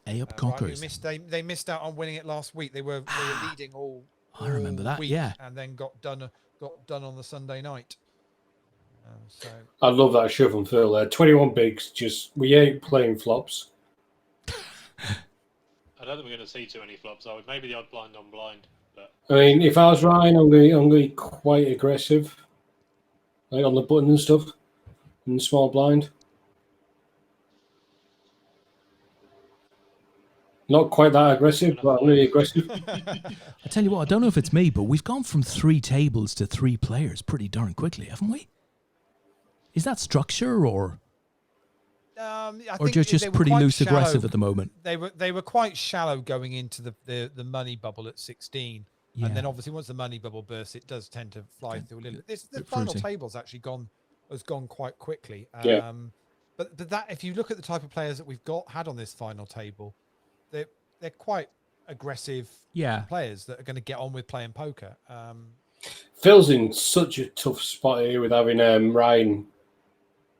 APAT Cockers. Right, they missed out on winning it last week. They were leading all. I remember that, week, yeah. And then got done on the Sunday night. So I love that shove and Phil there. 21 bigs, we ain't playing flops. I don't think we're going to see too many flops, are we? Maybe the odd blind on blind. But I mean, if I was Ryan, I'm going to be quite aggressive, like on the button and stuff, in small blind. Not quite that aggressive, but I'm really aggressive. I tell you what, I don't know if it's me, but we've gone from 3 tables to 3 players pretty darn quickly, haven't we? Is that structure or just pretty loose aggressive at the moment? They were quite shallow going into the money bubble at 16, Yeah. and then obviously once the money bubble bursts, it does tend to fly through a little bit. The final table's actually has gone quite quickly. Yeah. But that if you look at the type of players that we've had on this final table, they're quite aggressive players that are going to get on with playing poker. Phil's in such a tough spot here with having Ryan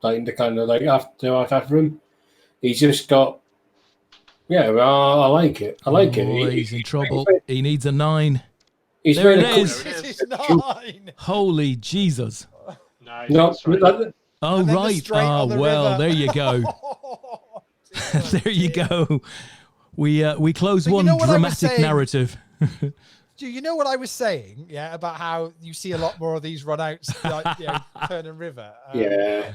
like the kind of like after him. He's just got I like it. I like it. He's in trouble. He needs a 9. He's There made it a is. It is 9. Holy Jesus. No, Oh, And then the right. straight on the Well, river. there you go. There you go. We close But you one know what I was dramatic saying? narrative. Do you know what I was saying? Yeah, about how you see a lot more of these runouts, like Turn and River. yeah.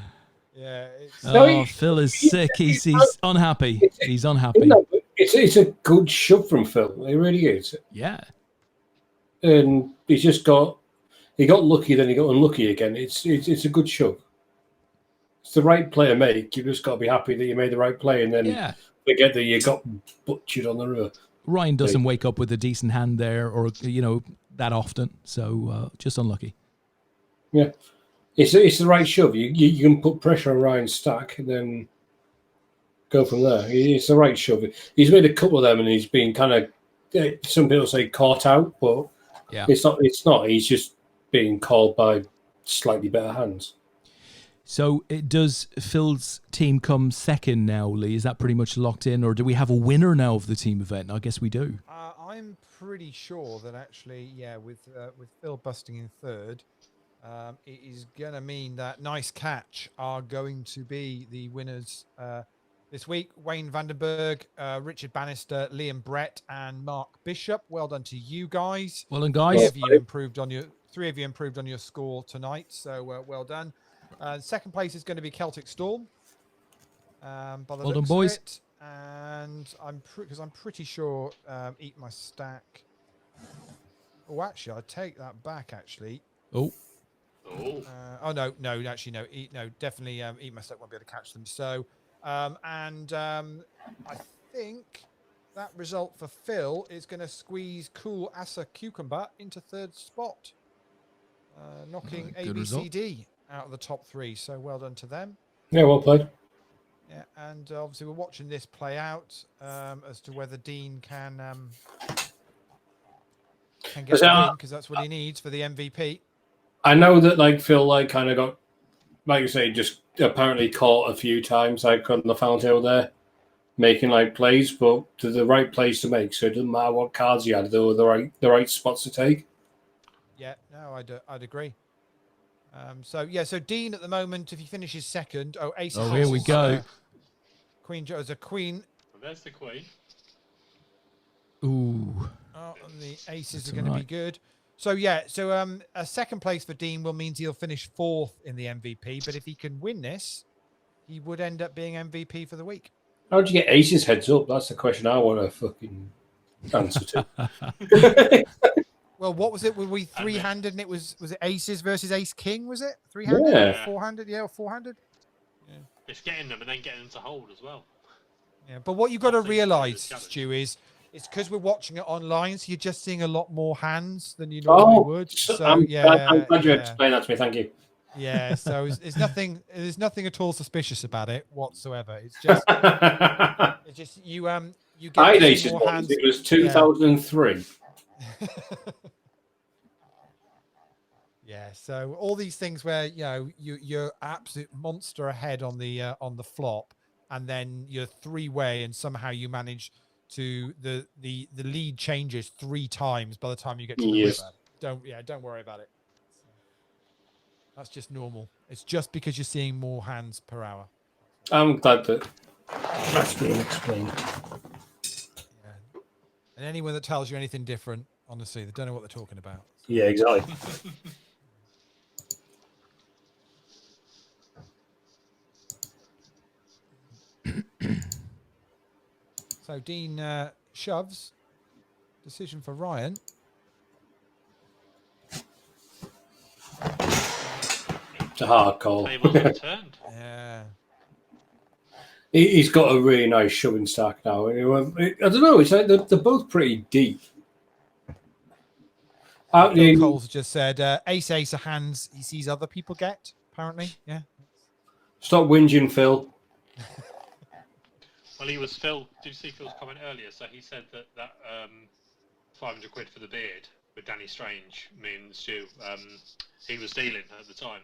Yeah. It's, Oh, Phil is sick. He's unhappy. He's unhappy. No, it's a good shove from Phil. It really is. Yeah. And he got lucky, then he got unlucky again. It's a good shove. It's the right play to make. You've just got to be happy that you made the right play, and then forget that you got butchered on the river. Ryan doesn't wake up with a decent hand there, or that often. So just unlucky. Yeah, it's the right shove. You can put pressure on Ryan's stack and then go from there. It's the right shove. He's made a couple of them, and he's been kind of, some people say caught out, but yeah, it's not. It's not. He's just being called by slightly better hands. So does Phil's team come second now, Lee? Is that pretty much locked in, or do we have a winner now of the team event? I guess we do. I'm pretty sure that actually, with Phil busting in third, it is going to mean that Nice Catch are going to be the winners this week. Wayne Vandenberg, Richard Bannister, Liam Brett, and Mark Bishop. Well done to you guys. Well done, guys. Three of you improved on your score tonight, so well done. Second place is going to be Celtic Storm. By the well done, looks boys. of it. And I'm pretty sure Eat My Stack. Oh, actually, I take that back. Actually. Oh. No. Actually, no. Definitely, Eat My Stack won't be able to catch them. So, I think that result for Phil is going to squeeze Cool Asa Cucumber into third spot, knocking ABCD out of the top three. So well done to them. Yeah, well played. Yeah, and obviously we're watching this play out as to whether Dean can get the win, because that's what he needs for the MVP. I know that Phil kind of got, like you say, just apparently caught a few times on the Fountail there, making plays, but to the right plays to make. So it doesn't matter what cards he had; they were the right spots to take. Yeah, no, I'd agree. So Dean at the moment, if he finishes second, ace. Oh, here we go. Queen Joe's a queen. Well, there's the queen. Ooh. Oh, and the aces are going to be good. So a second place for Dean means he'll finish fourth in the MVP. But if he can win this, he would end up being MVP for the week. How would you get aces heads up? That's the question I want to fucking answer to. Well, what was it? Were we three-handed and it was it aces versus ace king? Was it three-handed? Yeah. Four-handed? Yeah, or four-handed? Yeah. It's getting them and then getting them to hold as well. Yeah, but what you've got to realise, Stu, is it's because we're watching it online, so you're just seeing a lot more hands than you normally would. So I'm glad you explained that to me. Thank you. Yeah, so there's nothing at all suspicious about it whatsoever. It's just you get I had to see aces more once. hands. It was 2003. Yeah, so all these things where you're absolute monster ahead on the flop, and then you're three-way, and somehow you manage to the lead changes three times by the time you get to the river. Don't worry about it. That's just normal. It's just because you're seeing more hands per hour. I'm glad that's been explained. Yeah. And anyone that tells you anything different, honestly, they don't know what they're talking about. Yeah, exactly. So Dean shoves. Decision for Ryan. It's a hard call. Yeah. He's got a really nice shoving stack now. I don't know. It's like they're both pretty deep. Phil Cole's just said ace are hands he sees other people get. Apparently, yeah. Stop whinging, Phil. Well, he was Phil. Did you see Phil's comment earlier? So he said that 500 quid for the beard with Danny Strange means he was dealing at the time.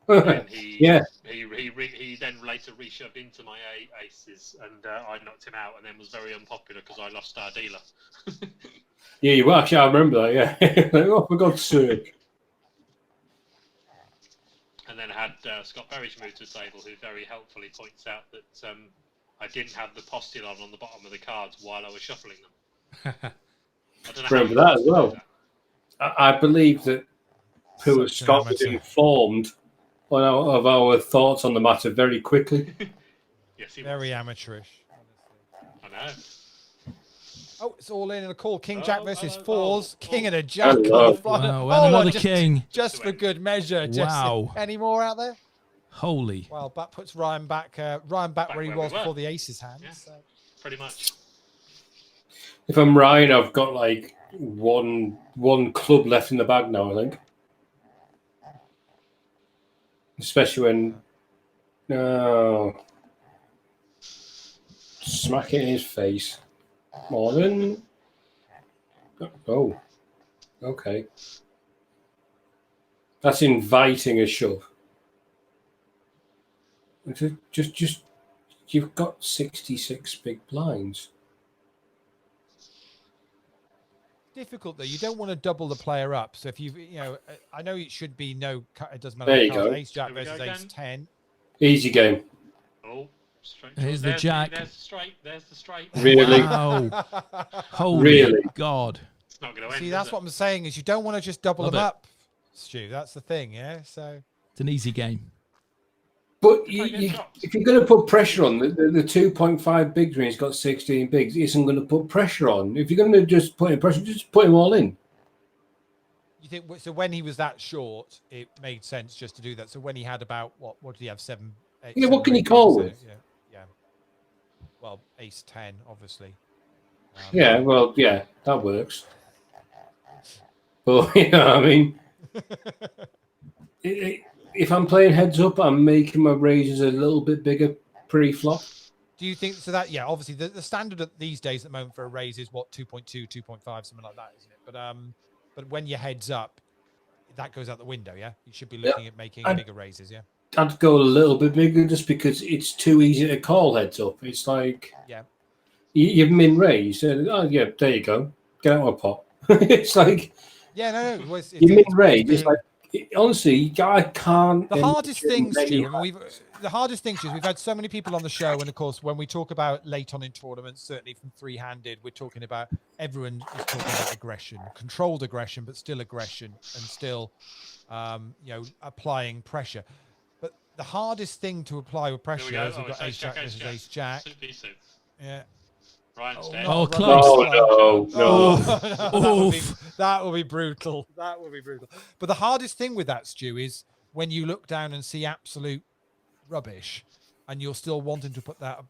And he then later reshoved into my aces, and I knocked him out, and then was very unpopular because I lost our dealer. Yeah, you actually. I remember that. Yeah. Oh, for God's sake. And then I had Scott Berridge moved to the table, who very helpfully points out that I didn't have the postulon on the bottom of the cards while I was shuffling them. I don't know remember that as well. I believe that Scott was informed of our thoughts on the matter very quickly. Yes, very amateurish. I know. Oh, it's all in a call. King Jack versus fours. King and a Jack. Wow, another king. Just for good measure. Wow. Any more out there? Holy. Well, that puts Ryan back where he was before the aces hand. Yeah, so. pretty much. If I'm right, I've got like one club left in the bag now, I think. Especially when no smack it in his face. Morning. Oh, okay. That's inviting a shove. Just you've got 66 big blinds. Difficult though. You don't want to double the player up. So if you know, I know it should be no. It doesn't matter. There you go. Ace Jack Here we versus go Ace again. 10. Easy game. Oh, straight. Here's the There's jack. There's the straight. There's the straight. Really? Wow. Holy Really? God. It's not going to end. See, that's what I'm saying is you don't want to just double Love them it. up, Stu. That's the thing, yeah. So It's an easy game. But get dropped. if you're going to put pressure on the 2.5 bigs when he's got 16 bigs, it isn't going to put pressure on. If you're going to just put in pressure, just put him all in. you think so? When he was that short, it made sense just to do that. So when he had about what did he have? 7, 8. Yeah, what can seven, he eight call bigs, with? Yeah. Well, Ace 10, obviously. Yeah, well, yeah, that works. But, you know, I mean, if I'm playing heads up, I'm making my raises a little bit bigger pre-flop. Do you think so? That obviously the standard these days at the moment for a raise is what 2.2, 2.5, something like that, isn't it? But when your heads up, that goes out the window. Yeah, you should be looking at making bigger raises. Yeah, I'd go a little bit bigger just because it's too easy to call heads up. It's like you've min raised, and oh yeah, there you go, get out of my pot. It's like no, you min raised. It's like honestly, I can't. The hardest thing, Stu, the hardest thing is we've had so many people on the show, and of course, when we talk about late on in tournaments, certainly from three-handed, we're talking about everyone is talking about aggression, controlled aggression, but still aggression, and still, applying pressure. But the hardest thing to apply with pressure is we've got Ace Jack versus Ace Jack. Yeah. Ryan's dead. Oh, close. No. That will be brutal. That will be brutal. But the hardest thing with that, Stu, is when you look down and see absolute rubbish and you're still wanting to put that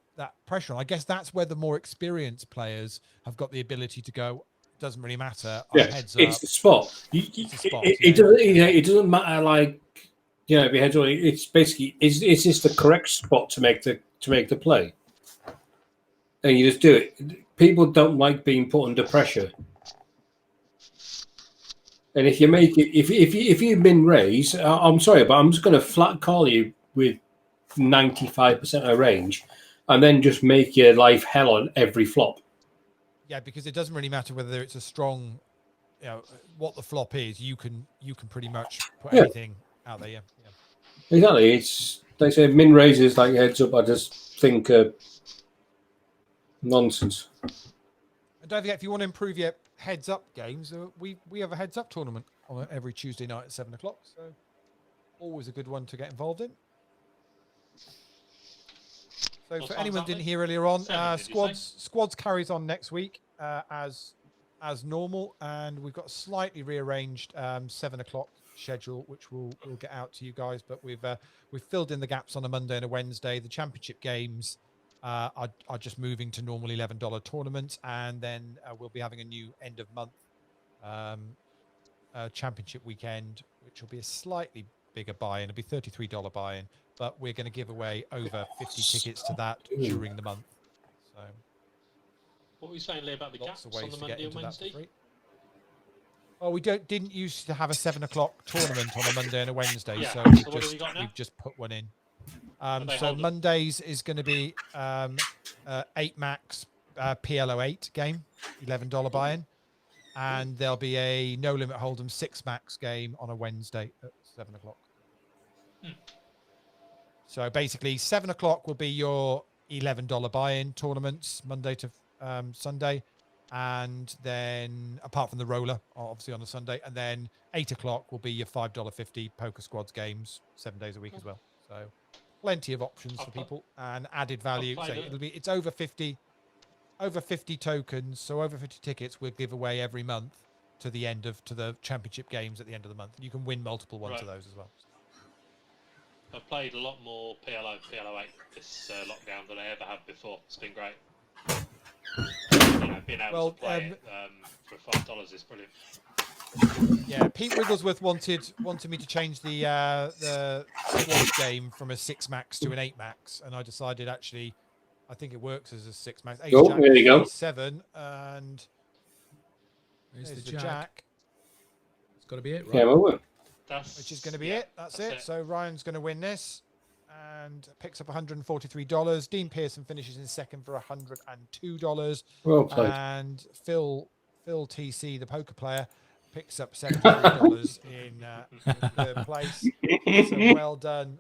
pressure on. I guess that's where the more experienced players have got the ability to go, doesn't really matter. It's up. the spot. It doesn't matter, like, you know, if your head's on, it's basically, is this the correct spot to make the play? And you just do it. People don't like being put under pressure. And if you make it, if you min raise, I'm sorry, but I'm just going to flat call you with 95% of range, and then just make your life hell on every flop. Yeah, because it doesn't really matter whether it's a strong, what the flop is. You can pretty much put anything out there. Yeah. Exactly. It's they say min raises like heads up. I just think nonsense. And don't forget, if you want to improve your heads up games, we have a heads up tournament on every Tuesday night at 7 o'clock. So always a good one to get involved in. So for anyone who didn't hear earlier on, squads carries on next week as normal, and we've got a slightly rearranged 7 o'clock schedule, which we'll get out to you guys. But we've filled in the gaps on a Monday and a Wednesday. The championship games are just moving to normal $11 tournaments, and then we'll be having a new end of month championship weekend, which will be a slightly bigger buy-in. It'll be $33 buy-in, but we're going to give away over 50 tickets to that during the month. So, what were you saying, Leigh, about the gaps on the Monday and Wednesday? Oh, we didn't used to have a 7 o'clock tournament on a Monday and a Wednesday, so we've just put one in. So Mondays is going to be 8 max PLO8 game, $11 buy-in, and there'll be a no limit hold'em 6 max game on a Wednesday at 7 o'clock. So basically 7 o'clock will be your $11 buy-in tournaments, Monday to Sunday, and then apart from the roller, obviously on a Sunday, and then 8 o'clock will be your $5.50 poker squads games 7 days a week as well. So plenty of options for people and added value. So it's over 50 tokens, so over 50 tickets we'll give away every month to the championship games at the end of the month. You can win multiple ones of those as well. I've played a lot more PLO8 this lockdown than I ever have before. It's been great. being able to play it for $5 is brilliant. Yeah, Pete Wigglesworth wanted me to change the squad game from a 6 max to an 8 max, and I decided actually I think it works as a 6 max. Ace Jack, there you go. 7, and there's the Jack. It's got to be it, right? Yeah, well, Which is going to be it. That's it. So Ryan's going to win this and picks up $143. Dean Pearson finishes in second for $102. well played. And Phil TC, the poker player, picks up $73 in third place. So well done.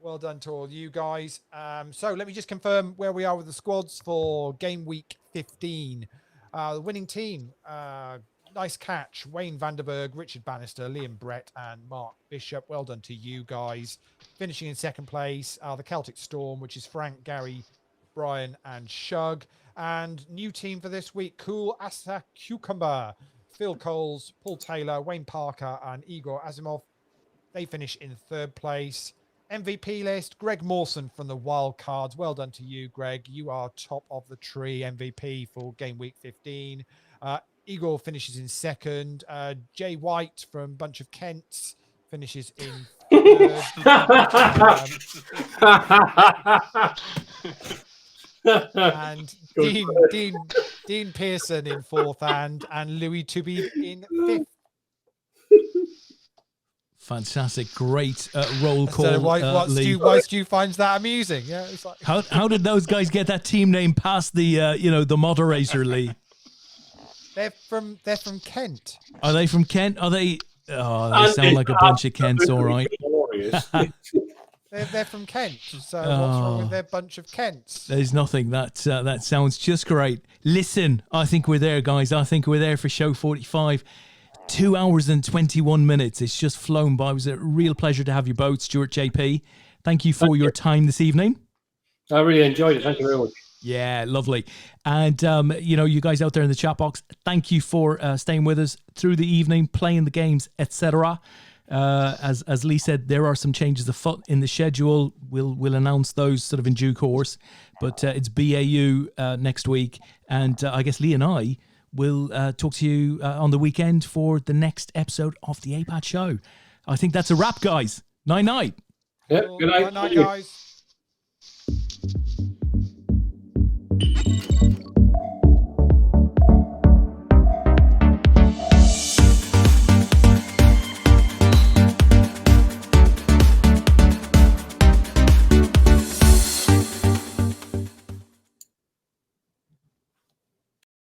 Well done to all you guys. So let me just confirm where we are with the squads for game week 15. The winning team, nice catch. Wayne Vanderberg, Richard Bannister, Liam Brett, and Mark Bishop. Well done to you guys. Finishing in second place, the Celtic Storm, which is Frank, Gary, Brian, and Shug. And new team for this week, Cool Asa Cucumber, Phil Coles, Paul Taylor, Wayne Parker, and Igor Asimov. They finish in third place. MVP list, Greg Mawson from the Wild Cards. Well done to you, Greg. You are top of the tree, MVP for game week 15. Igor finishes in second. Jay White from Bunch of Kents finishes in third. And Dean Pearson in fourth, and Louis Tubby in fifth. Fantastic, great roll call. So why Stu finds that amusing? Yeah, it's like how did those guys get that team name past the the moderator, Lee? They're from Kent. Are they from Kent? Are they? Oh, they sound like a bunch of Kents, all right. They're from Kent. So what's wrong with their bunch of Kents? There's nothing. That sounds just great. Listen, I think we're there, guys. I think we're there for show 45. 2 hours and 21 minutes. It's just flown by. It was a real pleasure to have you both, Stuart JP. Thank you for your time this evening. I really enjoyed it. Thank you very much. Yeah, lovely. And, you guys out there in the chat box, thank you for staying with us through the evening, playing the games, etc. As Lee said, there are some changes afoot in the schedule. We'll announce those sort of in due course. But it's BAU next week. And I guess Lee and I will talk to you on the weekend for the next episode of the APAT Show. I think that's a wrap, guys. Night-night. Yeah, good night. Good night, guys.